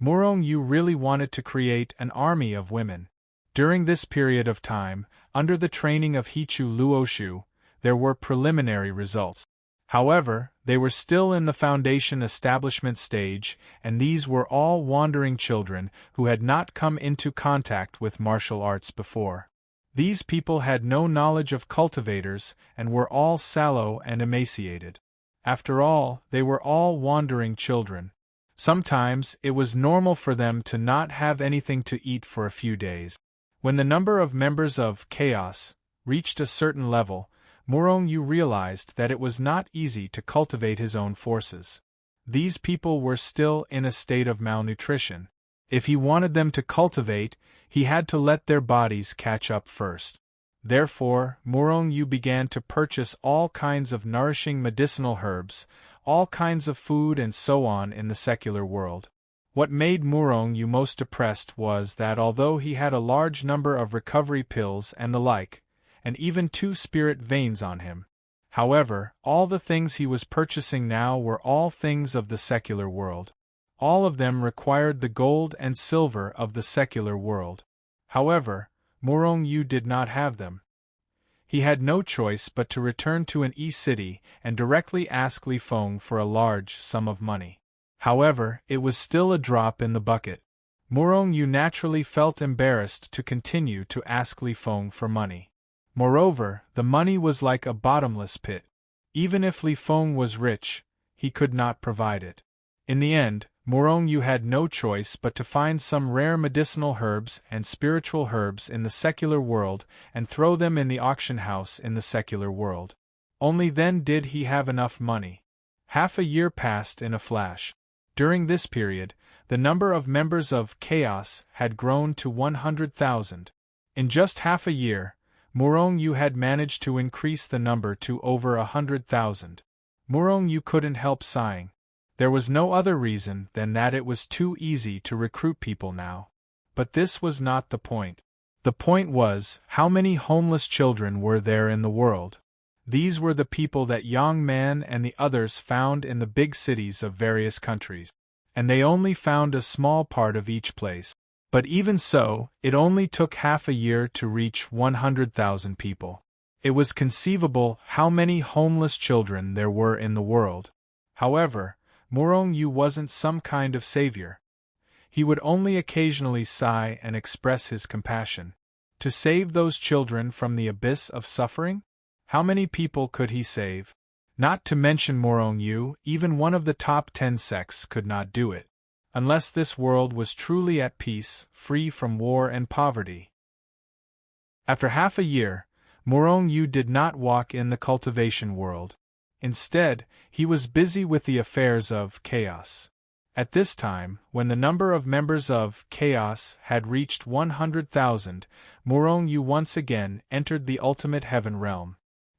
Murong Yu really wanted to create an army of women. During this period of time, under the training of He-Chu Luo Shu, there were preliminary results. However, they were still in the foundation establishment stage, and these were all wandering children who had not come into contact with martial arts before. These people had no knowledge of cultivators and were all sallow and emaciated. After all, they were all wandering children. Sometimes it was normal for them to not have anything to eat for a few days. When the number of members of Chaos reached a certain level, Murong Yu realized that it was not easy to cultivate his own forces. These people were still in a state of malnutrition. If he wanted them to cultivate, he had to let their bodies catch up first. Therefore, Murong Yu began to purchase all kinds of nourishing medicinal herbs, all kinds of food and so on in the secular world. What made Murong Yu most depressed was that although he had a large number of recovery pills and the like, and even 2 spirit veins on him, however, all the things he was purchasing now were all things of the secular world. All of them required the gold and silver of the secular world. However, Murong Yu did not have them. He had no choice but to return to an E-city and directly ask Li Feng for a large sum of money. However, it was still a drop in the bucket. Morong Yu naturally felt embarrassed to continue to ask Li Feng for money. Moreover, the money was like a bottomless pit. Even if Li Feng was rich, he could not provide it. In the end, Morong Yu had no choice but to find some rare medicinal herbs and spiritual herbs in the secular world and throw them in the auction house in the secular world. Only then did he have enough money. Half a year passed in a flash. During this period, the number of members of Chaos had grown to 100,000. In just half a year, Morong Yu had managed to increase the number to over 100,000. Morong Yu couldn't help sighing. There was no other reason than that it was too easy to recruit people now. But this was not the point. The point was, how many homeless children were there in the world? These were the people that Yang Man and the others found in the big cities of various countries. And they only found a small part of each place. But even so, it only took half a year to reach 100,000 people. It was conceivable how many homeless children there were in the world. However, Morong Yu wasn't some kind of savior. He would only occasionally sigh and express his compassion. To save those children from the abyss of suffering? How many people could he save? Not to mention Morong Yu, even one of the top 10 sects could not do it. Unless this world was truly at peace, free from war and poverty. After half a year, Morong Yu did not walk in the cultivation world. Instead, he was busy with the affairs of Chaos. At this time, when the number of members of Chaos had reached 100,000, Morong Yu once again entered the ultimate heaven realm.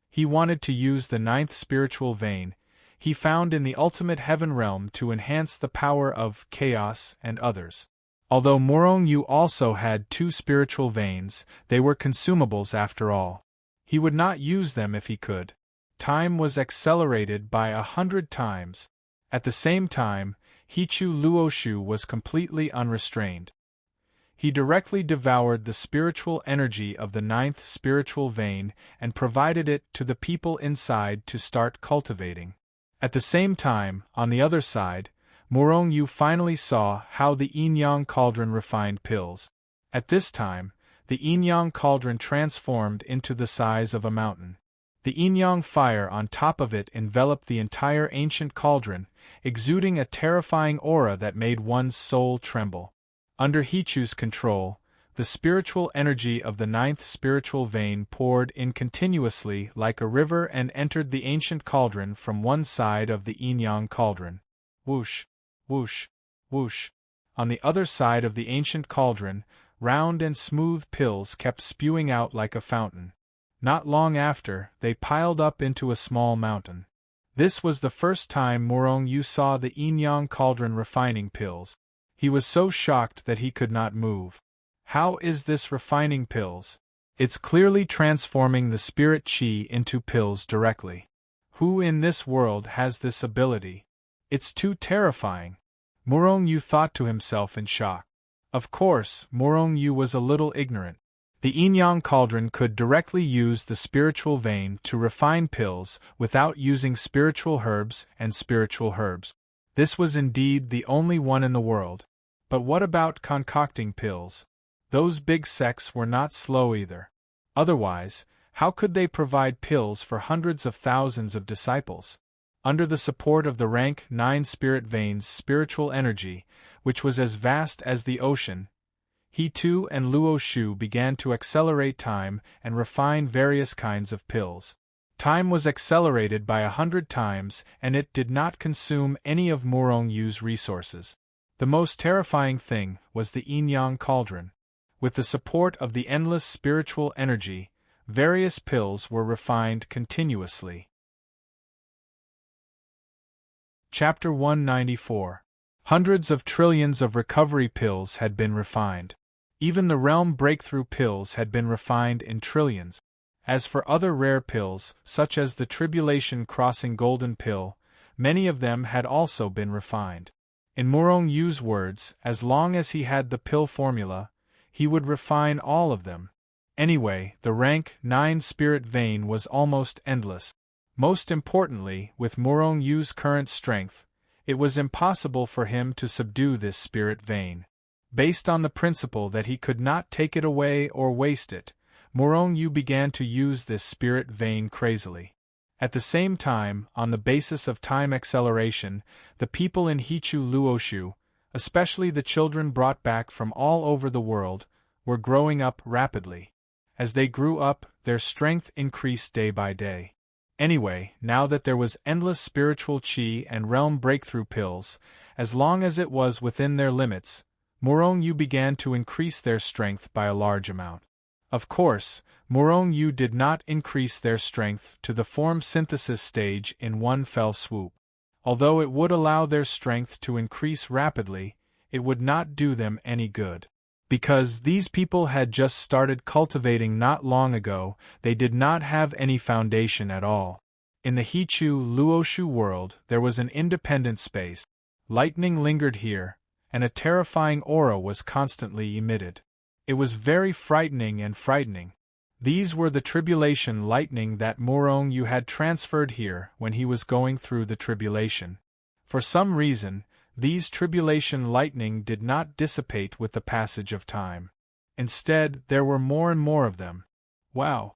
He wanted to use the 9th spiritual vein he found in the ultimate heaven realm to enhance the power of Chaos and others. Although Morong Yu also had 2 spiritual veins, they were consumables after all. He would not use them if he could. Time was accelerated by 100 times. At the same time, Hichu Luoshu was completely unrestrained. He directly devoured the spiritual energy of the 9th spiritual vein and provided it to the people inside to start cultivating. At the same time, on the other side, Morong Yu finally saw how the yin-yang cauldron refined pills. At this time, the yin-yang cauldron transformed into the size of a mountain. The yin-yang fire on top of it enveloped the entire ancient cauldron, exuding a terrifying aura that made one's soul tremble. Under Hichu's control, the spiritual energy of the 9th spiritual vein poured in continuously like a river and entered the ancient cauldron from one side of the yin-yang cauldron. Whoosh, whoosh, whoosh. On the other side of the ancient cauldron, round and smooth pills kept spewing out like a fountain. Not long after, they piled up into a small mountain. This was the first time Morong Yu saw the yin-yang cauldron refining pills. He was so shocked that he could not move. How is this refining pills? It's clearly transforming the spirit chi into pills directly. Who in this world has this ability? It's too terrifying. Morong Yu thought to himself in shock. Of course, Morong Yu was a little ignorant. The yin-yang cauldron could directly use the spiritual vein to refine pills without using spiritual herbs and spiritual herbs. This was indeed the only one in the world. But what about concocting pills? Those big sects were not slow either. Otherwise, how could they provide pills for hundreds of thousands of disciples? Under the support of the rank 9 spirit veins' spiritual energy, which was as vast as the ocean, he too and Luo Shu began to accelerate time and refine various kinds of pills. Time was accelerated by 100 times and it did not consume any of Morong Yu's resources. The most terrifying thing was the yin-yang cauldron. With the support of the endless spiritual energy, various pills were refined continuously. Chapter 194. Hundreds of trillions of recovery pills had been refined. Even the realm breakthrough pills had been refined in trillions. As for other rare pills, such as the Tribulation Crossing Golden Pill, many of them had also been refined. In Morong Yu's words, as long as he had the pill formula, he would refine all of them. Anyway, the rank 9 spirit vein was almost endless. Most importantly, with Morong Yu's current strength, it was impossible for him to subdue this spirit vein. Based on the principle that he could not take it away or waste it, Morong Yu began to use this spirit vein crazily. At the same time, on the basis of time acceleration, the people in Hichu Luoshu, especially the children brought back from all over the world, were growing up rapidly. As they grew up, their strength increased day by day. Anyway, now that there was endless spiritual chi and realm breakthrough pills, as long as it was within their limits, Morong Yu began to increase their strength by a large amount. Of course, Morong Yu did not increase their strength to the form synthesis stage in one fell swoop. Although it would allow their strength to increase rapidly, it would not do them any good. Because these people had just started cultivating not long ago, they did not have any foundation at all. In the Hichu Luoshu world, there was an independent space. Lightning lingered here, and a terrifying aura was constantly emitted. It was very frightening and frightening. These were the tribulation lightning that Morong Yu had transferred here when he was going through the tribulation. For some reason, these tribulation lightning did not dissipate with the passage of time. Instead, there were more and more of them. Wow!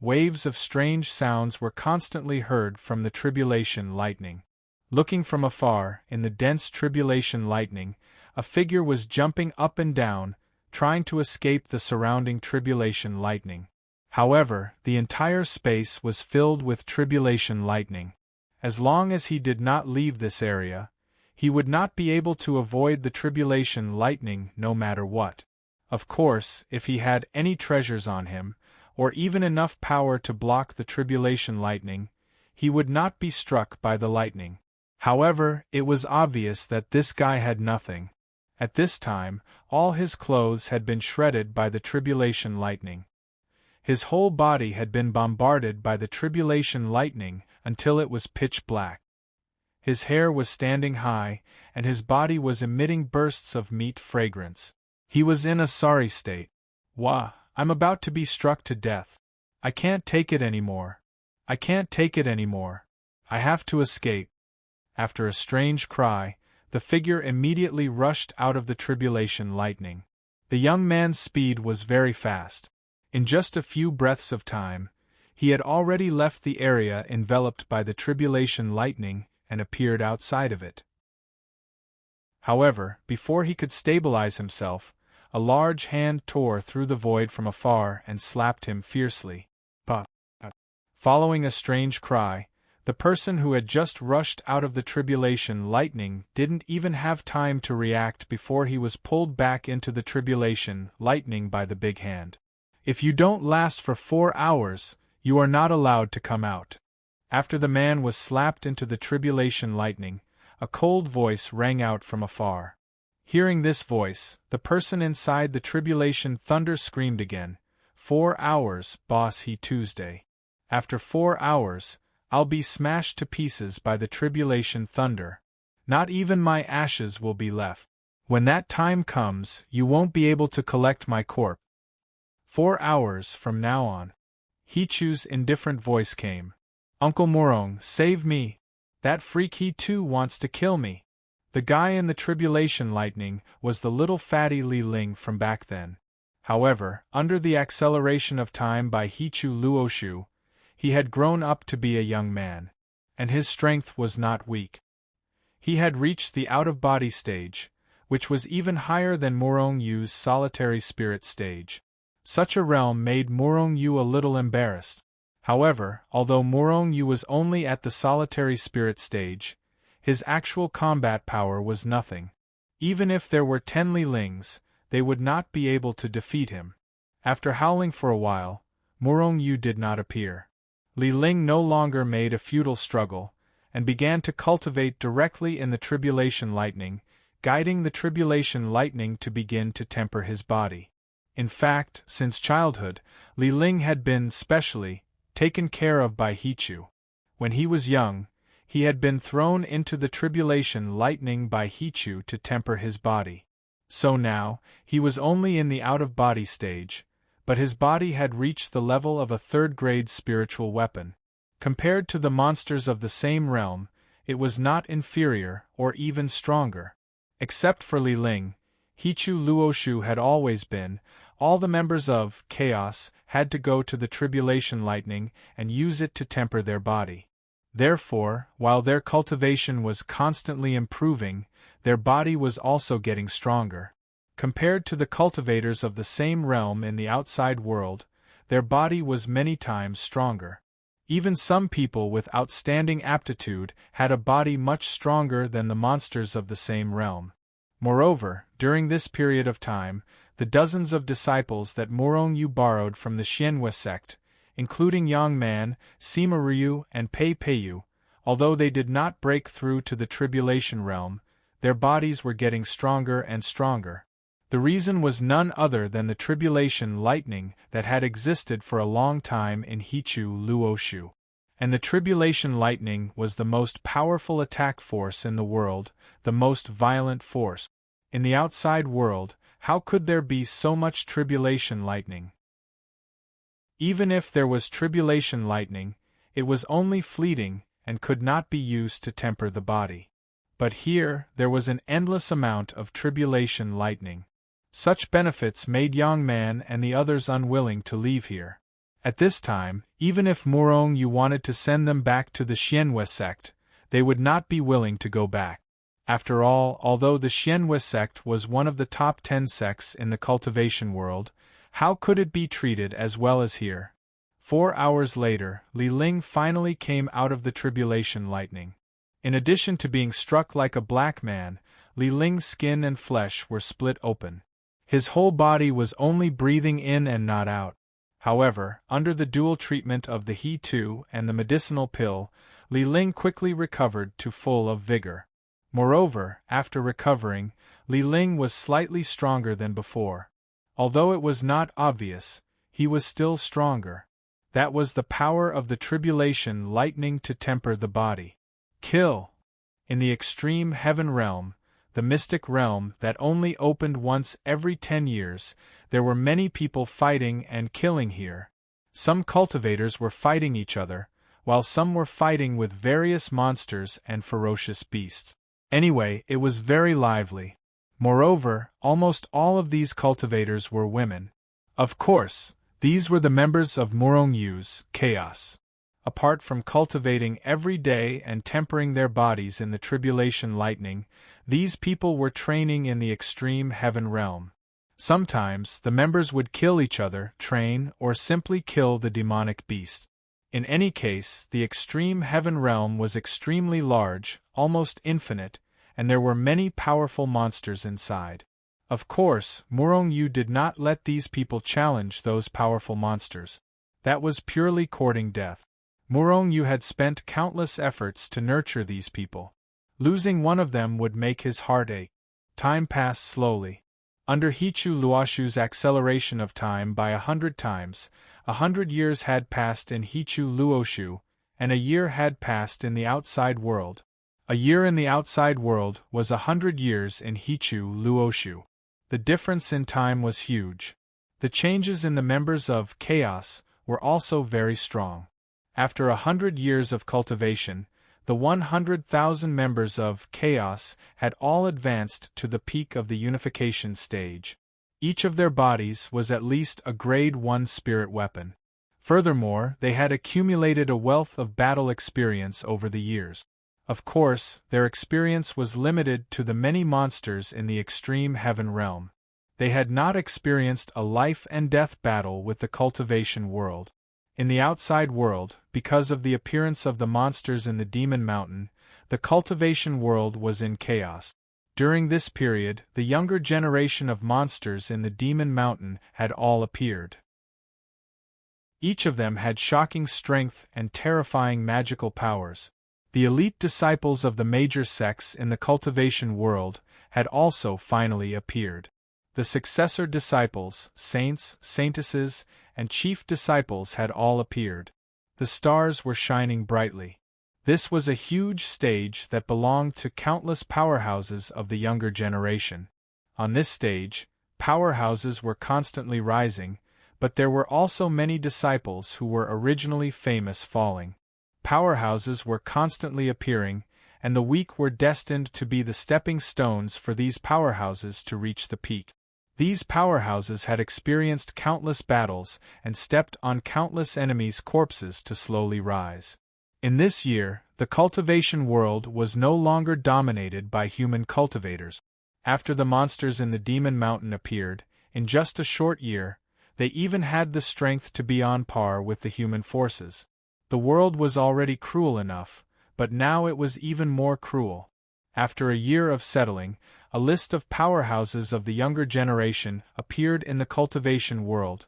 Waves of strange sounds were constantly heard from the tribulation lightning. Looking from afar, in the dense tribulation lightning, a figure was jumping up and down, trying to escape the surrounding tribulation lightning. However, the entire space was filled with tribulation lightning. As long as he did not leave this area, he would not be able to avoid the tribulation lightning no matter what. Of course, if he had any treasures on him, or even enough power to block the tribulation lightning, he would not be struck by the lightning. However, it was obvious that this guy had nothing. At this time, all his clothes had been shredded by the tribulation lightning. His whole body had been bombarded by the tribulation lightning until it was pitch black. His hair was standing high, and his body was emitting bursts of meat fragrance. He was in a sorry state. Wah, I'm about to be struck to death. I can't take it anymore. I can't take it anymore. I have to escape. After a strange cry, the figure immediately rushed out of the tribulation lightning. The young man's speed was very fast. In just a few breaths of time, he had already left the area enveloped by the tribulation lightning and appeared outside of it. However, before he could stabilize himself, a large hand tore through the void from afar and slapped him fiercely. Bah! Following a strange cry, the person who had just rushed out of the tribulation lightning didn't even have time to react before he was pulled back into the tribulation lightning by the big hand. If you don't last for 4 hours, you are not allowed to come out. After the man was slapped into the tribulation lightning, a cold voice rang out from afar. Hearing this voice, the person inside the tribulation thunder screamed again, 4 hours, boss, he Tuesday. After 4 hours, I'll be smashed to pieces by the tribulation thunder. Not even my ashes will be left. When that time comes, you won't be able to collect my corpse. 4 hours from now on. Hichu's indifferent voice came. Uncle Morong, save me. That freak he too wants to kill me. The guy in the tribulation lightning was the little fatty Li Ling from back then. However, under the acceleration of time by Hichu Luoshu, he had grown up to be a young man, and his strength was not weak. He had reached the out-of-body stage, which was even higher than Morong Yu's solitary spirit stage. Such a realm made Morong Yu a little embarrassed. However, although Morong Yu was only at the solitary spirit stage, his actual combat power was nothing. Even if there were 10 Li Lings, they would not be able to defeat him. After howling for a while, Morong Yu did not appear. Li Ling no longer made a futile struggle, and began to cultivate directly in the tribulation lightning, guiding the tribulation lightning to begin to temper his body. In fact, since childhood, Li Ling had been specially taken care of by Hichu. When he was young, he had been thrown into the tribulation lightning by Hichu to temper his body. So now, he was only in the out-of-body stage, but his body had reached the level of a third-grade spiritual weapon. Compared to the monsters of the same realm, it was not inferior or even stronger. Except for Li Ling, Hichu Luoshu had always been, all the members of Chaos had to go to the tribulation lightning and use it to temper their body. Therefore, while their cultivation was constantly improving, their body was also getting stronger. Compared to the cultivators of the same realm in the outside world, their body was many times stronger. Even some people with outstanding aptitude had a body much stronger than the monsters of the same realm. Moreover, during this period of time, the dozens of disciples that Morong Yu borrowed from the Xianhua sect, including Yang Man, Sima Ryu, and Pei Peiyu, although they did not break through to the tribulation realm, their bodies were getting stronger and stronger. The reason was none other than the tribulation lightning that had existed for a long time in Hichu Luoshu. And the tribulation lightning was the most powerful attack force in the world, the most violent force. In the outside world, how could there be so much tribulation lightning? Even if there was tribulation lightning, it was only fleeting and could not be used to temper the body. But here, there was an endless amount of tribulation lightning. Such benefits made Yang Man and the others unwilling to leave here. At this time, even if Morong Yu wanted to send them back to the Xianhua sect, they would not be willing to go back. After all, although the Xianhua sect was one of the top 10 sects in the cultivation world, how could it be treated as well as here? 4 hours later, Li Ling finally came out of the tribulation lightning. In addition to being struck like a black man, Li Ling's skin and flesh were split open. His whole body was only breathing in and not out. However, under the dual treatment of the He-2 and the medicinal pill, Li Ling quickly recovered to full of vigor. Moreover, after recovering, Li Ling was slightly stronger than before. Although it was not obvious, he was still stronger. That was the power of the tribulation lightning to temper the body. Kill! In the extreme heaven realm, the mystic realm that only opened once every 10 years, there were many people fighting and killing here. Some cultivators were fighting each other, while some were fighting with various monsters and ferocious beasts. Anyway, it was very lively. Moreover, almost all of these cultivators were women. Of course, these were the members of Morong Yu's Chaos. Apart from cultivating every day and tempering their bodies in the tribulation lightning, these people were training in the extreme heaven realm. Sometimes, the members would kill each other, train, or simply kill the demonic beast. In any case, the extreme heaven realm was extremely large, almost infinite, and there were many powerful monsters inside. Of course, Morong Yu did not let these people challenge those powerful monsters. That was purely courting death. Morong Yu had spent countless efforts to nurture these people. Losing one of them would make his heart ache. Time passed slowly. Under Hichu Luoshu's acceleration of time by 100 times, 100 years had passed in Hichu Luoshu, and a year had passed in the outside world. A year in the outside world was 100 years in Hichu Luoshu. The difference in time was huge. The changes in the members of Chaos were also very strong. After 100 years of cultivation, the 100,000 members of Chaos had all advanced to the peak of the unification stage. Each of their bodies was at least a Grade 1 spirit weapon. Furthermore, they had accumulated a wealth of battle experience over the years. Of course, their experience was limited to the many monsters in the extreme heaven realm. They had not experienced a life and death battle with the cultivation world. In the outside world, because of the appearance of the monsters in the Demon Mountain, the cultivation world was in chaos. During this period, the younger generation of monsters in the Demon Mountain had all appeared. Each of them had shocking strength and terrifying magical powers. The elite disciples of the major sects in the cultivation world had also finally appeared. The successor disciples, saints, saintesses, and chief disciples had all appeared. The stars were shining brightly. This was a huge stage that belonged to countless powerhouses of the younger generation. On this stage, powerhouses were constantly rising, but there were also many disciples who were originally famous falling. Powerhouses were constantly appearing, and the weak were destined to be the stepping stones for these powerhouses to reach the peak. These powerhouses had experienced countless battles and stepped on countless enemies' corpses to slowly rise. In this year, the cultivation world was no longer dominated by human cultivators. After the monsters in the Demon Mountain appeared, in just a short year, they even had the strength to be on par with the human forces. The world was already cruel enough, but now it was even more cruel. After a year of settling, a list of powerhouses of the younger generation appeared in the cultivation world.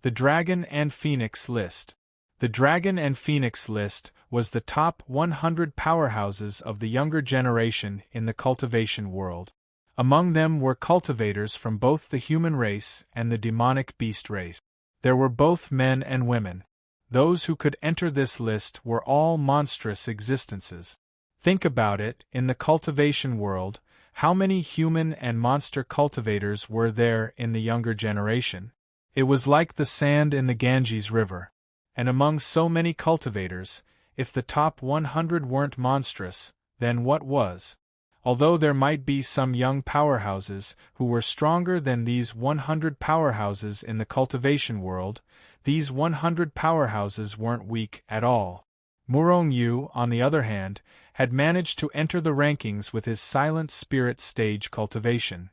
The Dragon and Phoenix list. The Dragon and Phoenix list was the top 100 powerhouses of the younger generation in the cultivation world. Among them were cultivators from both the human race and the demonic beast race. There were both men and women. Those who could enter this list were all monstrous existences. Think about it, in the cultivation world, how many human and monster cultivators were there in the younger generation? It was like the sand in the Ganges River. And among so many cultivators, if the top 100 weren't monstrous, then what was? Although there might be some young powerhouses who were stronger than these 100 powerhouses in the cultivation world, these 100 powerhouses weren't weak at all. Murong Yu, on the other hand, had managed to enter the rankings with his Silent Spirit stage cultivation.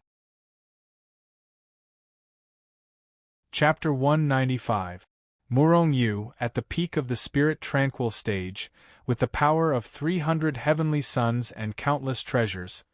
Chapter 195. Murong Yu, at the peak of the Spirit Tranquil stage, with the power of 300 heavenly suns and countless treasures,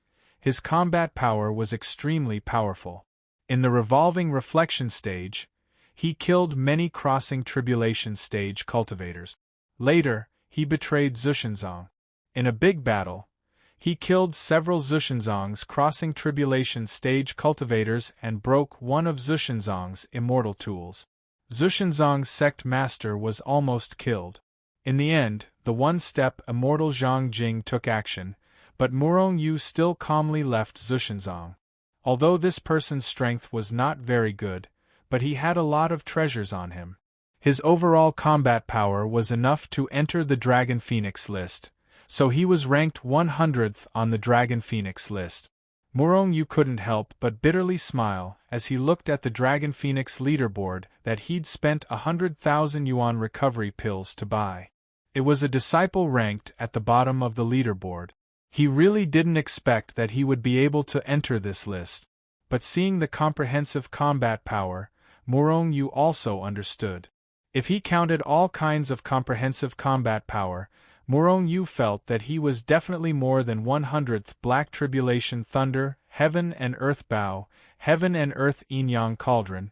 his combat power was extremely powerful. In the Revolving Reflection stage, he killed many Crossing Tribulation stage cultivators. Later, he betrayed Zushenzong. In a big battle, he killed several Zushenzong's Crossing Tribulation stage cultivators and broke one of Zushenzong's immortal tools. Zushenzong's sect master was almost killed. In the end, the one-step immortal Zhang Jing took action, but Murong Yu still calmly left Zushenzong. Although this person's strength was not very good, but he had a lot of treasures on him. His overall combat power was enough to enter the Dragon Phoenix list, so he was ranked 100th on the Dragon Phoenix list. Murong Yu couldn't help but bitterly smile as he looked at the Dragon Phoenix leaderboard that he'd spent 100,000 yuan recovery pills to buy. It was a disciple ranked at the bottom of the leaderboard. He really didn't expect that he would be able to enter this list, but seeing the comprehensive combat power, Murong Yu also understood. If he counted all kinds of comprehensive combat power, Murong Yu felt that he was definitely more than 100th Black Tribulation Thunder, Heaven and Earth Bow, Heaven and Earth Yin-Yang Cauldron,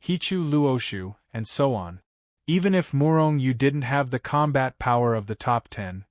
Hichu Luoshu, and so on. Even if Murong Yu didn't have the combat power of the top 10,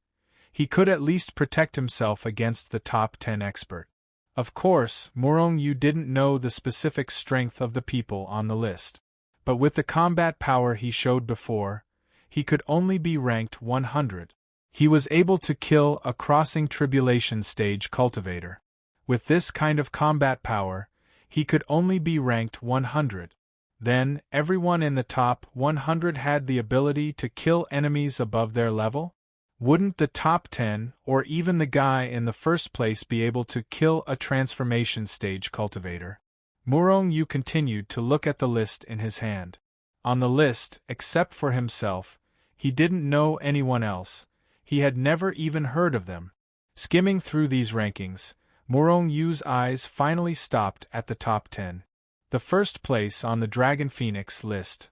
he could at least protect himself against the top 10 expert. Of course, Murong Yu didn't know the specific strength of the people on the list. But with the combat power he showed before, he could only be ranked 100. He was able to kill a Crossing Tribulation stage cultivator. With this kind of combat power, he could only be ranked 100. Then, everyone in the top 100 had the ability to kill enemies above their level? Wouldn't the top 10, or even the guy in the first place, be able to kill a transformation stage cultivator? Murong Yu continued to look at the list in his hand. On the list, except for himself, he didn't know anyone else. He had never even heard of them. Skimming through these rankings, Murong Yu's eyes finally stopped at the top 10. The first place on the Dragon Phoenix list.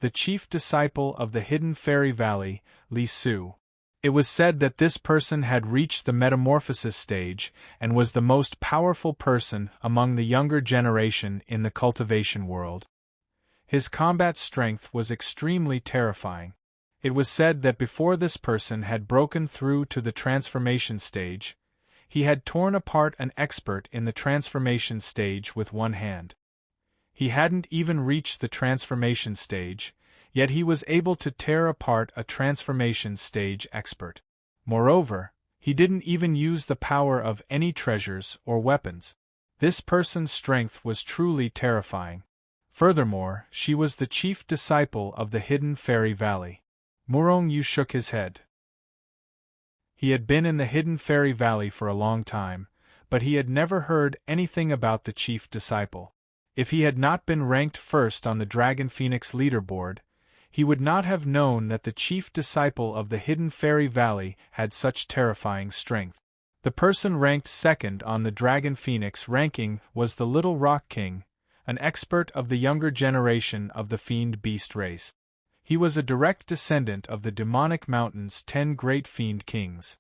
The chief disciple of the Hidden Fairy Valley, Li Su. It was said that this person had reached the metamorphosis stage and was the most powerful person among the younger generation in the cultivation world. His combat strength was extremely terrifying. It was said that before this person had broken through to the transformation stage, he had torn apart an expert in the transformation stage with one hand. He hadn't even reached the transformation stage, yet he was able to tear apart a transformation stage expert. Moreover, he didn't even use the power of any treasures or weapons. This person's strength was truly terrifying. Furthermore, she was the chief disciple of the Hidden Fairy Valley. Murong Yu shook his head. He had been in the hidden fairy valley for a long time, but he had never heard anything about the chief disciple. If he had not been ranked first on the Dragon Phoenix leaderboard, he would not have known that the chief disciple of the hidden fairy valley had such terrifying strength. The person ranked second on the Dragon Phoenix ranking was the Little Rock King, an expert of the younger generation of the fiend beast race. He was a direct descendant of the demonic mountain's 10 great fiend kings.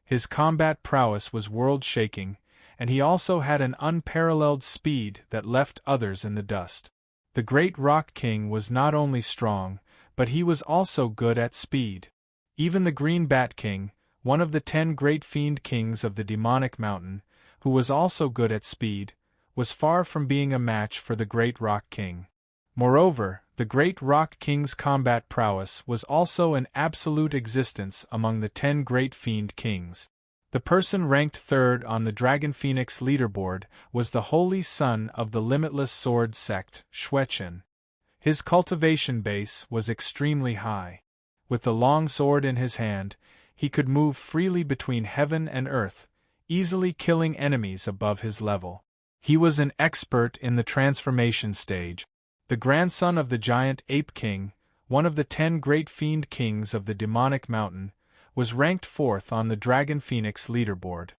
His combat prowess was world-shaking, and he also had an unparalleled speed that left others in the dust. The Great Rock King was not only strong, but he was also good at speed. Even the Green Bat King, one of the 10 great fiend kings of the demonic mountain, who was also good at speed, was far from being a match for the Great Rock King. Moreover, the Great Rock King's combat prowess was also an absolute existence among the 10 great fiend kings. The person ranked third on the Dragon Phoenix leaderboard was the holy son of the Limitless Sword sect, Shuechen. His cultivation base was extremely high. With the long sword in his hand, he could move freely between heaven and earth, easily killing enemies above his level. He was an expert in the transformation stage. The grandson of the giant Ape King, one of the 10 great fiend kings of the demonic mountain, was ranked fourth on the Dragon Phoenix leaderboard.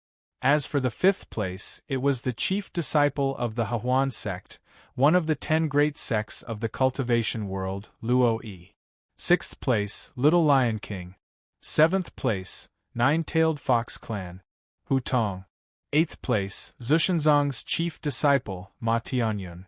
As for the 5th place, it was the chief disciple of the Hahuan sect, one of the 10 great sects of the cultivation world, Luo-E. 6th place, Little Lion King. 7th place, Nine-Tailed Fox Clan, Hu Tong. 8th place, Zushenzong's chief disciple, Ma Tianyun.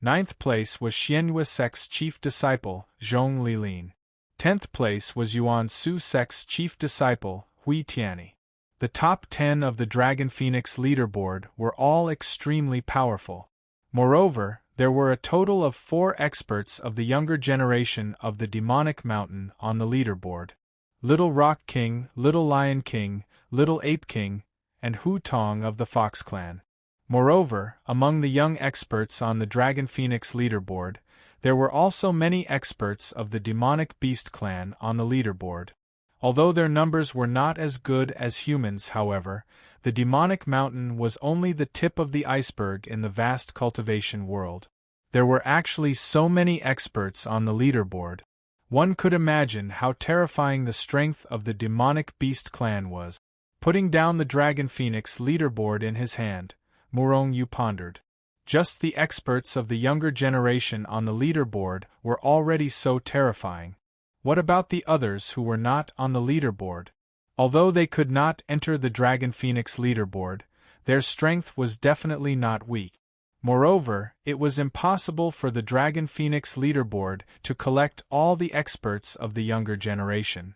9th place was Xianyue sect's chief disciple, Zhong Lilin. 10th place was Yuan Su sect's chief disciple, Hui Tianyi. The top 10 of the Dragon Phoenix leaderboard were all extremely powerful. Moreover, there were a total of 4 experts of the younger generation of the demonic mountain on the leaderboard: Little Rock King, Little Lion King, Little Ape King, and Hu Tong of the Fox Clan. Moreover, among the young experts on the Dragon Phoenix leaderboard, there were also many experts of the Demonic Beast Clan on the leaderboard. Although their numbers were not as good as humans, however, the Demonic Mountain was only the tip of the iceberg in the vast cultivation world. There were actually so many experts on the leaderboard. One could imagine how terrifying the strength of the Demonic Beast Clan was. Putting down the Dragon Phoenix leaderboard in his hand, Murong Yu pondered. Just the experts of the younger generation on the leaderboard were already so terrifying. What about the others who were not on the leaderboard? Although they could not enter the Dragon Phoenix leaderboard, their strength was definitely not weak. Moreover, it was impossible for the Dragon Phoenix leaderboard to collect all the experts of the younger generation.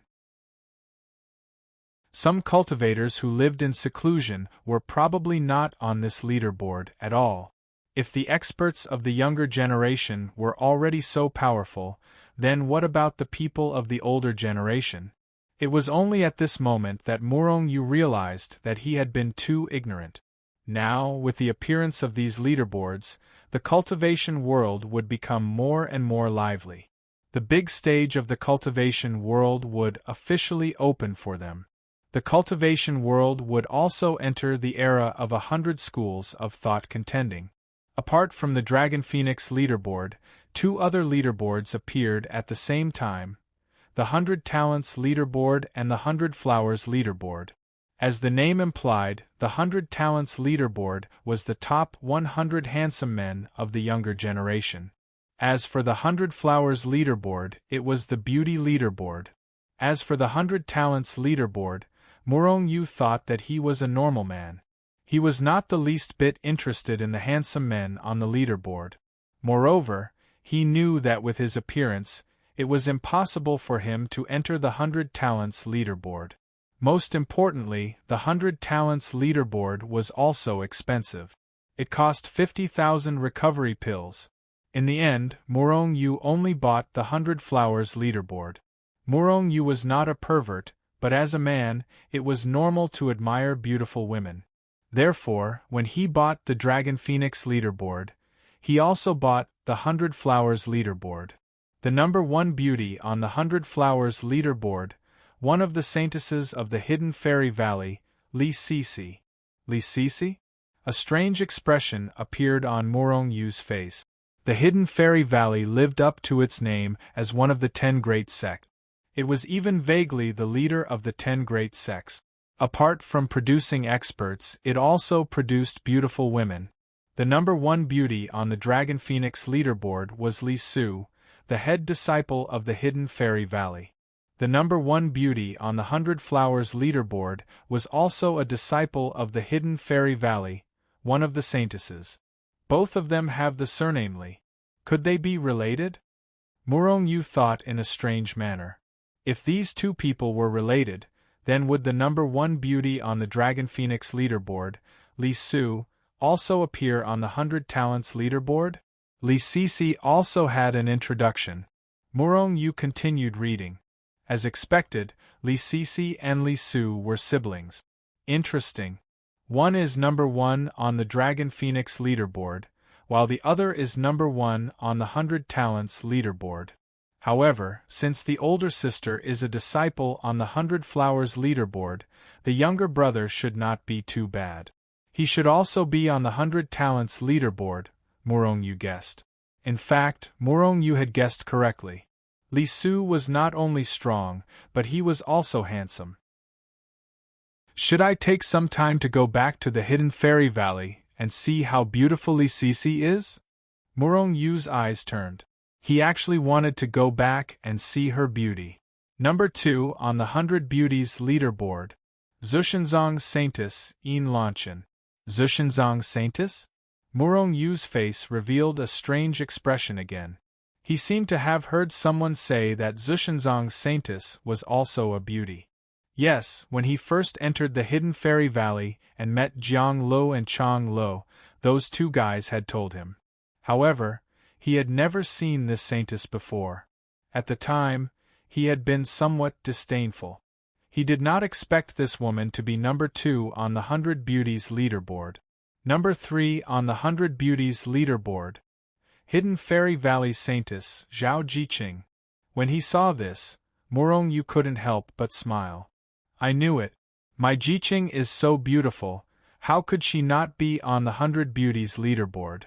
Some cultivators who lived in seclusion were probably not on this leaderboard at all. If the experts of the younger generation were already so powerful, then what about the people of the older generation? It was only at this moment that Murong Yu realized that he had been too ignorant. Now, with the appearance of these leaderboards, the cultivation world would become more and more lively. The big stage of the cultivation world would officially open for them. The cultivation world would also enter the era of 100 schools of thought contending. Apart from the Dragon Phoenix leaderboard, 2 other leaderboards appeared at the same time: the 100 Talents leaderboard and the 100 Flowers leaderboard. As the name implied, the 100 Talents leaderboard was the top 100 handsome men of the younger generation. As for the 100 Flowers leaderboard, it was the beauty leaderboard. As for the 100 Talents leaderboard, Murong Yu thought that he was a normal man. He was not the least bit interested in the handsome men on the leaderboard. Moreover, he knew that with his appearance, it was impossible for him to enter the 100 Talents leaderboard. Most importantly, the 100 Talents leaderboard was also expensive. It cost 50,000 recovery pills. In the end, Murong Yu only bought the 100 Flowers leaderboard. Murong Yu was not a pervert, but as a man, it was normal to admire beautiful women. Therefore, when he bought the Dragon Phoenix leaderboard, he also bought the 100 Flowers leaderboard. The number 1 beauty on the 100 Flowers leaderboard one of the saintesses of the hidden fairy valley, Li Sisi. Li Sisi? A strange expression appeared on Morong Yu's face. The hidden fairy valley lived up to its name as one of the 10 great sects. It was even vaguely the leader of the 10 great sects. Apart from producing experts, it also produced beautiful women. The number 1 beauty on the Dragon Phoenix leaderboard was Li Su, the head disciple of the hidden fairy valley. The number 1 beauty on the 100 Flowers leaderboard was also a disciple of the hidden fairy valley, one of the saintesses. Both of them have the surname Li. Could they be related? Morong Yu thought in a strange manner. If these two people were related, then would the number 1 beauty on the Dragon Phoenix leaderboard, Li Su, also appear on the 100 Talents leaderboard? Li Sisi also had an introduction. Morong Yu continued reading. As expected, Li Sisi and Li Su were siblings. Interesting. One is number 1 on the Dragon Phoenix leaderboard, while the other is number 1 on the 100 Talents leaderboard. However, since the older sister is a disciple on the 100 Flowers leaderboard, the younger brother should not be too bad. He should also be on the 100 Talents leaderboard, Morong Yu guessed. In fact, Morong Yu had guessed correctly. Li Su was not only strong, but he was also handsome. Should I take some time to go back to the hidden fairy valley and see how beautiful Li Sisi is? Morong Yu's eyes turned. He actually wanted to go back and see her beauty. Number 2 on the 100 Beauties leaderboard. Zhushenzong Saintess, Yin Lanchen. Zhushenzong Saintess? Morong Yu's face revealed a strange expression again. He seemed to have heard someone say that Zhushenzong Saintess was also a beauty. Yes, when he first entered the hidden fairy valley and met Jiang Lo and Chang Lo, those two guys had told him. However, he had never seen this saintess before. At the time, he had been somewhat disdainful. He did not expect this woman to be number 2 on the 100 Beauties leaderboard. Number 3 on the 100 Beauties leaderboard. Hidden Fairy Valley Saintess, Zhao Jiqing. When he saw this, Morong Yu couldn't help but smile. I knew it. My Jiqing is so beautiful, how could she not be on the 100 Beauties leaderboard?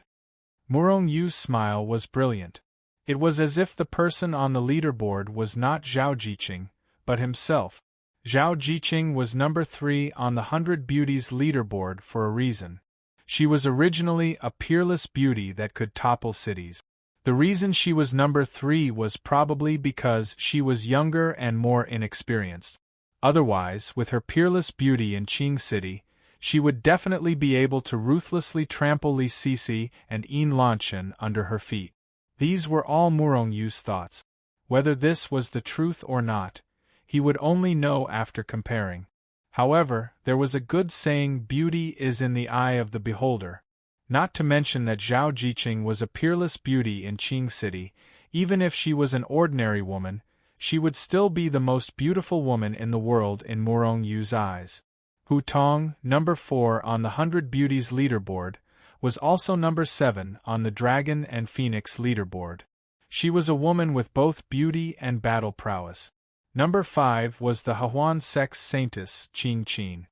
Morong Yu's smile was brilliant. It was as if the person on the leaderboard was not Zhao Jiqing, but himself. Zhao Jiqing was number 3 on the 100 Beauties leaderboard for a reason. She was originally a peerless beauty that could topple cities. The reason she was number 3 was probably because she was younger and more inexperienced. Otherwise, with her peerless beauty in Qing City, she would definitely be able to ruthlessly trample Li Sisi and Yin Lanchen under her feet. These were all Morong Yu's thoughts. Whether this was the truth or not, he would only know after comparing. However, there was a good saying, beauty is in the eye of the beholder. Not to mention that Zhao Jiqing was a peerless beauty in Qing City. Even if she was an ordinary woman, she would still be the most beautiful woman in the world in Morong Yu's eyes. Hu Tong, number 4 on the 100 Beauties leaderboard, was also number 7 on the Dragon and Phoenix leaderboard. She was a woman with both beauty and battle prowess. Number 5 was the Hahuan Sex Saintess, Qing Qin.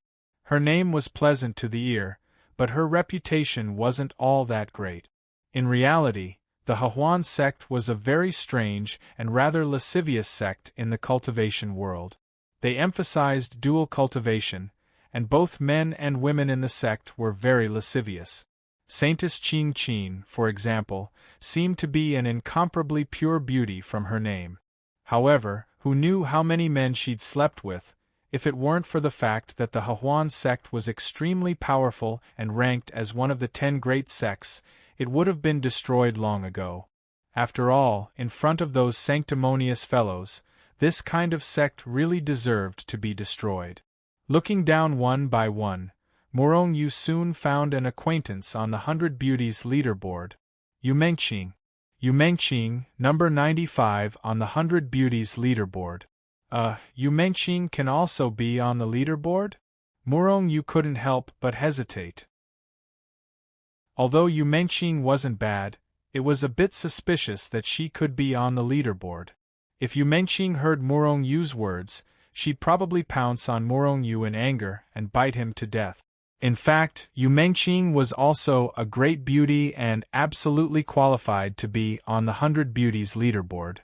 Her name was pleasant to the ear, but her reputation wasn't all that great. In reality, the Hahuan sect was a very strange and rather lascivious sect in the cultivation world. They emphasized dual cultivation, and both men and women in the sect were very lascivious. Saintess Qing Qin, for example, seemed to be an incomparably pure beauty from her name. However, who knew how many men she'd slept with, if it weren't for the fact that the Hahuan sect was extremely powerful and ranked as one of the 10 great sects, it would have been destroyed long ago. After all, in front of those sanctimonious fellows, this kind of sect really deserved to be destroyed. Looking down one by one, Morong Yu soon found an acquaintance on the 100 Beauties leaderboard. Yu Mengqing. Yu Mengqing, number 95 on the 100 Beauties leaderboard. Yu Mengqing can also be on the leaderboard? Morong Yu couldn't help but hesitate. Although Yu Mengqing wasn't bad, it was a bit suspicious that she could be on the leaderboard. If Yu Mengqing heard Morong Yu's words, she'd probably pounce on Morong Yu in anger and bite him to death. In fact, Yu Mengqing was also a great beauty and absolutely qualified to be on the 100 Beauties leaderboard.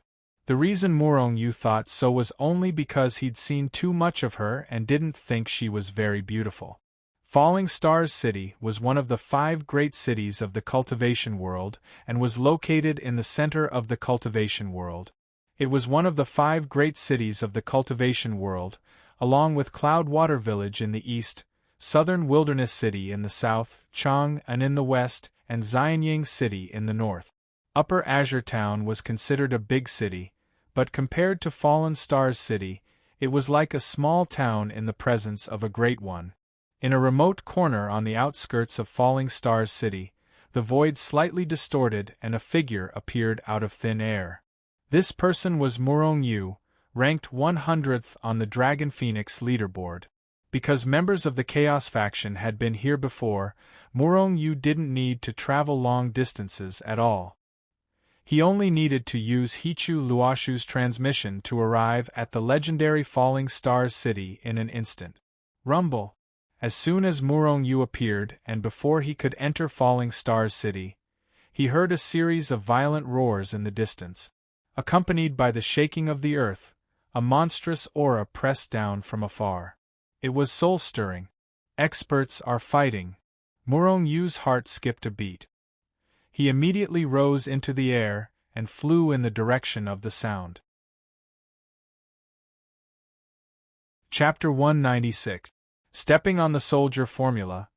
The reason Morong Yu thought so was only because he'd seen too much of her and didn't think she was very beautiful. Falling Stars City was one of the 5 great cities of the cultivation world and was located in the center of the cultivation world. It was one of the 5 great cities of the cultivation world, along with Cloudwater Village in the east, Southern Wilderness City in the south, Chang'an in the west, and Xianying City in the north. Upper Azure Town was considered a big city, but compared to Fallen Stars City, it was like a small town in the presence of a great one. In a remote corner on the outskirts of Falling Stars City, the void slightly distorted and a figure appeared out of thin air. This person was Morong Yu, ranked 100th on the Dragon Phoenix leaderboard. Because members of the Chaos faction had been here before, Morong Yu didn't need to travel long distances at all. He only needed to use Hichu Luoshu's transmission to arrive at the legendary Falling Stars City in an instant. Rumble. As soon as Morong Yu appeared and before he could enter Falling Stars City, he heard a series of violent roars in the distance. Accompanied by the shaking of the earth, a monstrous aura pressed down from afar. It was soul-stirring. Experts are fighting. Morong Yu's heart skipped a beat. He immediately rose into the air and flew in the direction of the sound. Chapter 196. Stepping on the soldier formula,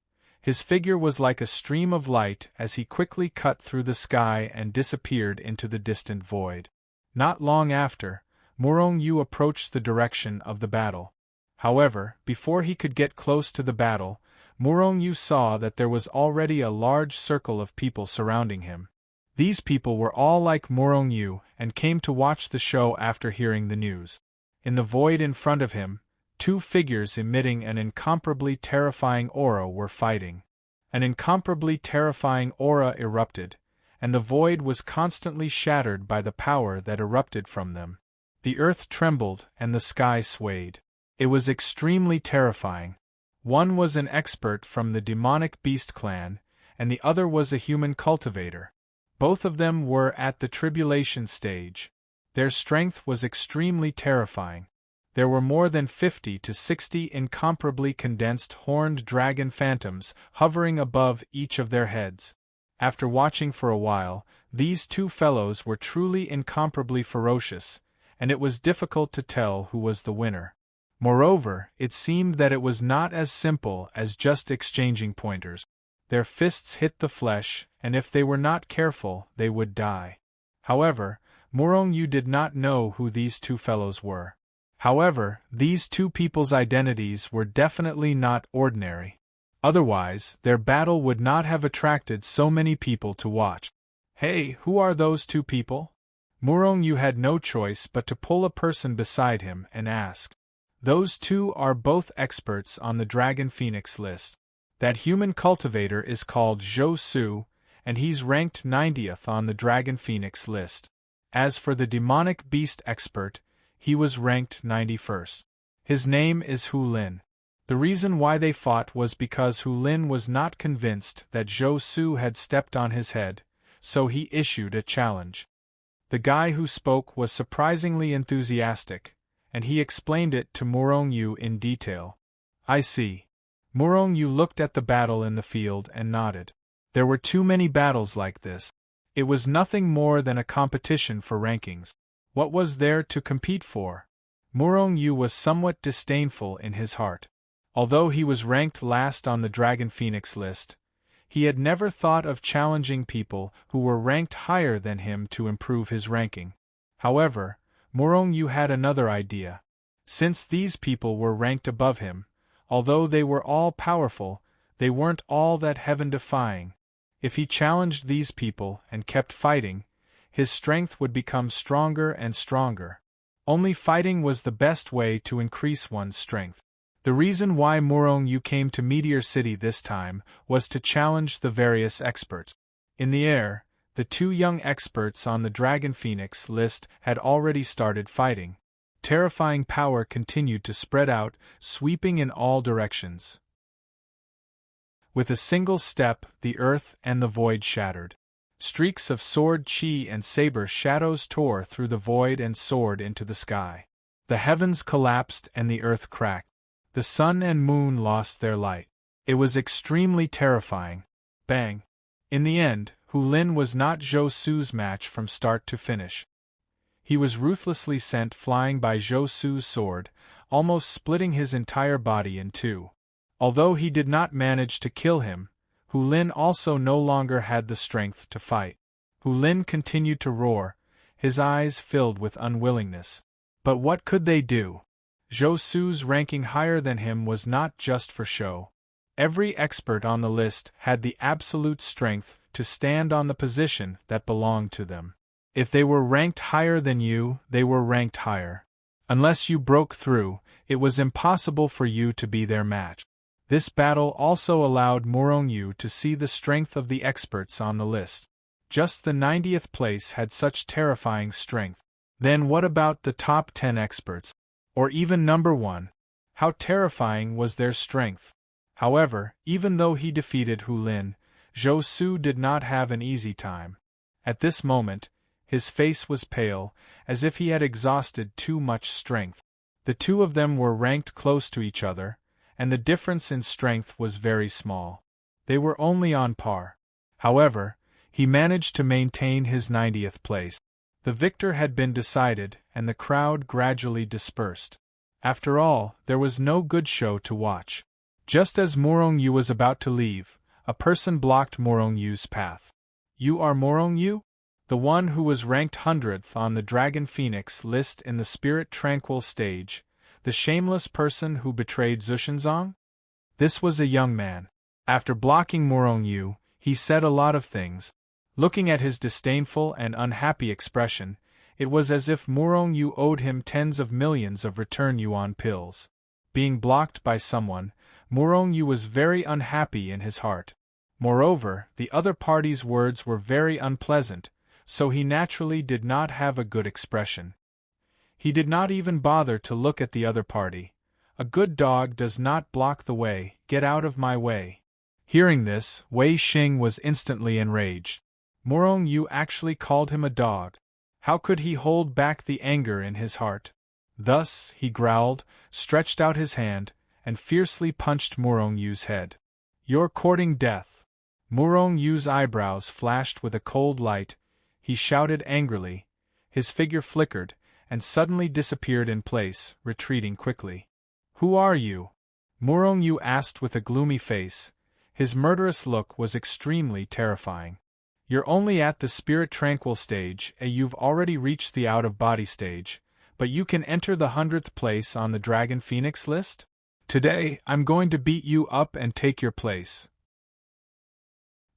his figure was like a stream of light as he quickly cut through the sky and disappeared into the distant void. Not long after, Morong Yu approached the direction of the battle. However, before he could get close to the battle, Morong Yu saw that there was already a large circle of people surrounding him. These people were all like Morong Yu and came to watch the show after hearing the news. In the void in front of him, 2 figures emitting an incomparably terrifying aura were fighting. An incomparably terrifying aura erupted, and the void was constantly shattered by the power that erupted from them. The earth trembled and the sky swayed. It was extremely terrifying. One was an expert from the demonic beast clan, and the other was a human cultivator. Both of them were at the tribulation stage. Their strength was extremely terrifying. There were more than 50 to 60 incomparably condensed horned dragon phantoms hovering above each of their heads. After watching for a while, these 2 fellows were truly incomparably ferocious, and it was difficult to tell who was the winner. Moreover, it seemed that it was not as simple as just exchanging pointers. Their fists hit the flesh, and if they were not careful, they would die. However, Morong Yu did not know who these 2 fellows were. However, these 2 people's identities were definitely not ordinary. Otherwise, their battle would not have attracted so many people to watch. Hey, who are those 2 people? Morong Yu had no choice but to pull a person beside him and ask. Those 2 are both experts on the Dragon Phoenix list. That human cultivator is called Zhou Su, and he's ranked 90th on the Dragon Phoenix list. As for the demonic beast expert, he was ranked 91st. His name is Hu Lin. The reason why they fought was because Hu Lin was not convinced that Zhou Su had stepped on his head, so he issued a challenge. The guy who spoke was surprisingly enthusiastic, and he explained it to Morong Yu in detail. I see. Morong Yu looked at the battle in the field and nodded. There were too many battles like this. It was nothing more than a competition for rankings. What was there to compete for? Morong Yu was somewhat disdainful in his heart. Although he was ranked last on the Dragon Phoenix list, he had never thought of challenging people who were ranked higher than him to improve his ranking. However, Morong Yu had another idea. Since these people were ranked above him, although they were all powerful, they weren't all that heaven-defying. If he challenged these people and kept fighting, his strength would become stronger and stronger. Only fighting was the best way to increase one's strength. The reason why Morong Yu came to Meteor City this time was to challenge the various experts. In the air, the 2 young experts on the Dragon Phoenix list had already started fighting. Terrifying power continued to spread out, sweeping in all directions. With a single step, the earth and the void shattered. Streaks of sword chi and saber shadows tore through the void and soared into the sky. The heavens collapsed and the earth cracked. The sun and moon lost their light. It was extremely terrifying. Bang! In the end, Hu Lin was not Zhou Su's match from start to finish. He was ruthlessly sent flying by Zhou Su's sword, almost splitting his entire body in two. Although he did not manage to kill him, Hu Lin also no longer had the strength to fight. Hu Lin continued to roar, his eyes filled with unwillingness. But what could they do? Zhou Su's ranking higher than him was not just for show. Every expert on the list had the absolute strength to stand on the position that belonged to them. If they were ranked higher than you, they were ranked higher. Unless you broke through, it was impossible for you to be their match. This battle also allowed Morongyu to see the strength of the experts on the list. Just the 90th place had such terrifying strength. Then what about the top 10 experts? Or even number 1? How terrifying was their strength? However, even though he defeated Hu Lin, Zhou Su did not have an easy time. At this moment, his face was pale, as if he had exhausted too much strength. The two of them were ranked close to each other, and the difference in strength was very small. They were only on par. However, he managed to maintain his 90th place. The victor had been decided, and the crowd gradually dispersed. After all, there was no good show to watch. Just as Morongyu was about to leave, a person blocked Morongyu's path. "You are Morongyu? The one who was ranked 100th on the Dragon Phoenix list in the Spirit Tranquil stage, the shameless person who betrayed Zushenzong?" This was a young man. After blocking Morongyu, he said a lot of things. Looking at his disdainful and unhappy expression, it was as if Morongyu owed him tens of millions of return yuan pills. Being blocked by someone, Morongyu was very unhappy in his heart. Moreover, the other party's words were very unpleasant, so he naturally did not have a good expression. He did not even bother to look at the other party. "A good dog does not block the way, get out of my way." Hearing this, Wei Xing was instantly enraged. Morongyu actually called him a dog. How could he hold back the anger in his heart? Thus, he growled, stretched out his hand, and fiercely punched Morongyu's head. "You're courting death." Morongyu's eyebrows flashed with a cold light. He shouted angrily. His figure flickered, and suddenly disappeared in place, retreating quickly. "Who are you?" Morongyu asked with a gloomy face. His murderous look was extremely terrifying. "You're only at the Spirit Tranquil stage, and you've already reached the out-of-body stage, but you can enter the 100th place on the Dragon Phoenix list? Today, I'm going to beat you up and take your place.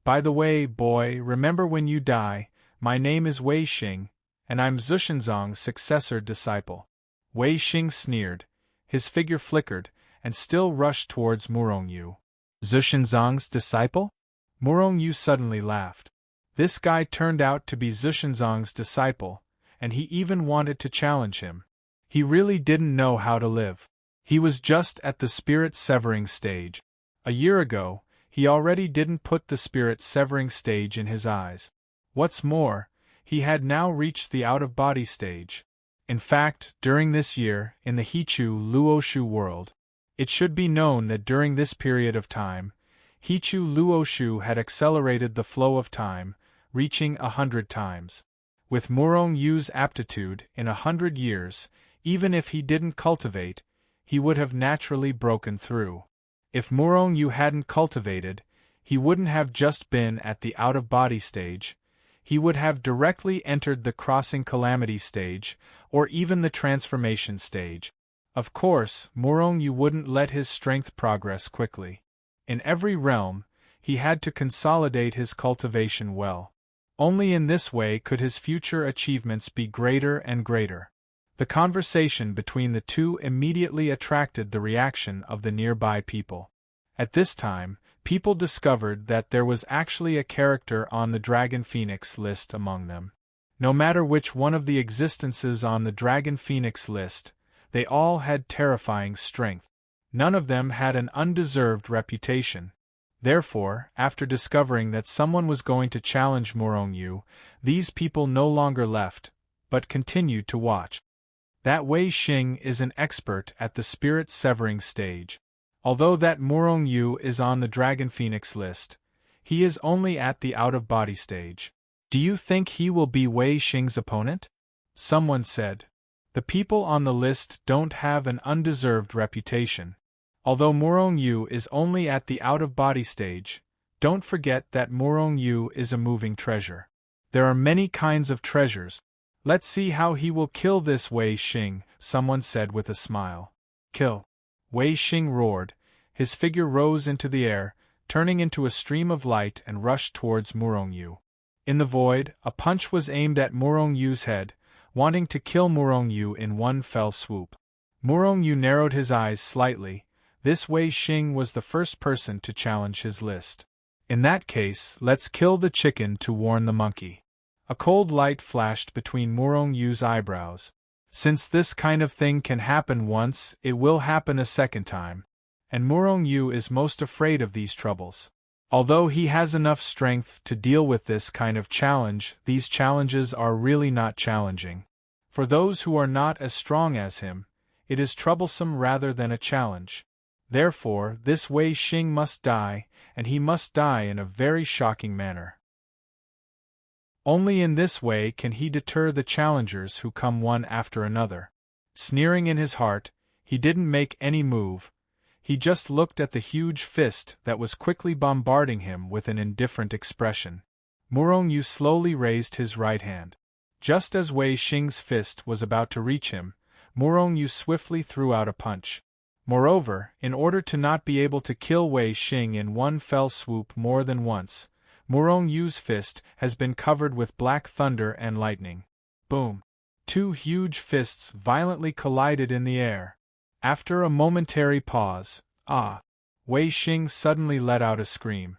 By the way, boy, remember when you die, my name is Wei Xing, and I'm Zushenzong's successor disciple." Wei Xing sneered, his figure flickered, and still rushed towards Morongyu. "Zushenzong's disciple?" Morongyu suddenly laughed. This guy turned out to be Zushenzong's disciple, and he even wanted to challenge him. He really didn't know how to live. He was just at the spirit-severing stage. A year ago, he already didn't put the spirit-severing stage in his eyes. What's more, he had now reached the out-of-body stage. In fact, during this year, in the Hichu Luoshu world, it should be known that during this period of time, Hichu Luoshu had accelerated the flow of time, reaching 100 times. With Morongyu's aptitude, in 100 years, even if he didn't cultivate, he would have naturally broken through. If Morongyu hadn't cultivated, he wouldn't have just been at the out-of-body stage, he would have directly entered the crossing calamity stage, or even the transformation stage. Of course, Morongyu wouldn't let his strength progress quickly. In every realm, he had to consolidate his cultivation well. Only in this way could his future achievements be greater and greater. The conversation between the two immediately attracted the reaction of the nearby people. At this time, people discovered that there was actually a character on the Dragon Phoenix list among them. No matter which one of the existences on the Dragon Phoenix list, they all had terrifying strength. None of them had an undeserved reputation. Therefore, after discovering that someone was going to challenge Morong Yu, these people no longer left, but continued to watch. That Wei Xing is an expert at the spirit-severing stage. Although that Morong Yu is on the Dragon Phoenix list, he is only at the out-of-body stage. Do you think he will be Wei Xing's opponent? Someone said. The people on the list don't have an undeserved reputation. Although Morong Yu is only at the out-of-body stage, don't forget that Morong Yu is a moving treasure. There are many kinds of treasures. Let's see how he will kill this Wei Xing, someone said with a smile. Kill! Wei Xing roared. His figure rose into the air, turning into a stream of light and rushed towards Morong Yu. In the void, a punch was aimed at Morong Yu's head, wanting to kill Morong Yu in one fell swoop. Morong Yu narrowed his eyes slightly. This Wei Xing was the first person to challenge his list. In that case, let's kill the chicken to warn the monkey. A cold light flashed between Morong Yu's eyebrows. Since this kind of thing can happen once, it will happen a second time. And Morong Yu is most afraid of these troubles. Although he has enough strength to deal with this kind of challenge, these challenges are really not challenging. For those who are not as strong as him, it is troublesome rather than a challenge. Therefore, this Wei Xing must die, and he must die in a very shocking manner. Only in this way can he deter the challengers who come one after another. Sneering in his heart, he didn't make any move. He just looked at the huge fist that was quickly bombarding him with an indifferent expression. Morong Yu slowly raised his right hand. Just as Wei Xing's fist was about to reach him, Morong Yu swiftly threw out a punch. Moreover, in order to not be able to kill Wei Xing in one fell swoop more than once, Morong Yu's fist has been covered with black thunder and lightning. Boom! Two huge fists violently collided in the air. After a momentary pause, Wei Xing suddenly let out a scream.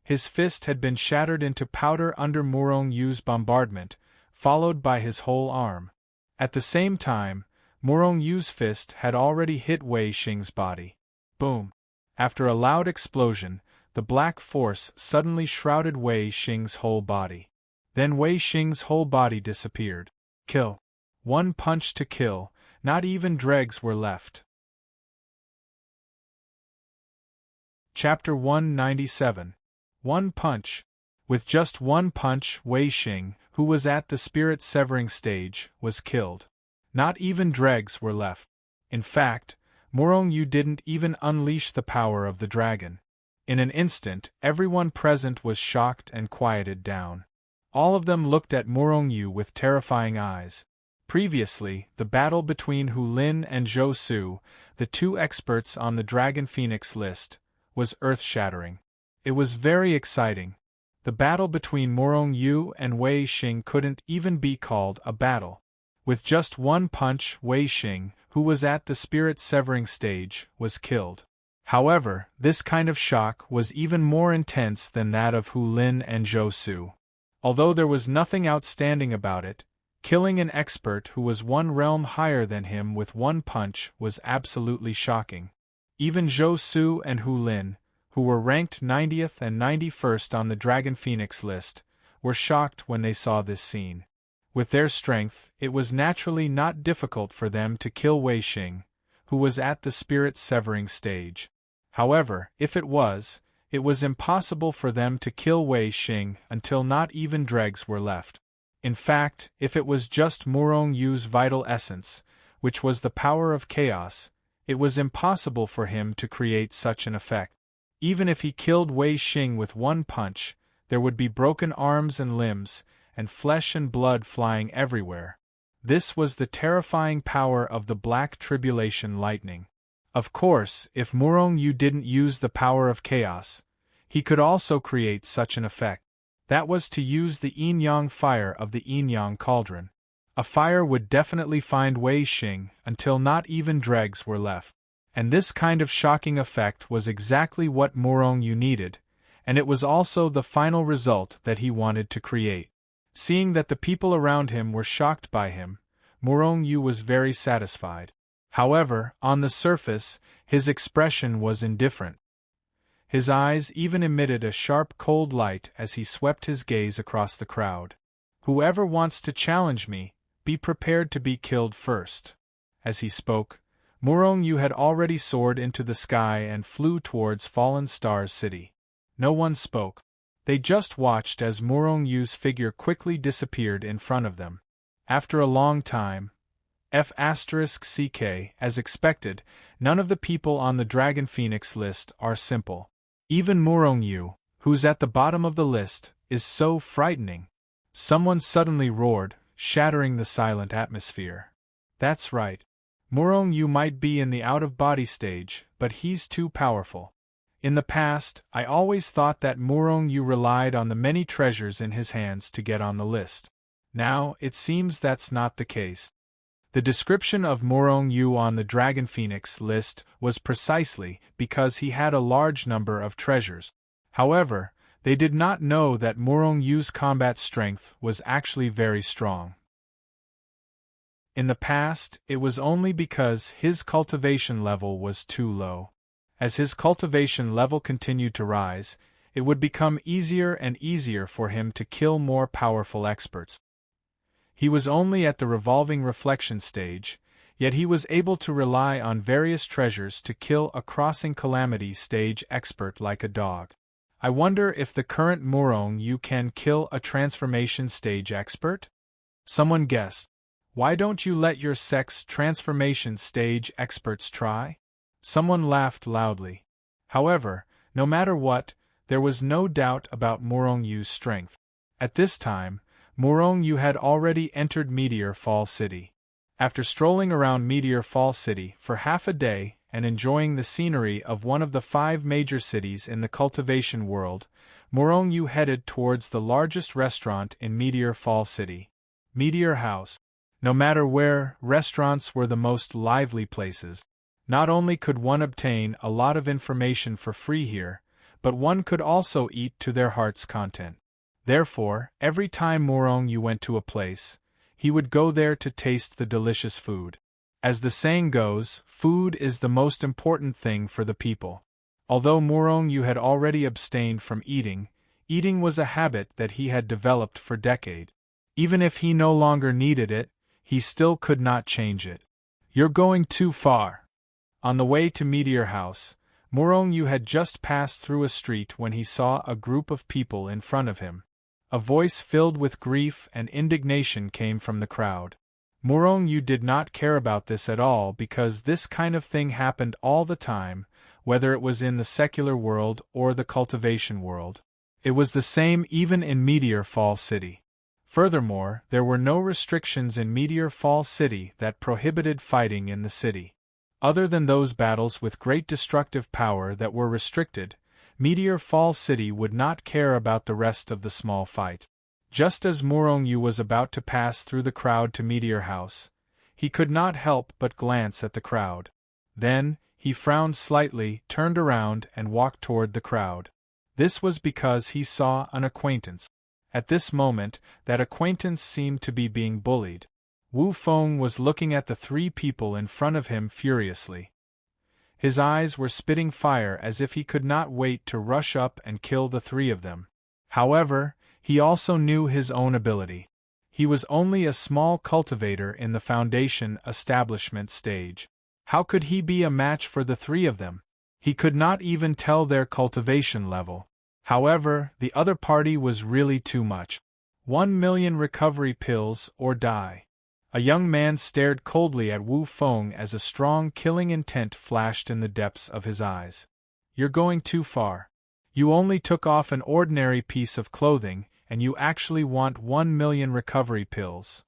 His fist had been shattered into powder under Morong Yu's bombardment, followed by his whole arm. At the same time, Morong Yu's fist had already hit Wei Xing's body. Boom! After a loud explosion, the black force suddenly shrouded Wei Xing's whole body. Then Wei Xing's whole body disappeared. Kill! One punch to kill, not even dregs were left. Chapter 197. One punch. With just one punch, Wei Xing, who was at the spirit-severing stage, was killed. Not even dregs were left. In fact, Morong Yu didn't even unleash the power of the dragon. In an instant, everyone present was shocked and quieted down. All of them looked at Morong Yu with terrifying eyes. Previously, the battle between Hu Lin and Zhou Su, the two experts on the Dragon Phoenix list, was earth-shattering. It was very exciting. The battle between Morong Yu and Wei Xing couldn't even be called a battle. With just one punch, Wei Xing, who was at the spirit-severing stage, was killed. However, this kind of shock was even more intense than that of Hu Lin and Zhou Su. Although there was nothing outstanding about it, killing an expert who was one realm higher than him with one punch was absolutely shocking. Even Zhou Su and Hu Lin, who were ranked 90th and 91st on the Dragon Phoenix list, were shocked when they saw this scene. With their strength, it was naturally not difficult for them to kill Wei Xing, who was at the spirit-severing stage. However, if it was impossible for them to kill Wei Xing until not even dregs were left. In fact, if it was just Morong Yu's vital essence, which was the power of chaos, it was impossible for him to create such an effect. Even if he killed Wei Xing with one punch, there would be broken arms and limbs, and flesh and blood flying everywhere. This was the terrifying power of the Black Tribulation lightning. Of course, if Morong Yu didn't use the power of chaos, he could also create such an effect. That was to use the yin-yang fire of the yin-yang cauldron. A fire would definitely find Wei Xing until not even dregs were left. And this kind of shocking effect was exactly what Morong Yu needed, and it was also the final result that he wanted to create. Seeing that the people around him were shocked by him, Morong Yu was very satisfied. However, on the surface, his expression was indifferent. His eyes even emitted a sharp cold light as he swept his gaze across the crowd. "Whoever wants to challenge me, be prepared to be killed first." As he spoke, Morong Yu had already soared into the sky and flew towards Fallen Star's city. No one spoke. They just watched as Morong Yu's figure quickly disappeared in front of them. After a long time, *CK, as expected, none of the people on the Dragon Phoenix list are simple. Even Morong Yu, who's at the bottom of the list, is so frightening. Someone suddenly roared, shattering the silent atmosphere. That's right. Morong Yu might be in the out-of-body stage, but he's too powerful. In the past, I always thought that Morong Yu relied on the many treasures in his hands to get on the list. Now, it seems that's not the case. The description of Morong Yu on the Dragon Phoenix list was precisely because he had a large number of treasures. However, they did not know that Morong Yu's combat strength was actually very strong. In the past, it was only because his cultivation level was too low. As his cultivation level continued to rise, it would become easier and easier for him to kill more powerful experts. He was only at the revolving reflection stage, yet he was able to rely on various treasures to kill a crossing calamity stage expert like a dog. I wonder if the current Morong Yu can kill a transformation stage expert? Someone guessed. Why don't you let your sex transformation stage experts try? Someone laughed loudly. However, no matter what, there was no doubt about Morong Yu's strength. At this time, Morong Yu had already entered Meteor Fall City. After strolling around Meteor Fall City for half a day and enjoying the scenery of one of the 5 major cities in the cultivation world, Morong Yu headed towards the largest restaurant in Meteor Fall City, Meteor House. No matter where, restaurants were the most lively places. Not only could one obtain a lot of information for free here, but one could also eat to their heart's content. Therefore, every time Morong Yu went to a place, he would go there to taste the delicious food. As the saying goes, food is the most important thing for the people. Although Morong Yu had already abstained from eating, eating was a habit that he had developed for decades. Even if he no longer needed it, he still could not change it. "You're going too far." On the way to Meteor House, Morong Yu had just passed through a street when he saw a group of people in front of him. A voice filled with grief and indignation came from the crowd. Morong Yu did not care about this at all because this kind of thing happened all the time, whether it was in the secular world or the cultivation world. It was the same even in Meteor Fall City. Furthermore, there were no restrictions in Meteor Fall City that prohibited fighting in the city. Other than those battles with great destructive power that were restricted, Meteor Fall City would not care about the rest of the small fight. Just as Morong Yu was about to pass through the crowd to Meteor House, he could not help but glance at the crowd. Then, he frowned slightly, turned around and walked toward the crowd. This was because he saw an acquaintance. At this moment, that acquaintance seemed to be being bullied. Wu Feng was looking at the 3 people in front of him furiously. His eyes were spitting fire as if he could not wait to rush up and kill the 3 of them. However, he also knew his own ability. He was only a small cultivator in the foundation establishment stage. How could he be a match for the 3 of them? He could not even tell their cultivation level. However, the other party was really too much. 1 million recovery pills or die. A young man stared coldly at Wu Feng as a strong killing intent flashed in the depths of his eyes. "You're going too far. You only took off an ordinary piece of clothing, and you actually want 1 million recovery pills.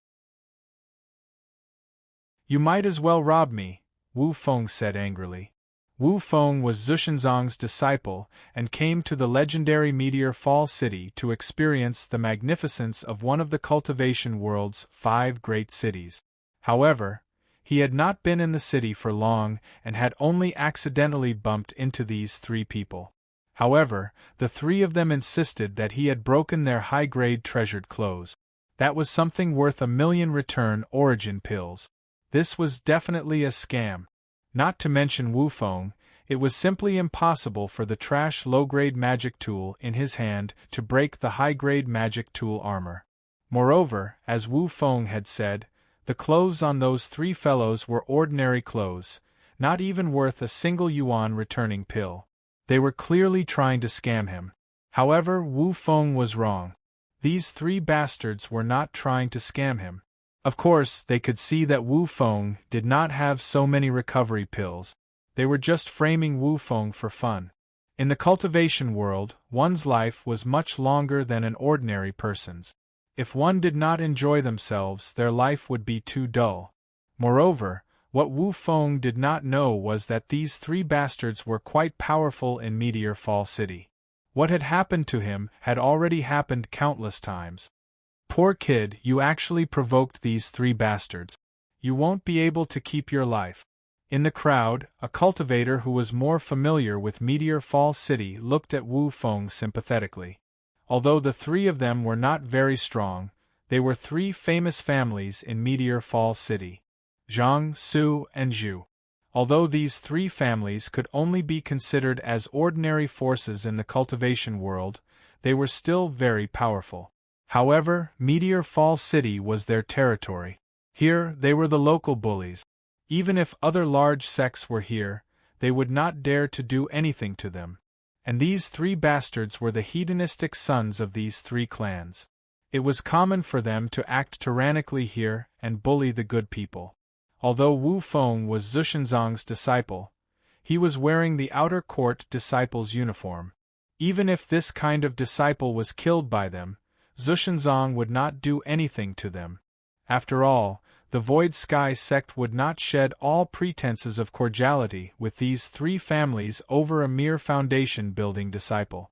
You might as well rob me," Wu Feng said angrily. Wu Feng was Zushenzong's disciple and came to the legendary Meteor Fall City to experience the magnificence of one of the cultivation world's 5 great cities. However, he had not been in the city for long and had only accidentally bumped into these 3 people. However, the 3 of them insisted that he had broken their high-grade treasured clothes. That was something worth 1,000,000 return origin pills. This was definitely a scam. Not to mention Wu Feng, it was simply impossible for the trash low-grade magic tool in his hand to break the high-grade magic tool armor. Moreover, as Wu Feng had said, the clothes on those three fellows were ordinary clothes, not even worth a single yuan returning pill. They were clearly trying to scam him. However, Wu Feng was wrong. These three bastards were not trying to scam him. Of course, they could see that Wu Feng did not have so many recovery pills. They were just framing Wu Feng for fun. In the cultivation world, one's life was much longer than an ordinary person's. If one did not enjoy themselves, their life would be too dull. Moreover, what Wu Feng did not know was that these three bastards were quite powerful in Meteor Fall City. What had happened to him had already happened countless times. Poor kid, you actually provoked these three bastards. You won't be able to keep your life. In the crowd, a cultivator who was more familiar with Meteor Fall City looked at Wu Feng sympathetically. Although the three of them were not very strong, they were three famous families in Meteor Fall City: Zhang, Su, and Zhu. Although these three families could only be considered as ordinary forces in the cultivation world, they were still very powerful. However, Meteor Fall City was their territory. Here, they were the local bullies. Even if other large sects were here, they would not dare to do anything to them. And these three bastards were the hedonistic sons of these three clans. It was common for them to act tyrannically here and bully the good people. Although Wu Feng was Zushenzong's disciple, he was wearing the outer court disciple's uniform. Even if this kind of disciple was killed by them, Zushenzong would not do anything to them. After all, the Void Sky sect would not shed all pretenses of cordiality with these three families over a mere foundation-building disciple.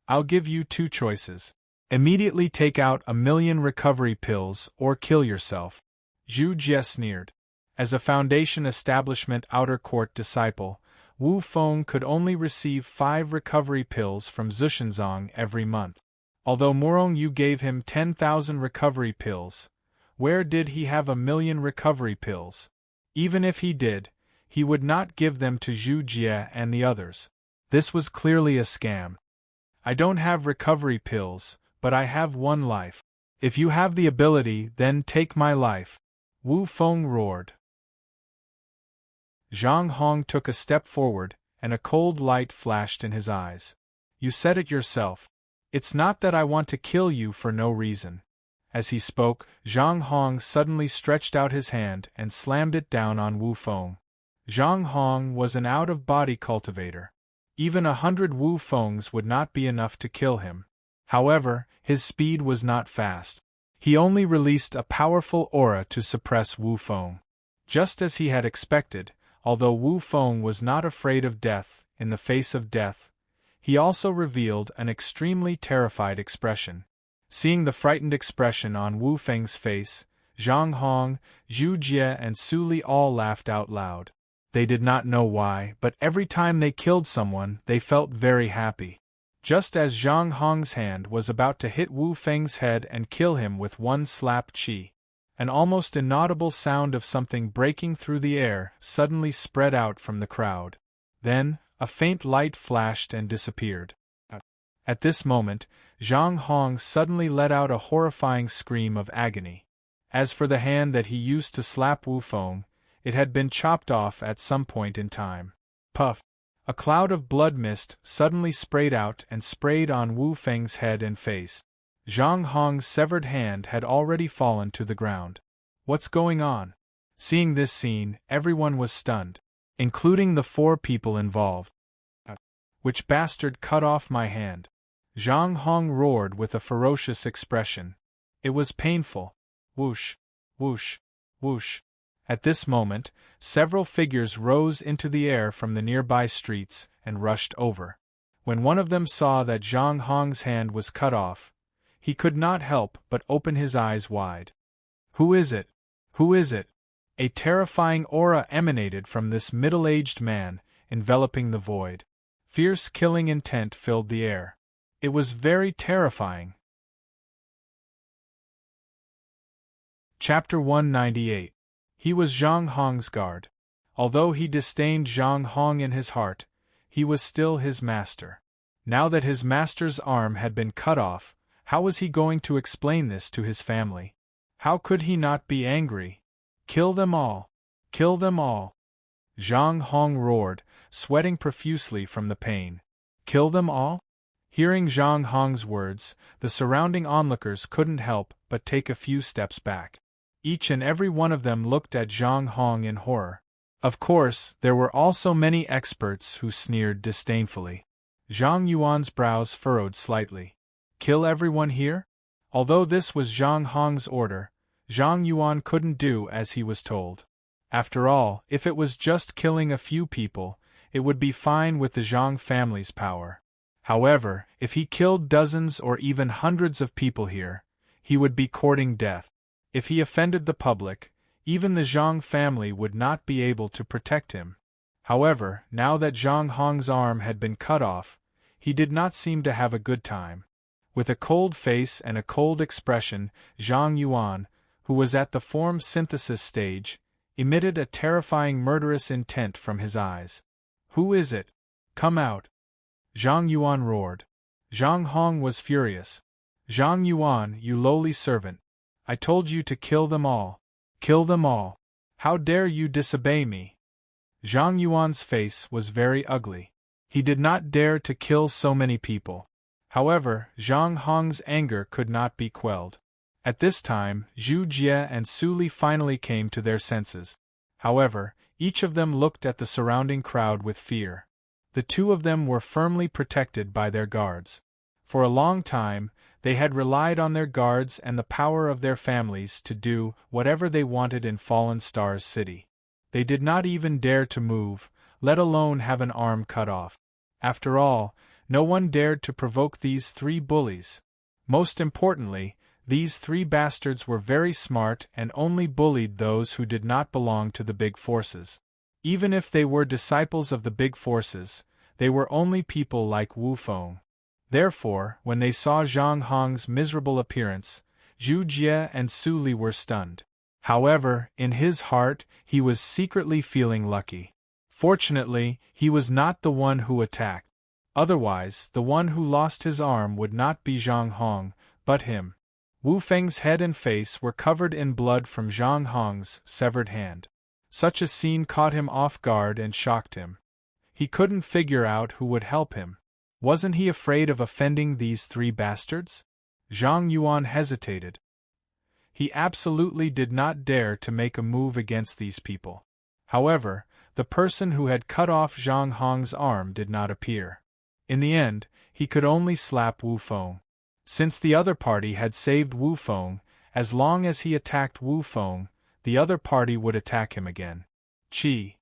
I'll give you two choices. Immediately take out 1,000,000 recovery pills or kill yourself. Zhu Jie sneered. As a foundation establishment outer court disciple, Wu Feng could only receive 5 recovery pills from Zushenzong every month. Although Morong Yu gave him 10,000 recovery pills, where did he have 1,000,000 recovery pills? Even if he did, he would not give them to Zhu Jie and the others. This was clearly a scam. I don't have recovery pills, but I have one life. If you have the ability, then take my life. Wu Feng roared. Zhang Hong took a step forward, and a cold light flashed in his eyes. You said it yourself. It's not that I want to kill you for no reason. As he spoke, Zhang Hong suddenly stretched out his hand and slammed it down on Wu Feng. Zhang Hong was an out-of-body cultivator. Even 100 Wu Fengs would not be enough to kill him. However, his speed was not fast. He only released a powerful aura to suppress Wu Feng. Just as he had expected, although Wu Feng was not afraid of death, in the face of death, he also revealed an extremely terrified expression. Seeing the frightened expression on Wu Feng's face, Zhang Hong, Zhu Jie and Su Li all laughed out loud. They did not know why, but every time they killed someone, they felt very happy. Just as Zhang Hong's hand was about to hit Wu Feng's head and kill him with one slap chi, an almost inaudible sound of something breaking through the air suddenly spread out from the crowd. Then, a faint light flashed and disappeared. At this moment, Zhang Hong suddenly let out a horrifying scream of agony. As for the hand that he used to slap Wu Feng, it had been chopped off at some point in time. Puff! A cloud of blood mist suddenly sprayed out and sprayed on Wu Feng's head and face. Zhang Hong's severed hand had already fallen to the ground. What's going on? Seeing this scene, everyone was stunned, including the 4 people involved. Which bastard cut off my hand? Zhang Hong roared with a ferocious expression. It was painful. Whoosh, whoosh, whoosh. At this moment, several figures rose into the air from the nearby streets and rushed over. When one of them saw that Zhang Hong's hand was cut off, he could not help but open his eyes wide. Who is it? Who is it? A terrifying aura emanated from this middle-aged man, enveloping the void. Fierce killing intent filled the air. It was very terrifying. Chapter 198. He was Zhang Hong's guard. Although he disdained Zhang Hong in his heart, he was still his master. Now that his master's arm had been cut off, how was he going to explain this to his family? How could he not be angry? Kill them all! Kill them all! Zhang Hong roared, sweating profusely from the pain. Kill them all? Hearing Zhang Hong's words, the surrounding onlookers couldn't help but take a few steps back. Each and every one of them looked at Zhang Hong in horror. Of course, there were also many experts who sneered disdainfully. Zhang Yuan's brows furrowed slightly. Kill everyone here? Although this was Zhang Hong's order, Zhang Yuan couldn't do as he was told. After all, if it was just killing a few people, it would be fine with the Zhang family's power. However, if he killed dozens or even hundreds of people here, he would be courting death. If he offended the public, even the Zhang family would not be able to protect him. However, now that Zhang Hong's arm had been cut off, he did not seem to have a good time. With a cold face and a cold expression, Zhang Yuan, who was at the form synthesis stage, emitted a terrifying murderous intent from his eyes. Who is it? Come out! Zhang Yuan roared. Zhang Hong was furious. Zhang Yuan, you lowly servant! I told you to kill them all. Kill them all. How dare you disobey me? Zhang Yuan's face was very ugly. He did not dare to kill so many people. However, Zhang Hong's anger could not be quelled. At this time, Zhu Jie and Su Li finally came to their senses. However, each of them looked at the surrounding crowd with fear. The two of them were firmly protected by their guards. For a long time, they had relied on their guards and the power of their families to do whatever they wanted in Fallen Stars City. They did not even dare to move, let alone have an arm cut off. After all, no one dared to provoke these three bullies. Most importantly, these three bastards were very smart and only bullied those who did not belong to the big forces. Even if they were disciples of the big forces, they were only people like Wu Feng. Therefore, when they saw Zhang Hong's miserable appearance, Zhu Jie and Su Li were stunned. However, in his heart, he was secretly feeling lucky. Fortunately, he was not the one who attacked. Otherwise, the one who lost his arm would not be Zhang Hong, but him. Wu Feng's head and face were covered in blood from Zhang Hong's severed hand. Such a scene caught him off guard and shocked him. He couldn't figure out who would help him. Wasn't he afraid of offending these three bastards? Zhang Yuan hesitated. He absolutely did not dare to make a move against these people. However, the person who had cut off Zhang Hong's arm did not appear. In the end, he could only slap Wu Feng. Since the other party had saved Wu Feng, as long as he attacked Wu Feng, the other party would attack him again. Chi.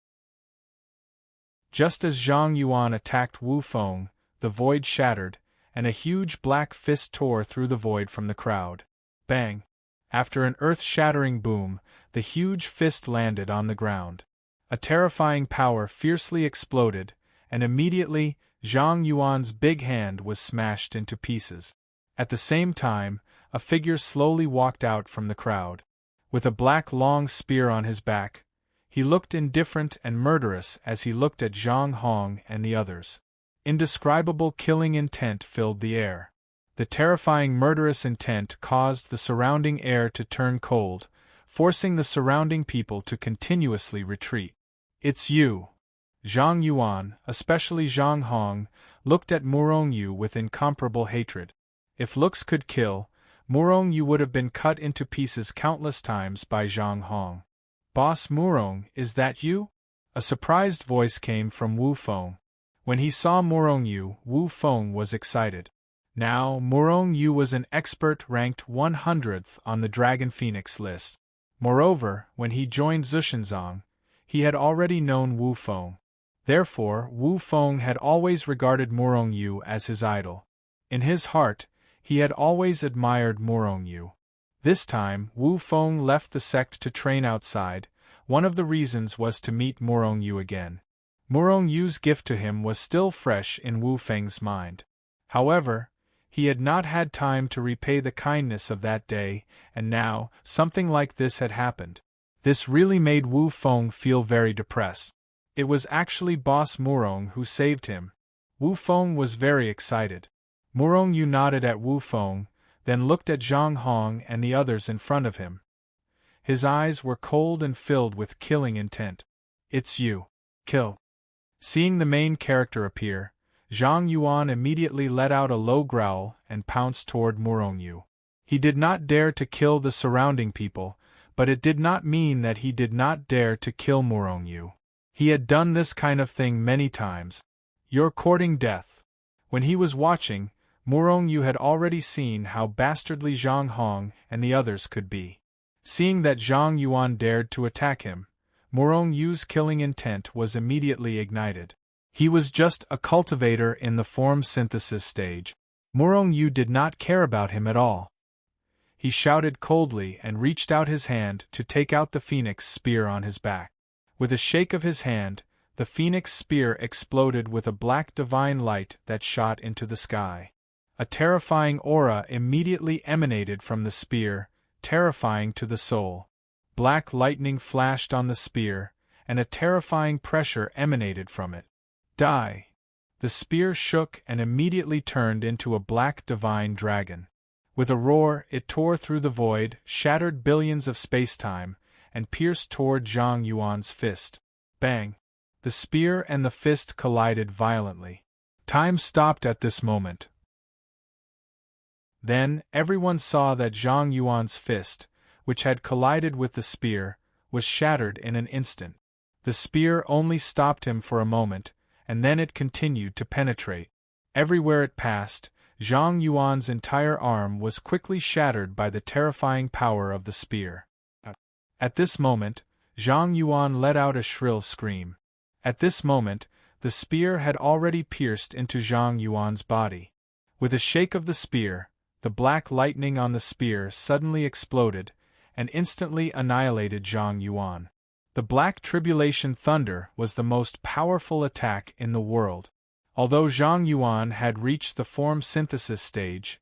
Just as Zhang Yuan attacked Wu Feng, the void shattered, and a huge black fist tore through the void from the crowd. Bang! After an earth-shattering boom, the huge fist landed on the ground. A terrifying power fiercely exploded, and immediately, Zhang Yuan's big hand was smashed into pieces. At the same time, a figure slowly walked out from the crowd. With a black long spear on his back, he looked indifferent and murderous as he looked at Zhang Hong and the others. Indescribable killing intent filled the air. The terrifying murderous intent caused the surrounding air to turn cold, forcing the surrounding people to continuously retreat. It's you! Zhang Yuan, especially Zhang Hong, looked at Murong Yu with incomparable hatred. If looks could kill, Murong Yu would have been cut into pieces countless times by Zhang Hong. Boss Murong, is that you? A surprised voice came from Wu Feng. When he saw Murong Yu, Wu Feng was excited. Now, Murong Yu was an expert ranked 100th on the Dragon Phoenix list. Moreover, when he joined Zushenzong, he had already known Wu Feng. Therefore, Wu Feng had always regarded Murong Yu as his idol. In his heart, he had always admired Murong Yu. This time, Wu Feng left the sect to train outside. One of the reasons was to meet Murong Yu again. Murong Yu's gift to him was still fresh in Wu Feng's mind. However, He had not had time to repay the kindness of that day, and now, something like this had happened. This really made Wu Feng feel very depressed. It was actually Boss Murong who saved him. Wu Feng was very excited. Murong Yu nodded at Wu Feng, then looked at Zhang Hong and the others in front of him. His eyes were cold and filled with killing intent. "It's you. Kill." Seeing the main character appear, Zhang Yuan immediately let out a low growl and pounced toward Murong Yu. He did not dare to kill the surrounding people, but it did not mean that he did not dare to kill Murong Yu. He had done this kind of thing many times. "You're courting death." When he was watching, Murong Yu had already seen how bastardly Zhang Hong and the others could be. Seeing that Zhang Yuan dared to attack him, Murong Yu's killing intent was immediately ignited. He was just a cultivator in the form synthesis stage. Murong Yu did not care about him at all. He shouted coldly and reached out his hand to take out the phoenix spear on his back. With a shake of his hand, the phoenix spear exploded with a black divine light that shot into the sky. A terrifying aura immediately emanated from the spear, terrifying to the soul. Black lightning flashed on the spear, and a terrifying pressure emanated from it. "Die!" The spear shook and immediately turned into a black divine dragon. With a roar, it tore through the void, shattered billions of space-time, and pierced toward Zhang Yuan's fist. Bang! The spear and the fist collided violently. Time stopped at this moment. Then, everyone saw that Zhang Yuan's fist, which had collided with the spear, was shattered in an instant. The spear only stopped him for a moment, and then it continued to penetrate. Everywhere it passed, Zhang Yuan's entire arm was quickly shattered by the terrifying power of the spear. At this moment, Zhang Yuan let out a shrill scream. At this moment, the spear had already pierced into Zhang Yuan's body. With a shake of the spear, the black lightning on the spear suddenly exploded, and instantly annihilated Zhang Yuan. The Black Tribulation Thunder was the most powerful attack in the world. Although Zhang Yuan had reached the form synthesis stage,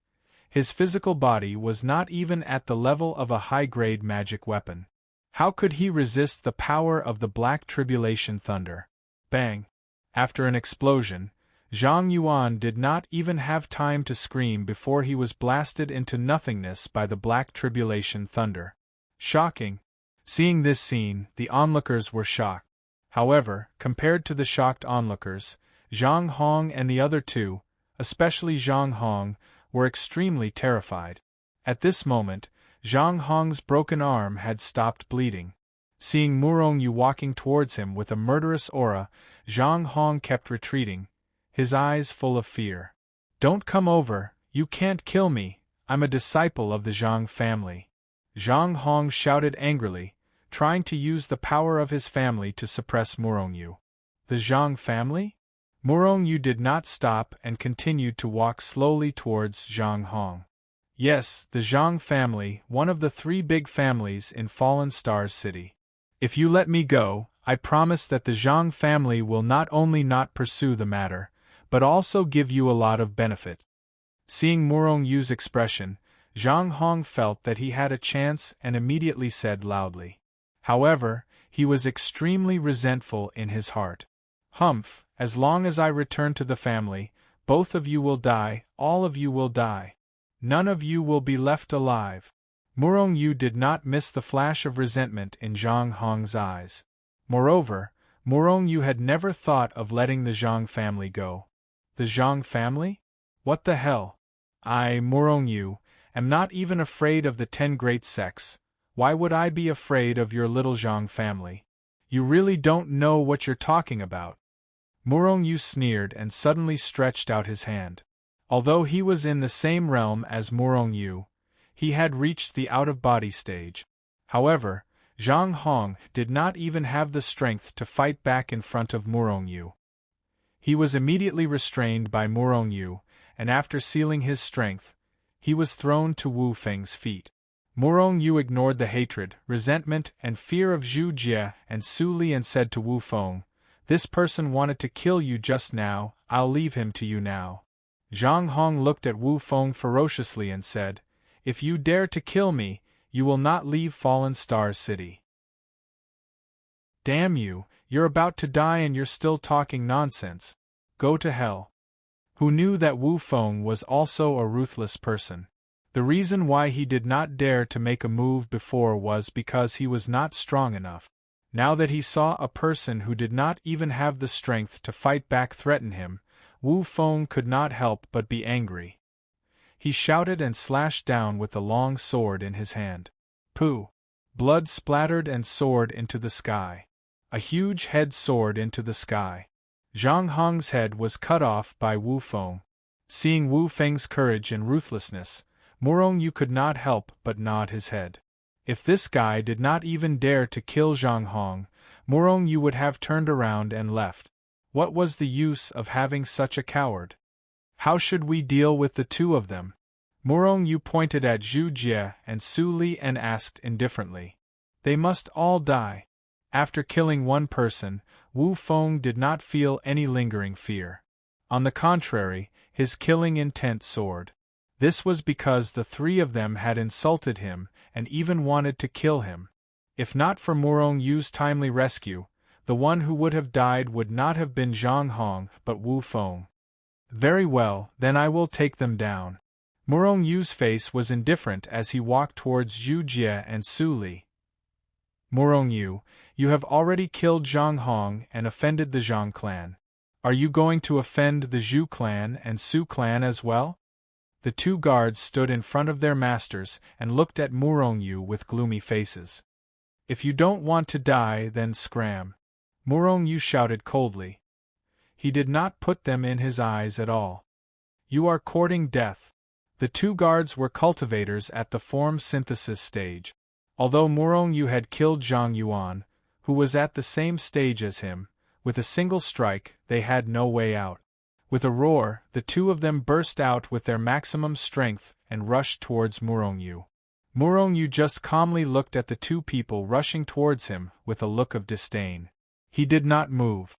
his physical body was not even at the level of a high-grade magic weapon. How could he resist the power of the Black Tribulation Thunder? Bang! After an explosion, Zhang Yuan did not even have time to scream before he was blasted into nothingness by the Black Tribulation Thunder. Shocking! Seeing this scene, the onlookers were shocked. However, compared to the shocked onlookers, Zhang Hong and the other two, especially Zhang Hong, were extremely terrified. At this moment, Zhang Hong's broken arm had stopped bleeding. Seeing Murong Yu walking towards him with a murderous aura, Zhang Hong kept retreating, his eyes full of fear. "Don't come over, you can't kill me, I'm a disciple of the Zhang family." Zhang Hong shouted angrily, trying to use the power of his family to suppress Murong Yu. The Zhang family? Murong Yu did not stop and continued to walk slowly towards Zhang Hong. "Yes, the Zhang family, one of the 3 big families in Fallen Stars City. If you let me go, I promise that the Zhang family will not only not pursue the matter, but also give you a lot of benefit." Seeing Murong Yu's expression, Zhang Hong felt that he had a chance and immediately said loudly. However, he was extremely resentful in his heart. "Humph, as long as I return to the family, both of you will die, all of you will die. None of you will be left alive." Murong Yu did not miss the flash of resentment in Zhang Hong's eyes. Moreover, Murong Yu had never thought of letting the Zhang family go. The Zhang family? What the hell? I, Murong Yu, am not even afraid of the 10 great sects. Why would I be afraid of your little Zhang family? You really don't know what you're talking about. Murong Yu sneered and suddenly stretched out his hand. Although he was in the same realm as Murong Yu, he had reached the out-of-body stage. However, Zhang Hong did not even have the strength to fight back in front of Murong Yu. He was immediately restrained by Murong Yu, and after sealing his strength, he was thrown to Wu Feng's feet. Murong Yu ignored the hatred, resentment, and fear of Zhu Jie and Su Li and said to Wu Feng, "This person wanted to kill you just now, I'll leave him to you now." Zhang Hong looked at Wu Feng ferociously and said, "If you dare to kill me, you will not leave Fallen Star City." "Damn you, you're about to die and you're still talking nonsense. Go to hell." Who knew that Wu Feng was also a ruthless person? The reason why he did not dare to make a move before was because he was not strong enough. Now that he saw a person who did not even have the strength to fight back threaten him, Wu Feng could not help but be angry. He shouted and slashed down with the long sword in his hand. Pooh! Blood splattered and soared into the sky. A huge head soared into the sky. Zhang Hong's head was cut off by Wu Feng. Seeing Wu Feng's courage and ruthlessness, Murong Yu could not help but nod his head. If this guy did not even dare to kill Zhang Hong, Murong Yu would have turned around and left. What was the use of having such a coward? How should we deal with the two of them? Murong Yu pointed at Zhu Jie and Su Li and asked indifferently. They must all die. After killing one person, Wu Feng did not feel any lingering fear. On the contrary, his killing intent soared. This was because the three of them had insulted him and even wanted to kill him. If not for Murong Yu's timely rescue, the one who would have died would not have been Zhang Hong but Wu Feng. Very well, then I will take them down. Murong Yu's face was indifferent as he walked towards Zhu Jie and Su Li. Murong Yu, you have already killed Zhang Hong and offended the Zhang clan. Are you going to offend the Zhu clan and Su clan as well? The two guards stood in front of their masters and looked at Murong Yu with gloomy faces. If you don't want to die, then scram. Murong Yu shouted coldly. He did not put them in his eyes at all. You are courting death. The two guards were cultivators at the form synthesis stage. Although Murong Yu had killed Zhang Yuan, who was at the same stage as him, with a single strike, they had no way out. With a roar, the two of them burst out with their maximum strength and rushed towards Murong Yu. Murong Yu just calmly looked at the two people rushing towards him with a look of disdain. He did not move.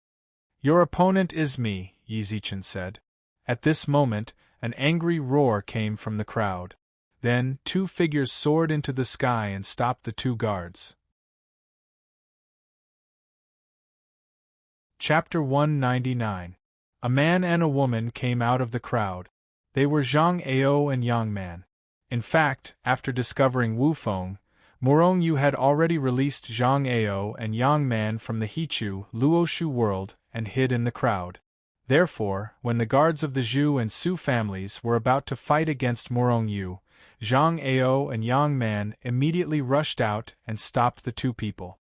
Your opponent is me, Yi Zichen said. At this moment, an angry roar came from the crowd. Then, two figures soared into the sky and stopped the two guards. Chapter 199. A man and a woman came out of the crowd. They were Zhang Ao and Yang Man. In fact, after discovering Wu Feng, Murong Yu had already released Zhang Ao and Yang Man from the Hichu Luoshu world and hid in the crowd. Therefore, when the guards of the Zhu and Su families were about to fight against Murong Yu, Zhang Ao and Yang Man immediately rushed out and stopped the two people.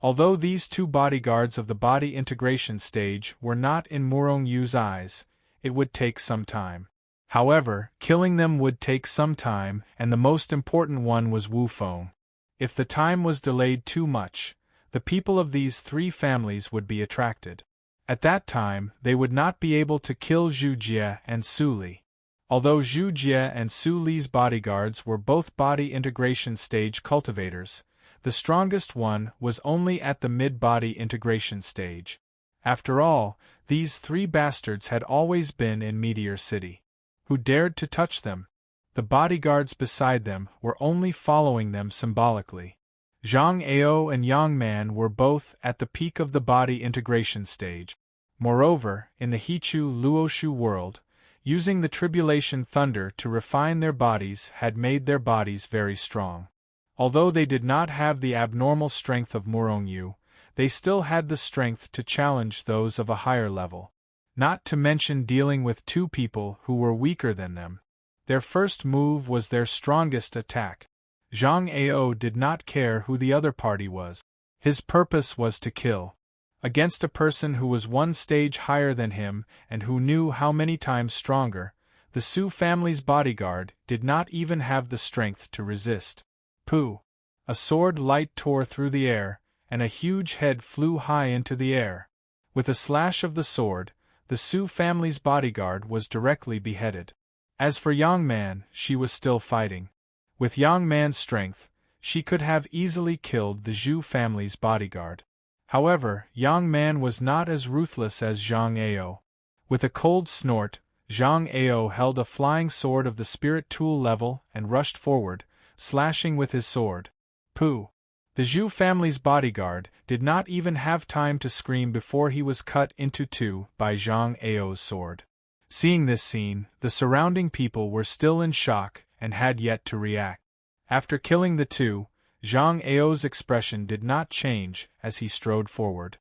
Although these two bodyguards of the body integration stage were not in Murong Yu's eyes, it would take some time. However, killing them would take some time, and the most important one was Wu Feng. If the time was delayed too much, the people of these three families would be attracted. At that time, they would not be able to kill Zhu Jie and Su Li. Although Zhu Jie and Su Li's bodyguards were both body integration stage cultivators, the strongest one was only at the mid-body integration stage. After all, these three bastards had always been in Meteor City. Who dared to touch them? The bodyguards beside them were only following them symbolically. Zhang Ao and Yang Man were both at the peak of the body integration stage. Moreover, in the Hichu Luoshu world, using the tribulation thunder to refine their bodies had made their bodies very strong. Although they did not have the abnormal strength of Murong Yu, they still had the strength to challenge those of a higher level. Not to mention dealing with two people who were weaker than them. Their first move was their strongest attack. Zhang Ao did not care who the other party was. His purpose was to kill. Against a person who was one stage higher than him and who knew how many times stronger, the Su family's bodyguard did not even have the strength to resist. Pooh! A sword light tore through the air, and a huge head flew high into the air. With a slash of the sword, the Su family's bodyguard was directly beheaded. As for Yang Man, she was still fighting. With Yang Man's strength, she could have easily killed the Zhu family's bodyguard. However, Yang Man was not as ruthless as Zhang Ao. With a cold snort, Zhang Ao held a flying sword of the spirit tool level and rushed forward, slashing with his sword. Pooh! The Zhu family's bodyguard did not even have time to scream before he was cut into two by Zhang Ao's sword. Seeing this scene, the surrounding people were still in shock and had yet to react. After killing the two, Zhang Ao's expression did not change as he strode forward.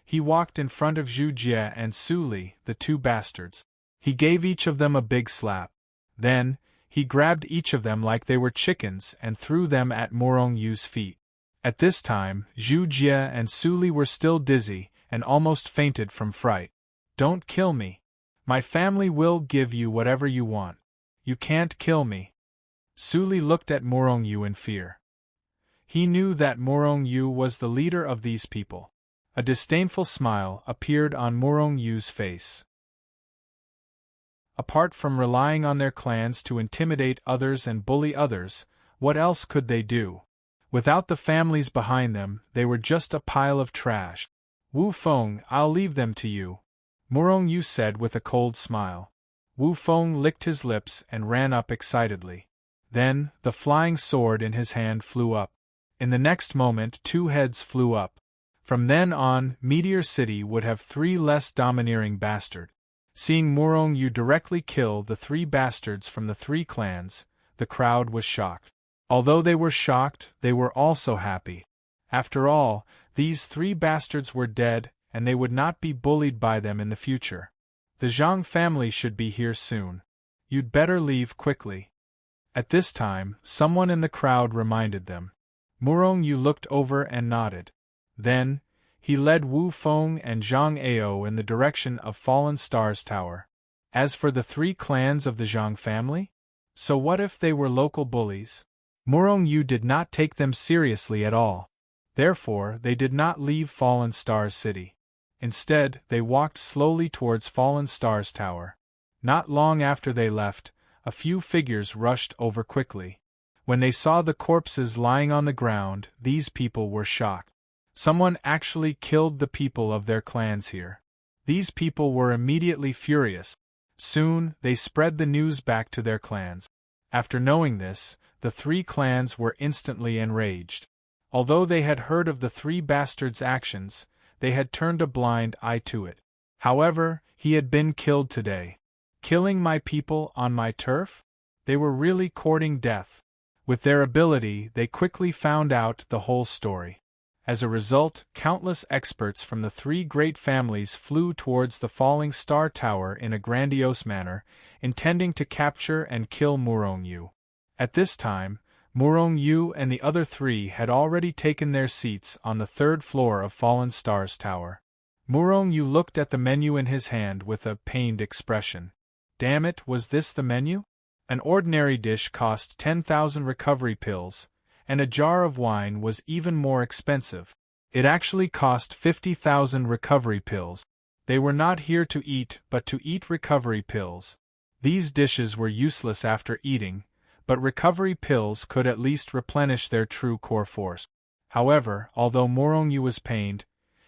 He walked in front of Zhu Jie and Su Li, the two bastards. He gave each of them a big slap. Then, he grabbed each of them like they were chickens and threw them at Morong Yu's feet. At this time, Zhu Jie and Su Li were still dizzy and almost fainted from fright. "Don't kill me. My family will give you whatever you want. You can't kill me." Su Li looked at Morong Yu in fear. He knew that Morong Yu was the leader of these people. A disdainful smile appeared on Morong Yu's face. Apart from relying on their clans to intimidate others and bully others, what else could they do? Without the families behind them, they were just a pile of trash. "Wu Feng, I'll leave them to you," Morong Yu said with a cold smile. Wu Feng licked his lips and ran up excitedly. Then, the flying sword in his hand flew up. In the next moment, two heads flew up. From then on, Meteor City would have three less domineering bastards. Seeing Morong Yu directly kill the three bastards from the three clans, the crowd was shocked. Although they were shocked, they were also happy. After all, these three bastards were dead, and they would not be bullied by them in the future. The Zhang family should be here soon. You'd better leave quickly. At this time, someone in the crowd reminded them. Morong Yu looked over and nodded. Then, he led Wu Feng and Zhang Ao in the direction of Fallen Stars Tower. As for the three clans of the Zhang family? So what if they were local bullies? Morong Yu did not take them seriously at all. Therefore, they did not leave Fallen Stars City. Instead, they walked slowly towards Fallen Stars Tower. Not long after they left, a few figures rushed over quickly. When they saw the corpses lying on the ground, these people were shocked. Someone actually killed the people of their clans here. These people were immediately furious. Soon, they spread the news back to their clans. After knowing this, the three clans were instantly enraged. Although they had heard of the three bastards' actions, they had turned a blind eye to it. However, he had been killed today. Killing my people on my turf? They were really courting death. With their ability, they quickly found out the whole story. As a result, countless experts from the three great families flew towards the falling star tower in a grandiose manner, intending to capture and kill Morong Yu. At this time, Morong Yu and the other three had already taken their seats on the third floor of Fallen Stars Tower. Morong Yu looked at the menu in his hand with a pained expression. Damn it, was this the menu? An ordinary dish cost 10,000 recovery pills, and a jar of wine was even more expensive. It actually cost 50,000 recovery pills. They were not here to eat, but to eat recovery pills. These dishes were useless after eating, but recovery pills could at least replenish their true core force. However, although Morong Yu was pained,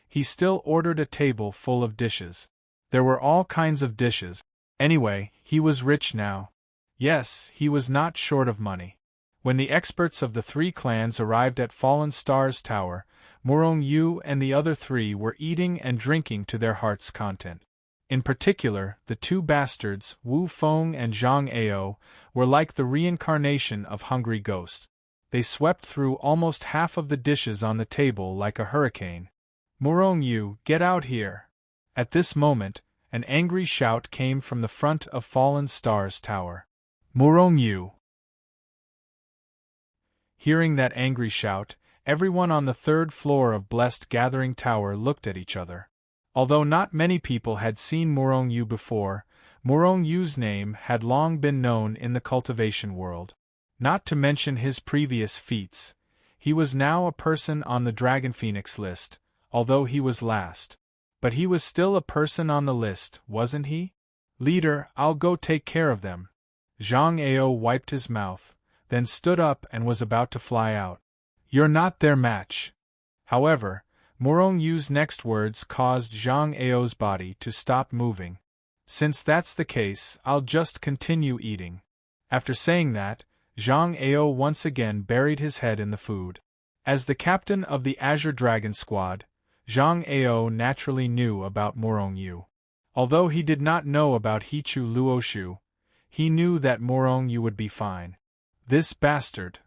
he still ordered a table full of dishes. There were all kinds of dishes. Anyway, he was rich now. Yes, he was not short of money. When the experts of the three clans arrived at Fallen Stars Tower, Morong Yu and the other three were eating and drinking to their heart's content. In particular, the two bastards, Wu Feng and Zhang Ao, were like the reincarnation of hungry ghosts. They swept through almost half of the dishes on the table like a hurricane. "Morong Yu, get out here!" At this moment, an angry shout came from the front of Fallen Stars Tower. "Morong Yu!" Hearing that angry shout, everyone on the third floor of Blessed Gathering Tower looked at each other. Although not many people had seen Morong Yu before, Morong Yu's name had long been known in the cultivation world. Not to mention his previous feats, he was now a person on the Dragon Phoenix list, although he was last. But he was still a person on the list, wasn't he? "Leader, I'll go take care of them." Zhang Ao wiped his mouth, then stood up and was about to fly out. "You're not their match." However, Morong Yu's next words caused Zhang Ao's body to stop moving. Since that's the case, I'll just continue eating. After saying that, Zhang Ao once again buried his head in the food. As the captain of the Azure Dragon Squad, Zhang Ao naturally knew about Morong Yu. Although he did not know about Hichu Luoshu, he knew that Morong Yu would be fine. This bastard.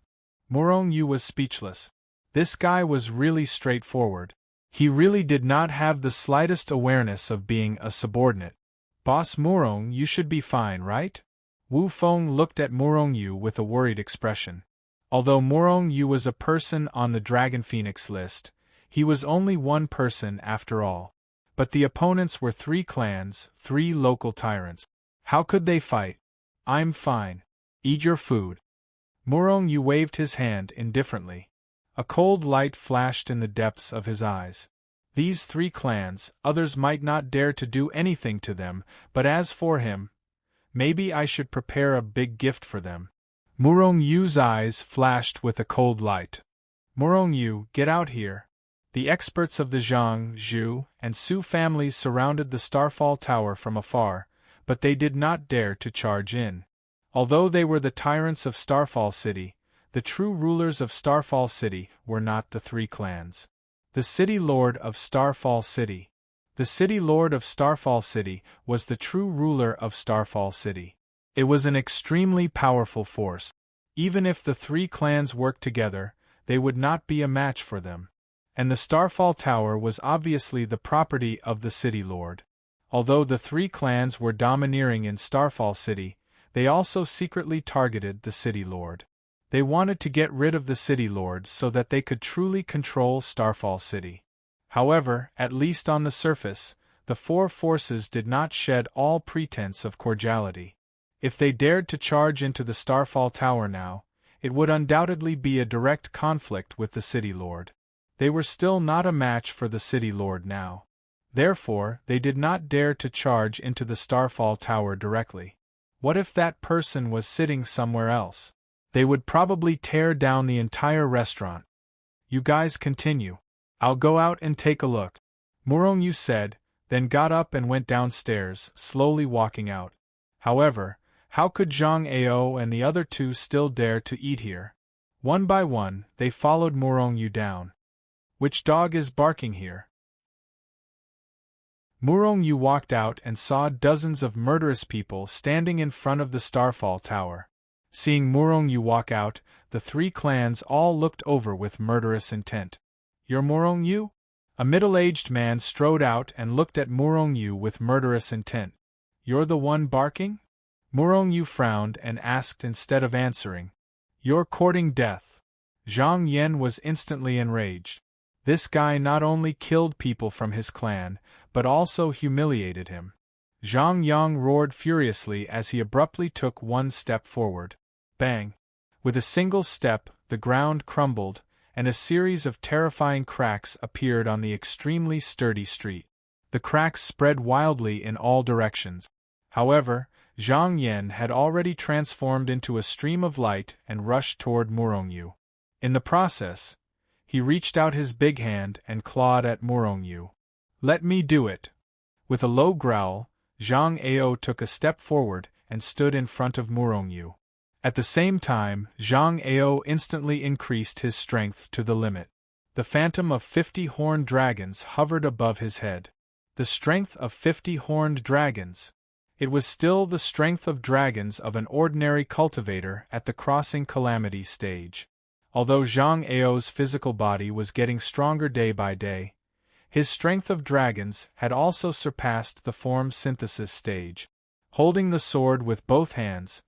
Morong Yu was speechless. This guy was really straightforward. He really did not have the slightest awareness of being a subordinate. Boss Morong, you should be fine, right? Wu Feng looked at Morong Yu with a worried expression. Although Morong Yu was a person on the Dragon Phoenix list, he was only one person after all. But the opponents were 3 clans, 3 local tyrants. How could they fight? I'm fine. Eat your food. Morong Yu waved his hand indifferently. A cold light flashed in the depths of his eyes. These 3 clans, others might not dare to do anything to them, but as for him, maybe I should prepare a big gift for them. Morong Yu's eyes flashed with a cold light. Morong Yu, get out here. The experts of the Zhang, Zhu, and Su families surrounded the Starfall Tower from afar, but they did not dare to charge in. Although they were the tyrants of Starfall City, the true rulers of Starfall City were not the 3 clans. The City Lord of Starfall City. The City Lord of Starfall City was the true ruler of Starfall City. It was an extremely powerful force. Even if the 3 clans worked together, they would not be a match for them. And the Starfall Tower was obviously the property of the City Lord. Although the 3 clans were domineering in Starfall City, they also secretly targeted the City Lord. They wanted to get rid of the City Lord so that they could truly control Starfall City. However, at least on the surface, the 4 forces did not shed all pretense of cordiality. If they dared to charge into the Starfall Tower now, it would undoubtedly be a direct conflict with the City Lord. They were still not a match for the City Lord now. Therefore, they did not dare to charge into the Starfall Tower directly. What if that person was sitting somewhere else? They would probably tear down the entire restaurant. You guys continue. I'll go out and take a look. Morong Yu said, then got up and went downstairs, slowly walking out. However, how could Zhang Ao and the other 2 still dare to eat here? One by one, they followed Morong Yu down. Which dog is barking here? Morong Yu walked out and saw dozens of murderous people standing in front of the Starfall Tower. Seeing Morong Yu walk out, the 3 clans all looked over with murderous intent. You're Morong Yu? A middle-aged man strode out and looked at Morong Yu with murderous intent. You're the one barking? Morong Yu frowned and asked instead of answering. You're courting death. Zhang Yan was instantly enraged. This guy not only killed people from his clan, but also humiliated him. Zhang Yang roared furiously as he abruptly took 1 step forward. Bang! With a single step, the ground crumbled, and a series of terrifying cracks appeared on the extremely sturdy street. The cracks spread wildly in all directions. However, Zhang Yan had already transformed into a stream of light and rushed toward Morong Yu. In the process, he reached out his big hand and clawed at Morong Yu. Let me do it. With a low growl, Zhang Ao took a step forward and stood in front of Morong Yu. At the same time, Zhang Ao instantly increased his strength to the limit. The phantom of 50 horned dragons hovered above his head. The strength of 50 horned dragons. It was still the strength of dragons of an ordinary cultivator at the crossing calamity stage. Although Zhang Ao's physical body was getting stronger day by day, his strength of dragons had also surpassed the form synthesis stage. Holding the sword with both hands,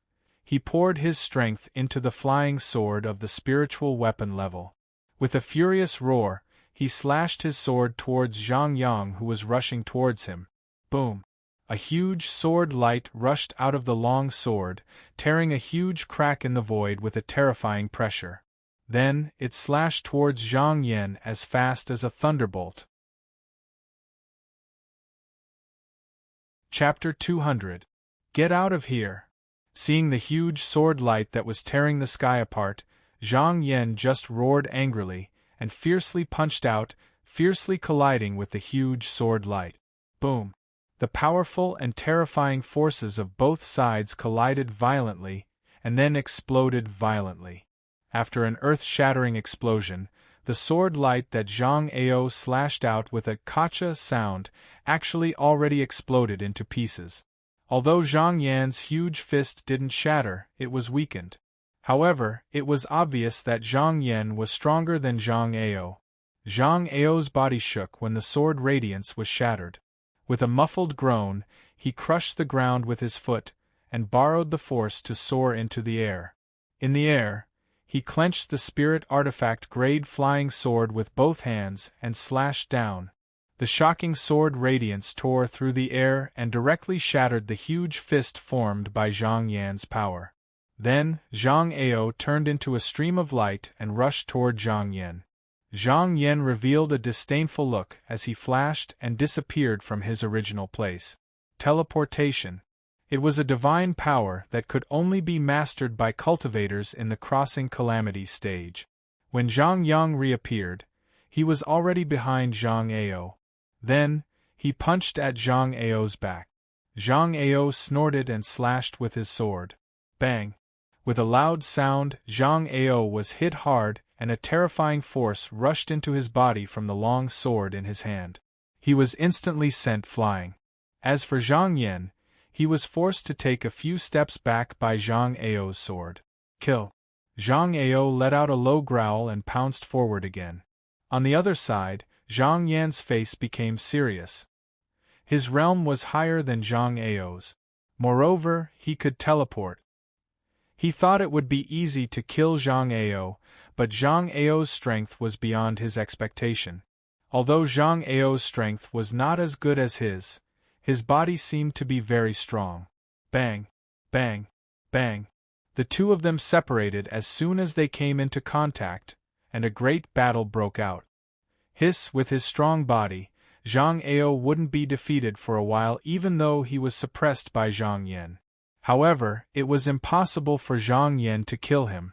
he poured his strength into the flying sword of the spiritual weapon level. With a furious roar, he slashed his sword towards Zhang Yang, who was rushing towards him. Boom! A huge sword light rushed out of the long sword, tearing a huge crack in the void with a terrifying pressure. Then, it slashed towards Zhang Yan as fast as a thunderbolt. Chapter 200. Get out of here! Seeing the huge sword light that was tearing the sky apart, Zhang Yan just roared angrily, and fiercely punched out, fiercely colliding with the huge sword light. Boom! The powerful and terrifying forces of both sides collided violently, and then exploded violently. After an earth-shattering explosion, the sword light that Zhang Ao slashed out with a "kacha" sound actually already exploded into pieces. Although Zhang Yan's huge fist didn't shatter, it was weakened. However, it was obvious that Zhang Yan was stronger than Zhang Ao. Zhang Ao's body shook when the sword radiance was shattered. With a muffled groan, he crushed the ground with his foot, and borrowed the force to soar into the air. In the air, he clenched the spirit artifact-grade flying sword with both hands and slashed down. The shocking sword radiance tore through the air and directly shattered the huge fist formed by Zhang Yan's power. Then, Zhang Ao turned into a stream of light and rushed toward Zhang Yan. Zhang Yan revealed a disdainful look as he flashed and disappeared from his original place. Teleportation. It was a divine power that could only be mastered by cultivators in the Crossing Calamity stage. When Zhang Yang reappeared, he was already behind Zhang Ao. Then, he punched at Zhang Ao's back. Zhang Ao snorted and slashed with his sword. Bang! With a loud sound, Zhang Ao was hit hard, and a terrifying force rushed into his body from the long sword in his hand. He was instantly sent flying. As for Zhang Yan, he was forced to take a few steps back by Zhang Ao's sword. Kill! Zhang Ao let out a low growl and pounced forward again. On the other side, Zhang Yan's face became serious. His realm was higher than Zhang Ao's. Moreover, he could teleport. He thought it would be easy to kill Zhang Ao, but Zhang Ao's strength was beyond his expectation. Although Zhang Ao's strength was not as good as his body seemed to be very strong. Bang! Bang! Bang! The two of them separated as soon as they came into contact, and a great battle broke out. With his strong body, Zhang Ao wouldn't be defeated for a while even though he was suppressed by Zhang Yan. However, it was impossible for Zhang Yan to kill him.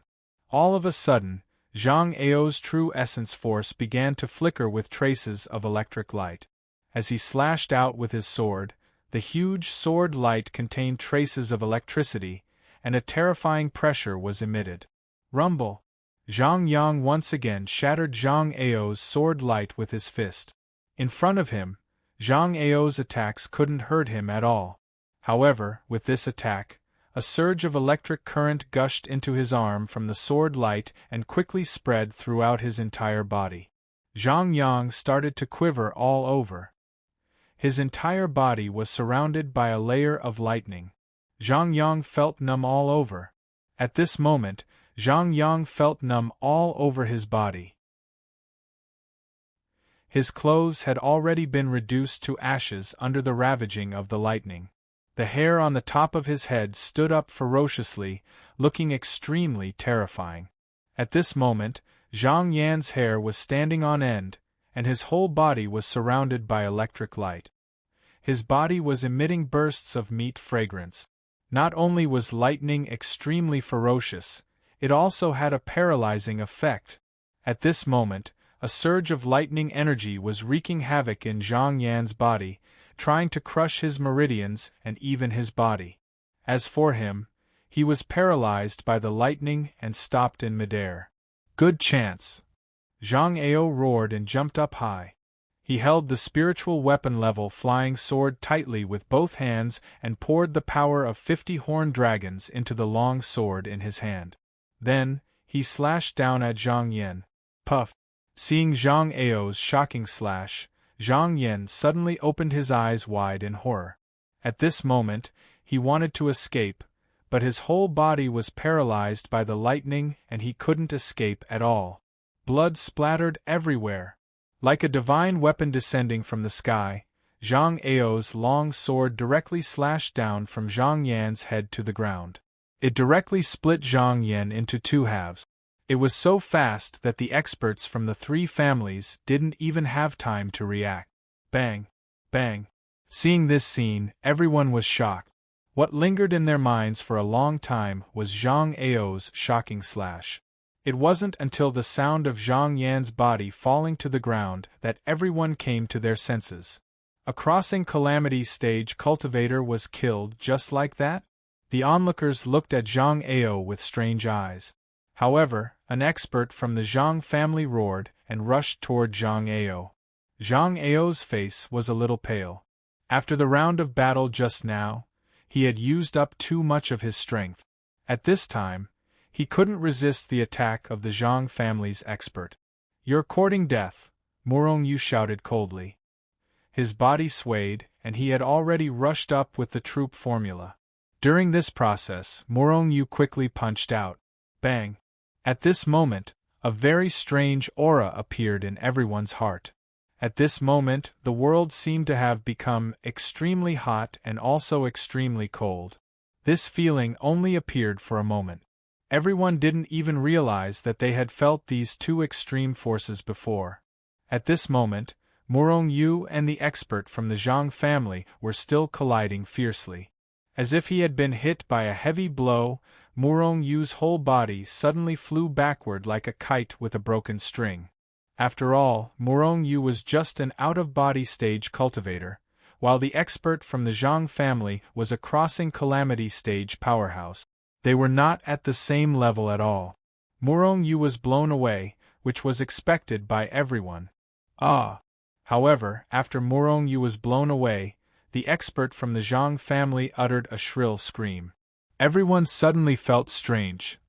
All of a sudden, Zhang Ao's true essence force began to flicker with traces of electric light. As he slashed out with his sword, the huge sword light contained traces of electricity, and a terrifying pressure was emitted. Rumble! Zhang Yang once again shattered Zhang Ao's sword light with his fist. In front of him, Zhang Ao's attacks couldn't hurt him at all. However, with this attack, a surge of electric current gushed into his arm from the sword light and quickly spread throughout his entire body. Zhang Yang started to quiver all over. His entire body was surrounded by a layer of lightning. Zhang Yang felt numb all over. At this moment, Zhang Yang felt numb all over his body. His clothes had already been reduced to ashes under the ravaging of the lightning. The hair on the top of his head stood up ferociously, looking extremely terrifying. At this moment, Zhang Yan's hair was standing on end, and his whole body was surrounded by electric light. His body was emitting bursts of meat fragrance. Not only was lightning extremely ferocious, it also had a paralyzing effect. At this moment, a surge of lightning energy was wreaking havoc in Zhang Yan's body, trying to crush his meridians and even his body. As for him, he was paralyzed by the lightning and stopped in midair. Good chance! Zhang Ao roared and jumped up high. He held the spiritual weapon-level flying sword tightly with both hands and poured the power of 50 horned dragons into the long sword in his hand. Then, he slashed down at Zhang Yan. Puff! Seeing Zhang Ao's shocking slash, Zhang Yan suddenly opened his eyes wide in horror. At this moment, he wanted to escape, but his whole body was paralyzed by the lightning and he couldn't escape at all. Blood splattered everywhere. Like a divine weapon descending from the sky, Zhang Ao's long sword directly slashed down from Zhang Yan's head to the ground. It directly split Zhang Yan into two halves. It was so fast that the experts from the three families didn't even have time to react. Bang! Bang! Seeing this scene, everyone was shocked. What lingered in their minds for a long time was Zhang Ao's shocking slash. It wasn't until the sound of Zhang Yan's body falling to the ground that everyone came to their senses. A crossing calamity stage cultivator was killed just like that? The onlookers looked at Zhang Ao with strange eyes. However, an expert from the Zhang family roared and rushed toward Zhang Ao. Zhang Ao's face was a little pale. After the round of battle just now, he had used up too much of his strength. At this time, he couldn't resist the attack of the Zhang family's expert. "You're courting death," Morong Yu shouted coldly. His body swayed, and he had already rushed up with the troop formula. During this process, Morong Yu quickly punched out. Bang! At this moment, a very strange aura appeared in everyone's heart. At this moment, the world seemed to have become extremely hot and also extremely cold. This feeling only appeared for a moment. Everyone didn't even realize that they had felt these two extreme forces before. At this moment, Morong Yu and the expert from the Zhang family were still colliding fiercely. As if he had been hit by a heavy blow, Morong Yu's whole body suddenly flew backward like a kite with a broken string. After all, Morong Yu was just an out-of-body stage cultivator, while the expert from the Zhang family was a crossing calamity stage powerhouse. They were not at the same level at all. Morong Yu was blown away, which was expected by everyone. However, after Morong Yu was blown away, the expert from the Zhang family uttered a shrill scream. Everyone suddenly felt strange.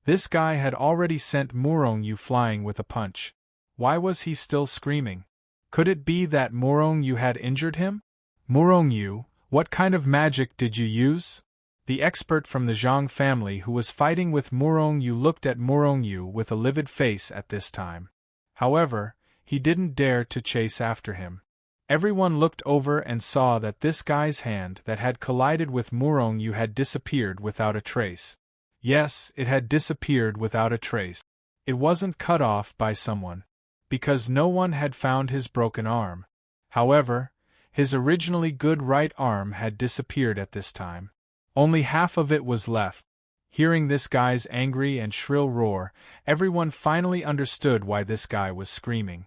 This guy had already sent Morong Yu flying with a punch. Why was he still screaming? Could it be that Morong Yu had injured him? "Morong Yu, what kind of magic did you use?" The expert from the Zhang family who was fighting with Morong Yu looked at Morong Yu with a livid face at this time. However, he didn't dare to chase after him. Everyone looked over and saw that this guy's hand that had collided with Morong Yu had disappeared without a trace. Yes, it had disappeared without a trace. It wasn't cut off by someone, because no one had found his broken arm. However, his originally good right arm had disappeared at this time. Only half of it was left. Hearing this guy's angry and shrill roar, everyone finally understood why this guy was screaming.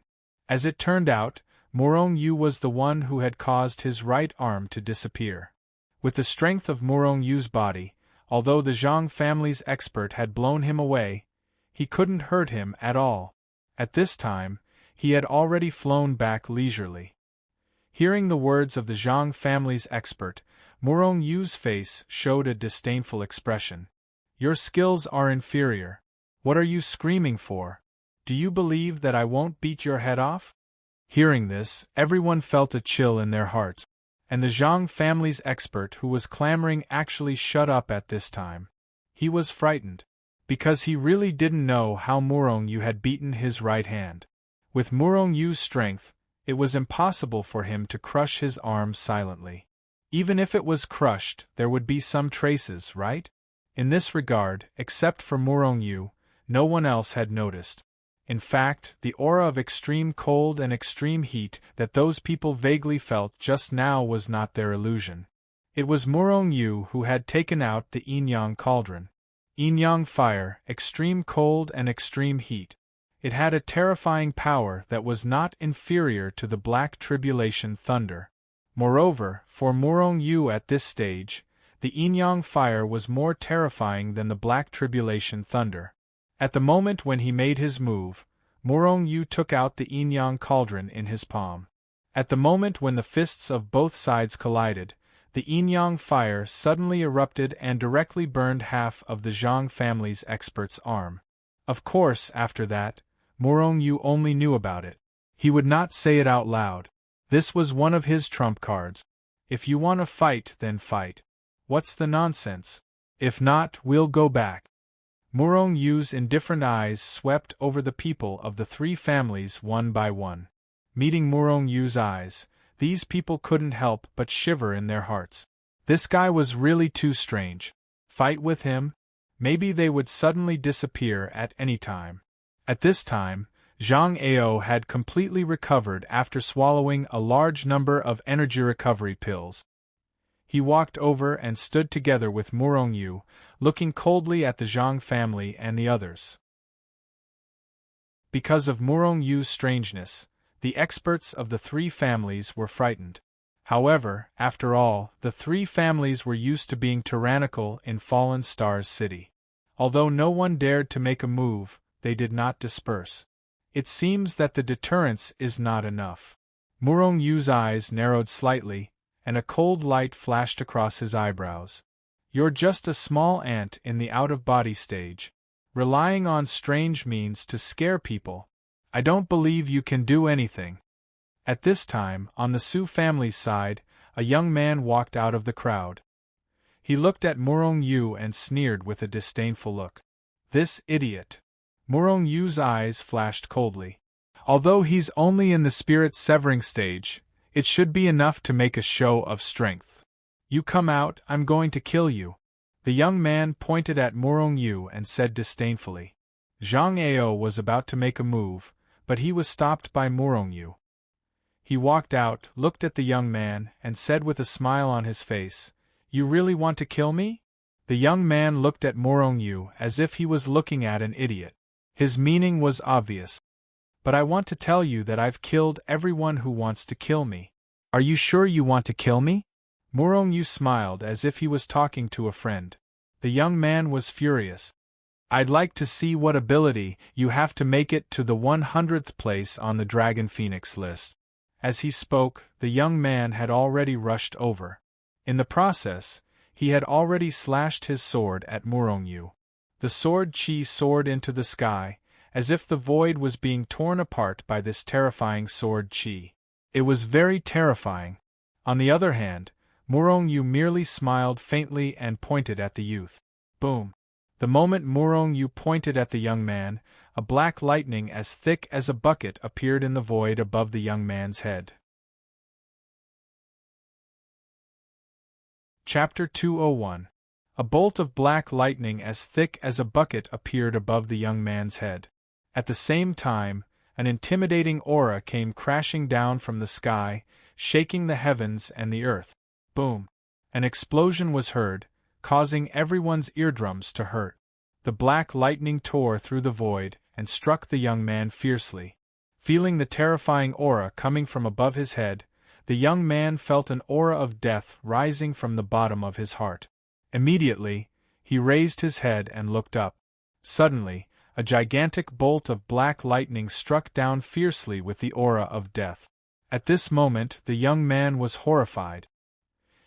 As it turned out, Morong Yu was the one who had caused his right arm to disappear. With the strength of Morong Yu's body, although the Zhang family's expert had blown him away, he couldn't hurt him at all. At this time, he had already flown back leisurely. Hearing the words of the Zhang family's expert, Morong Yu's face showed a disdainful expression. "Your skills are inferior. What are you screaming for? Do you believe that I won't beat your head off?" Hearing this, everyone felt a chill in their hearts, and the Zhang family's expert who was clamoring actually shut up at this time. He was frightened, because he really didn't know how Morong Yu had beaten his right hand. With Morong Yu's strength, it was impossible for him to crush his arm silently. Even if it was crushed, there would be some traces, right? In this regard, except for Morong Yu, no one else had noticed. In fact, the aura of extreme cold and extreme heat that those people vaguely felt just now was not their illusion. It was Morong Yu who had taken out the yin-yang cauldron. Yin-yang fire, extreme cold and extreme heat. It had a terrifying power that was not inferior to the black tribulation thunder. Moreover, for Morong Yu at this stage, the yin-yang fire was more terrifying than the black tribulation thunder. At the moment when he made his move, Morong Yu took out the yin-yang cauldron in his palm. At the moment when the fists of both sides collided, the yin-yang fire suddenly erupted and directly burned half of the Zhang family's expert's arm. Of course, after that, Morong Yu only knew about it. He would not say it out loud. This was one of his trump cards. If you want to fight, then fight. What's the nonsense? If not, we'll go back. Morong Yu's indifferent eyes swept over the people of the three families one by one. Meeting Morong Yu's eyes, these people couldn't help but shiver in their hearts. This guy was really too strange. Fight with him? Maybe they would suddenly disappear at any time. At this time, Zhang Ao had completely recovered after swallowing a large number of energy recovery pills. He walked over and stood together with Morong Yu, looking coldly at the Zhang family and the others. Because of Morong Yu's strangeness, The experts of the three families were frightened. However, after all, the three families were used to being tyrannical in Fallen Star's city. Although no one dared to make a move, they did not disperse. It seems that the deterrence is not enough. Murong Yu's eyes narrowed slightly, and a cold light flashed across his eyebrows. You're just a small ant in the out-of-body stage, relying on strange means to scare people. I don't believe you can do anything. At this time, on the Su family's side, a young man walked out of the crowd. He looked at Murong Yu and sneered with a disdainful look. This idiot. Murong Yu's eyes flashed coldly. Although he's only in the spirit-severing stage, it should be enough to make a show of strength. You come out, I'm going to kill you. The young man pointed at Murong Yu and said disdainfully. Zhang Ao was about to make a move, but he was stopped by Murong Yu. He walked out, looked at the young man, and said with a smile on his face, You really want to kill me? The young man looked at Murong Yu as if he was looking at an idiot. His meaning was obvious. But I want to tell you that I've killed everyone who wants to kill me. Are you sure you want to kill me? Murong Yu smiled as if he was talking to a friend. The young man was furious. I'd like to see what ability you have to make it to the 100th place on the Dragon Phoenix list. As he spoke, the young man had already rushed over. In the process, he had already slashed his sword at Murong Yu. The sword chi soared into the sky, as if the void was being torn apart by this terrifying sword chi. It was very terrifying. On the other hand, Murong Yu merely smiled faintly and pointed at the youth. Boom! The moment Murong Yu pointed at the young man, a black lightning as thick as a bucket appeared in the void above the young man's head. Chapter 201. A bolt of black lightning as thick as a bucket appeared above the young man's head. At the same time, an intimidating aura came crashing down from the sky, shaking the heavens and the earth. Boom! An explosion was heard, causing everyone's eardrums to hurt. The black lightning tore through the void and struck the young man fiercely. Feeling the terrifying aura coming from above his head, the young man felt an aura of death rising from the bottom of his heart. Immediately, he raised his head and looked up. Suddenly, a gigantic bolt of black lightning struck down fiercely with the aura of death. At this moment, the young man was horrified.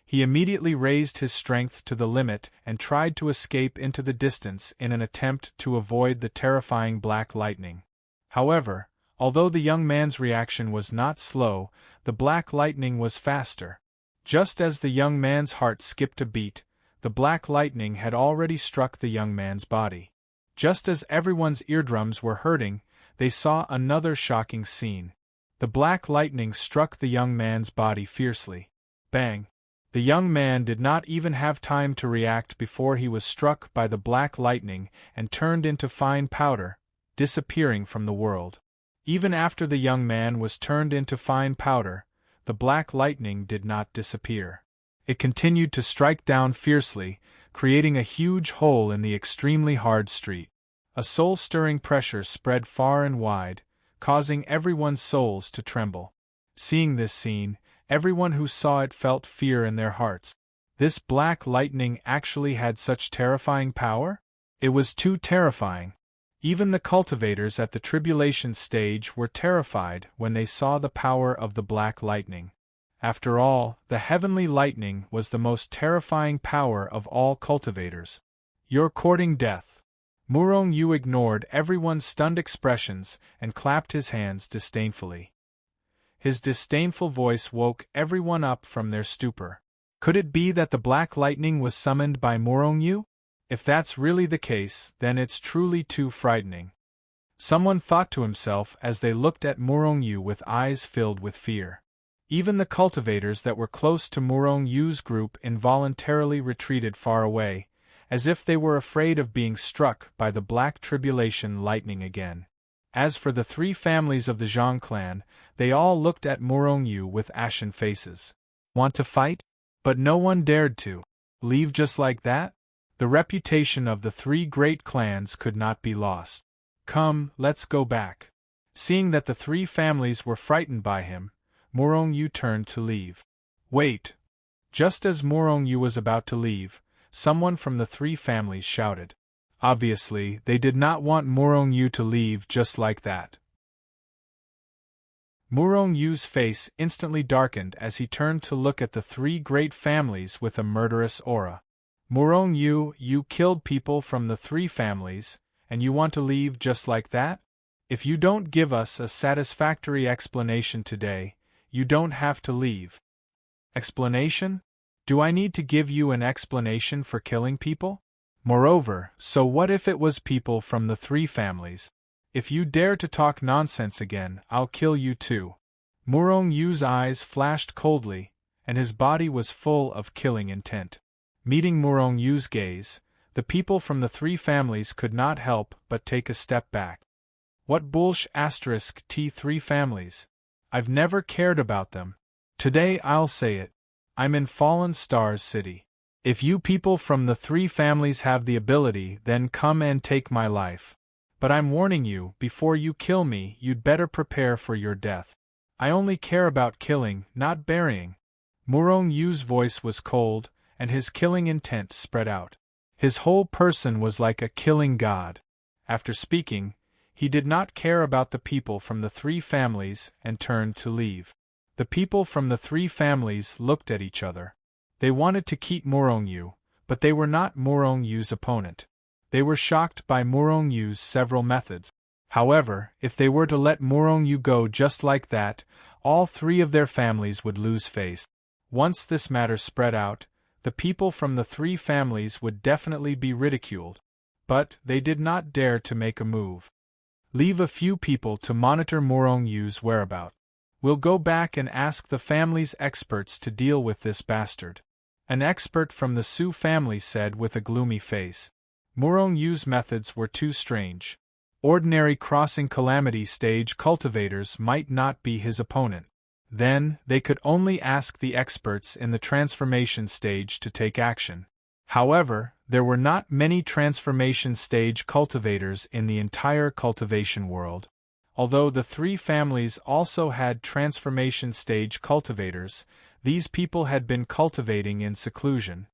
He immediately raised his strength to the limit and tried to escape into the distance in an attempt to avoid the terrifying black lightning. However, although the young man's reaction was not slow, the black lightning was faster. Just as the young man's heart skipped a beat, the black lightning had already struck the young man's body. Just as everyone's eardrums were hurting, they saw another shocking scene. The black lightning struck the young man's body fiercely. Bang! The young man did not even have time to react before he was struck by the black lightning and turned into fine powder, disappearing from the world. Even after the young man was turned into fine powder, the black lightning did not disappear. It continued to strike down fiercely, creating a huge hole in the extremely hard street. A soul-stirring pressure spread far and wide, causing everyone's souls to tremble. Seeing this scene, everyone who saw it felt fear in their hearts. This black lightning actually had such terrifying power? It was too terrifying. Even the cultivators at the tribulation stage were terrified when they saw the power of the black lightning. After all, the heavenly lightning was the most terrifying power of all cultivators. You're courting death. Murong Yu ignored everyone's stunned expressions and clapped his hands disdainfully. His disdainful voice woke everyone up from their stupor. Could it be that the black lightning was summoned by Murong Yu? If that's really the case, then it's truly too frightening. Someone thought to himself as they looked at Murong Yu with eyes filled with fear. Even the cultivators that were close to Murong Yu's group involuntarily retreated far away, as if they were afraid of being struck by the black tribulation lightning again. As for the three families of the Zhang clan, they all looked at Murong Yu with ashen faces. Want to fight? But no one dared to. Leave just like that? The reputation of the three great clans could not be lost. Come, let's go back. Seeing that the three families were frightened by him, Morong Yu turned to leave. Wait! Just as Morong Yu was about to leave, someone from the three families shouted. Obviously, they did not want Morong Yu to leave just like that. Morong Yu's face instantly darkened as he turned to look at the three great families with a murderous aura. Morong Yu, you killed people from the three families, and you want to leave just like that? If you don't give us a satisfactory explanation today, you don't have to leave. Explanation? Do I need to give you an explanation for killing people? Moreover, so what if it was people from the three families? If you dare to talk nonsense again, I'll kill you too. Morong Yu's eyes flashed coldly, and his body was full of killing intent. Meeting Morong Yu's gaze, the people from the three families could not help but take a step back. What T3 families? I've never cared about them. Today I'll say it. I'm in Fallen Stars City. If you people from the three families have the ability, then come and take my life. But I'm warning you, before you kill me, you'd better prepare for your death. I only care about killing, not burying. Morong Yu's voice was cold, and his killing intent spread out. His whole person was like a killing god. After speaking, he did not care about the people from the three families and turned to leave. The people from the three families looked at each other. They wanted to keep Morong Yu, but they were not Morong Yu's opponent. They were shocked by Morong Yu's several methods. However, if they were to let Morong Yu go just like that, all three of their families would lose face. Once this matter spread out, the people from the three families would definitely be ridiculed. But they did not dare to make a move. Leave a few people to monitor Morong Yu's whereabouts. We'll go back and ask the family's experts to deal with this bastard. An expert from the Su family said with a gloomy face. Morong Yu's methods were too strange. Ordinary crossing calamity stage cultivators might not be his opponent. Then, they could only ask the experts in the transformation stage to take action. However, there were not many transformation stage cultivators in the entire cultivation world. Although the three families also had transformation stage cultivators, these people had been cultivating in seclusion.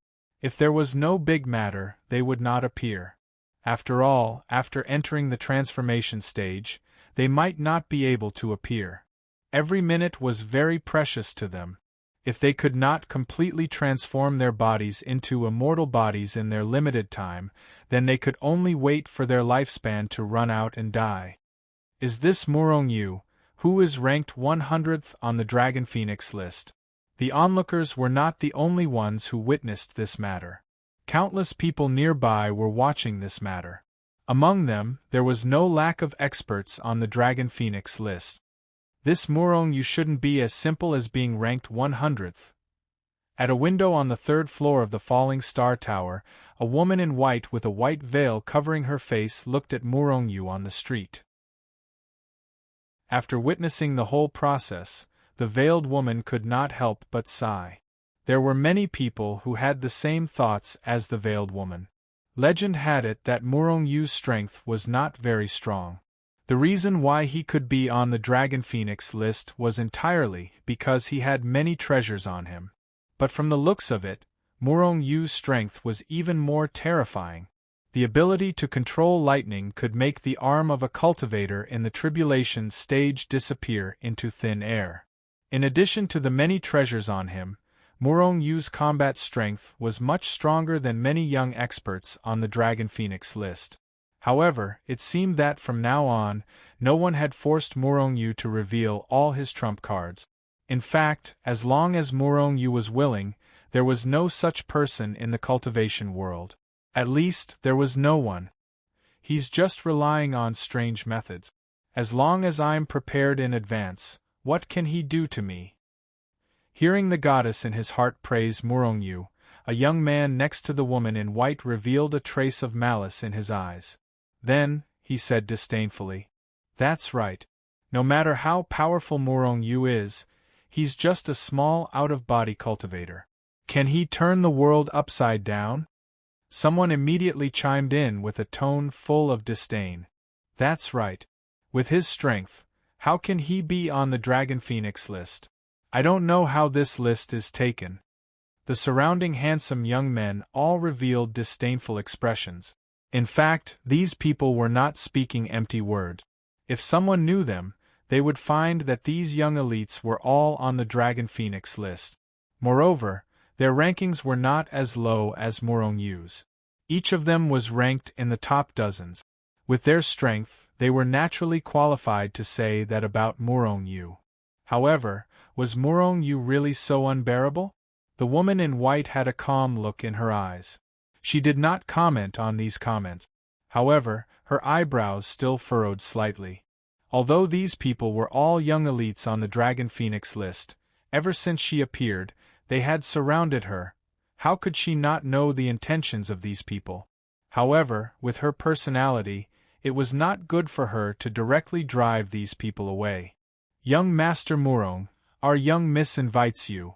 If there was no big matter, they would not appear. After all, after entering the transformation stage, they might not be able to appear. Every minute was very precious to them. If they could not completely transform their bodies into immortal bodies in their limited time, then they could only wait for their lifespan to run out and die. Is this Morong Yu, who is ranked 100th on the Dragon Phoenix list? The onlookers were not the only ones who witnessed this matter. Countless people nearby were watching this matter. Among them, there was no lack of experts on the Dragon Phoenix list. This Morong Yu shouldn't be as simple as being ranked 100th. At a window on the third floor of the Falling Star Tower, a woman in white with a white veil covering her face looked at Morong Yu on the street. After witnessing the whole process, the veiled woman could not help but sigh. There were many people who had the same thoughts as the veiled woman. Legend had it that Morong Yu's strength was not very strong. The reason why he could be on the Dragon Phoenix list was entirely because he had many treasures on him. But from the looks of it, Morong Yu's strength was even more terrifying. The ability to control lightning could make the arm of a cultivator in the tribulation stage disappear into thin air. In addition to the many treasures on him, Morong Yu's combat strength was much stronger than many young experts on the Dragon Phoenix list. However, it seemed that from now on, no one had forced Morong Yu to reveal all his trump cards. In fact, as long as Morong Yu was willing, there was no such person in the cultivation world. At least, there was no one. He's just relying on strange methods. As long as I'm prepared in advance, what can he do to me? Hearing the goddess in his heart praise Morong Yu, a young man next to the woman in white revealed a trace of malice in his eyes. Then, he said disdainfully, "That's right. No matter how powerful Morong Yu is, he's just a small out-of-body cultivator. Can he turn the world upside down?" Someone immediately chimed in with a tone full of disdain. "That's right. With his strength, How can he be on the Dragon Phoenix list? I don't know how this list is taken. The surrounding handsome young men all revealed disdainful expressions. In fact, these people were not speaking empty words. If someone knew them, they would find that these young elites were all on the Dragon Phoenix list. Moreover, their rankings were not as low as Morong Yu's. Each of them was ranked in the top dozens. With their strength, they were naturally qualified to say that about Morong Yu. However, was Morong Yu really so unbearable? The woman in white had a calm look in her eyes. She did not comment on these comments. However, her eyebrows still furrowed slightly. Although these people were all young elites on the Dragon Phoenix list, ever since she appeared, they had surrounded her. How could she not know the intentions of these people? However, with her personality, it was not good for her to directly drive these people away. Young Master Morong, our young miss invites you.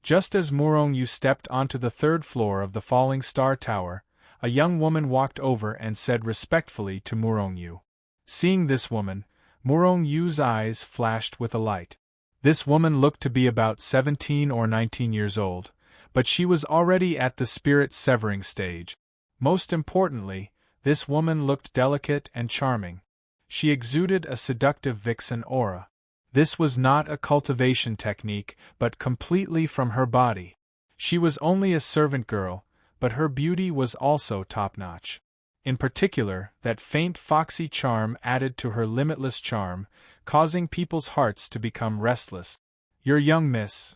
Just as Morong Yu stepped onto the third floor of the Falling Star Tower, a young woman walked over and said respectfully to Morong Yu. Seeing this woman, Morong Yu's eyes flashed with a light. This woman looked to be about 17 or 19 years old, but she was already at the spirit-severing stage. Most importantly, this woman looked delicate and charming. She exuded a seductive vixen aura. This was not a cultivation technique, but completely from her body. She was only a servant girl, but her beauty was also top-notch. In particular, that faint foxy charm added to her limitless charm, causing people's hearts to become restless. Your young miss.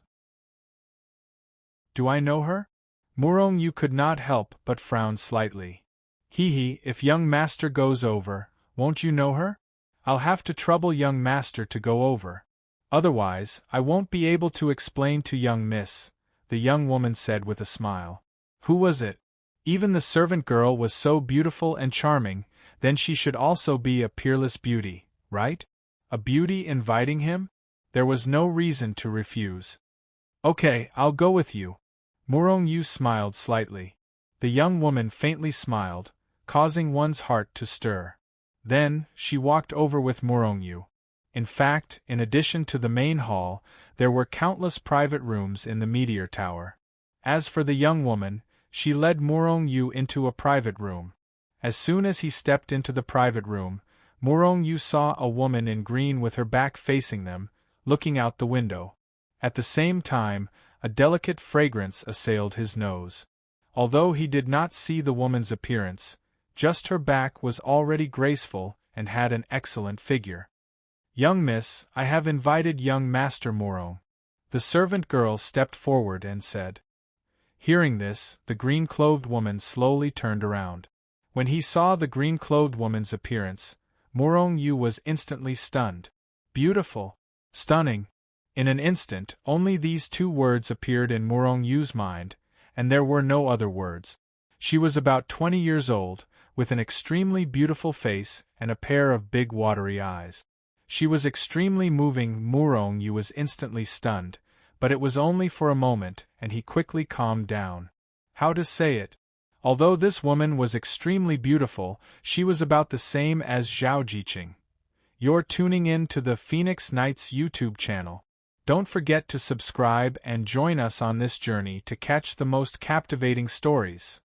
Do I know her? Morong Yu could not help but frown slightly. Hee, if young master goes over, won't you know her? I'll have to trouble young master to go over. Otherwise, I won't be able to explain to young miss, the young woman said with a smile. Who was it? Even the servant girl was so beautiful and charming, then she should also be a peerless beauty, right? A beauty inviting him? There was no reason to refuse. Okay, I'll go with you. Morong Yu smiled slightly. The young woman faintly smiled, causing one's heart to stir. Then, she walked over with Morong Yu. In fact, in addition to the main hall, there were countless private rooms in the Meteor Tower. As for the young woman, she led Morong Yu into a private room. As soon as he stepped into the private room, Morong Yu saw a woman in green with her back facing them, looking out the window. At the same time, a delicate fragrance assailed his nose. Although he did not see the woman's appearance, just her back was already graceful and had an excellent figure. Young miss, I have invited young Master Morong. The servant girl stepped forward and said. Hearing this, the green-clothed woman slowly turned around. When he saw the green-clothed woman's appearance, Morong Yu was instantly stunned. Beautiful. Stunning. In an instant, only these two words appeared in Morong Yu's mind, and there were no other words. She was about 20 years old, with an extremely beautiful face and a pair of big watery eyes. She was extremely moving. Morong Yu was instantly stunned, but it was only for a moment, and he quickly calmed down. How to say it? Although this woman was extremely beautiful, she was about the same as Zhao Jiqing. You're tuning in to the Phoenix Knights YouTube channel. Don't forget to subscribe and join us on this journey to catch the most captivating stories.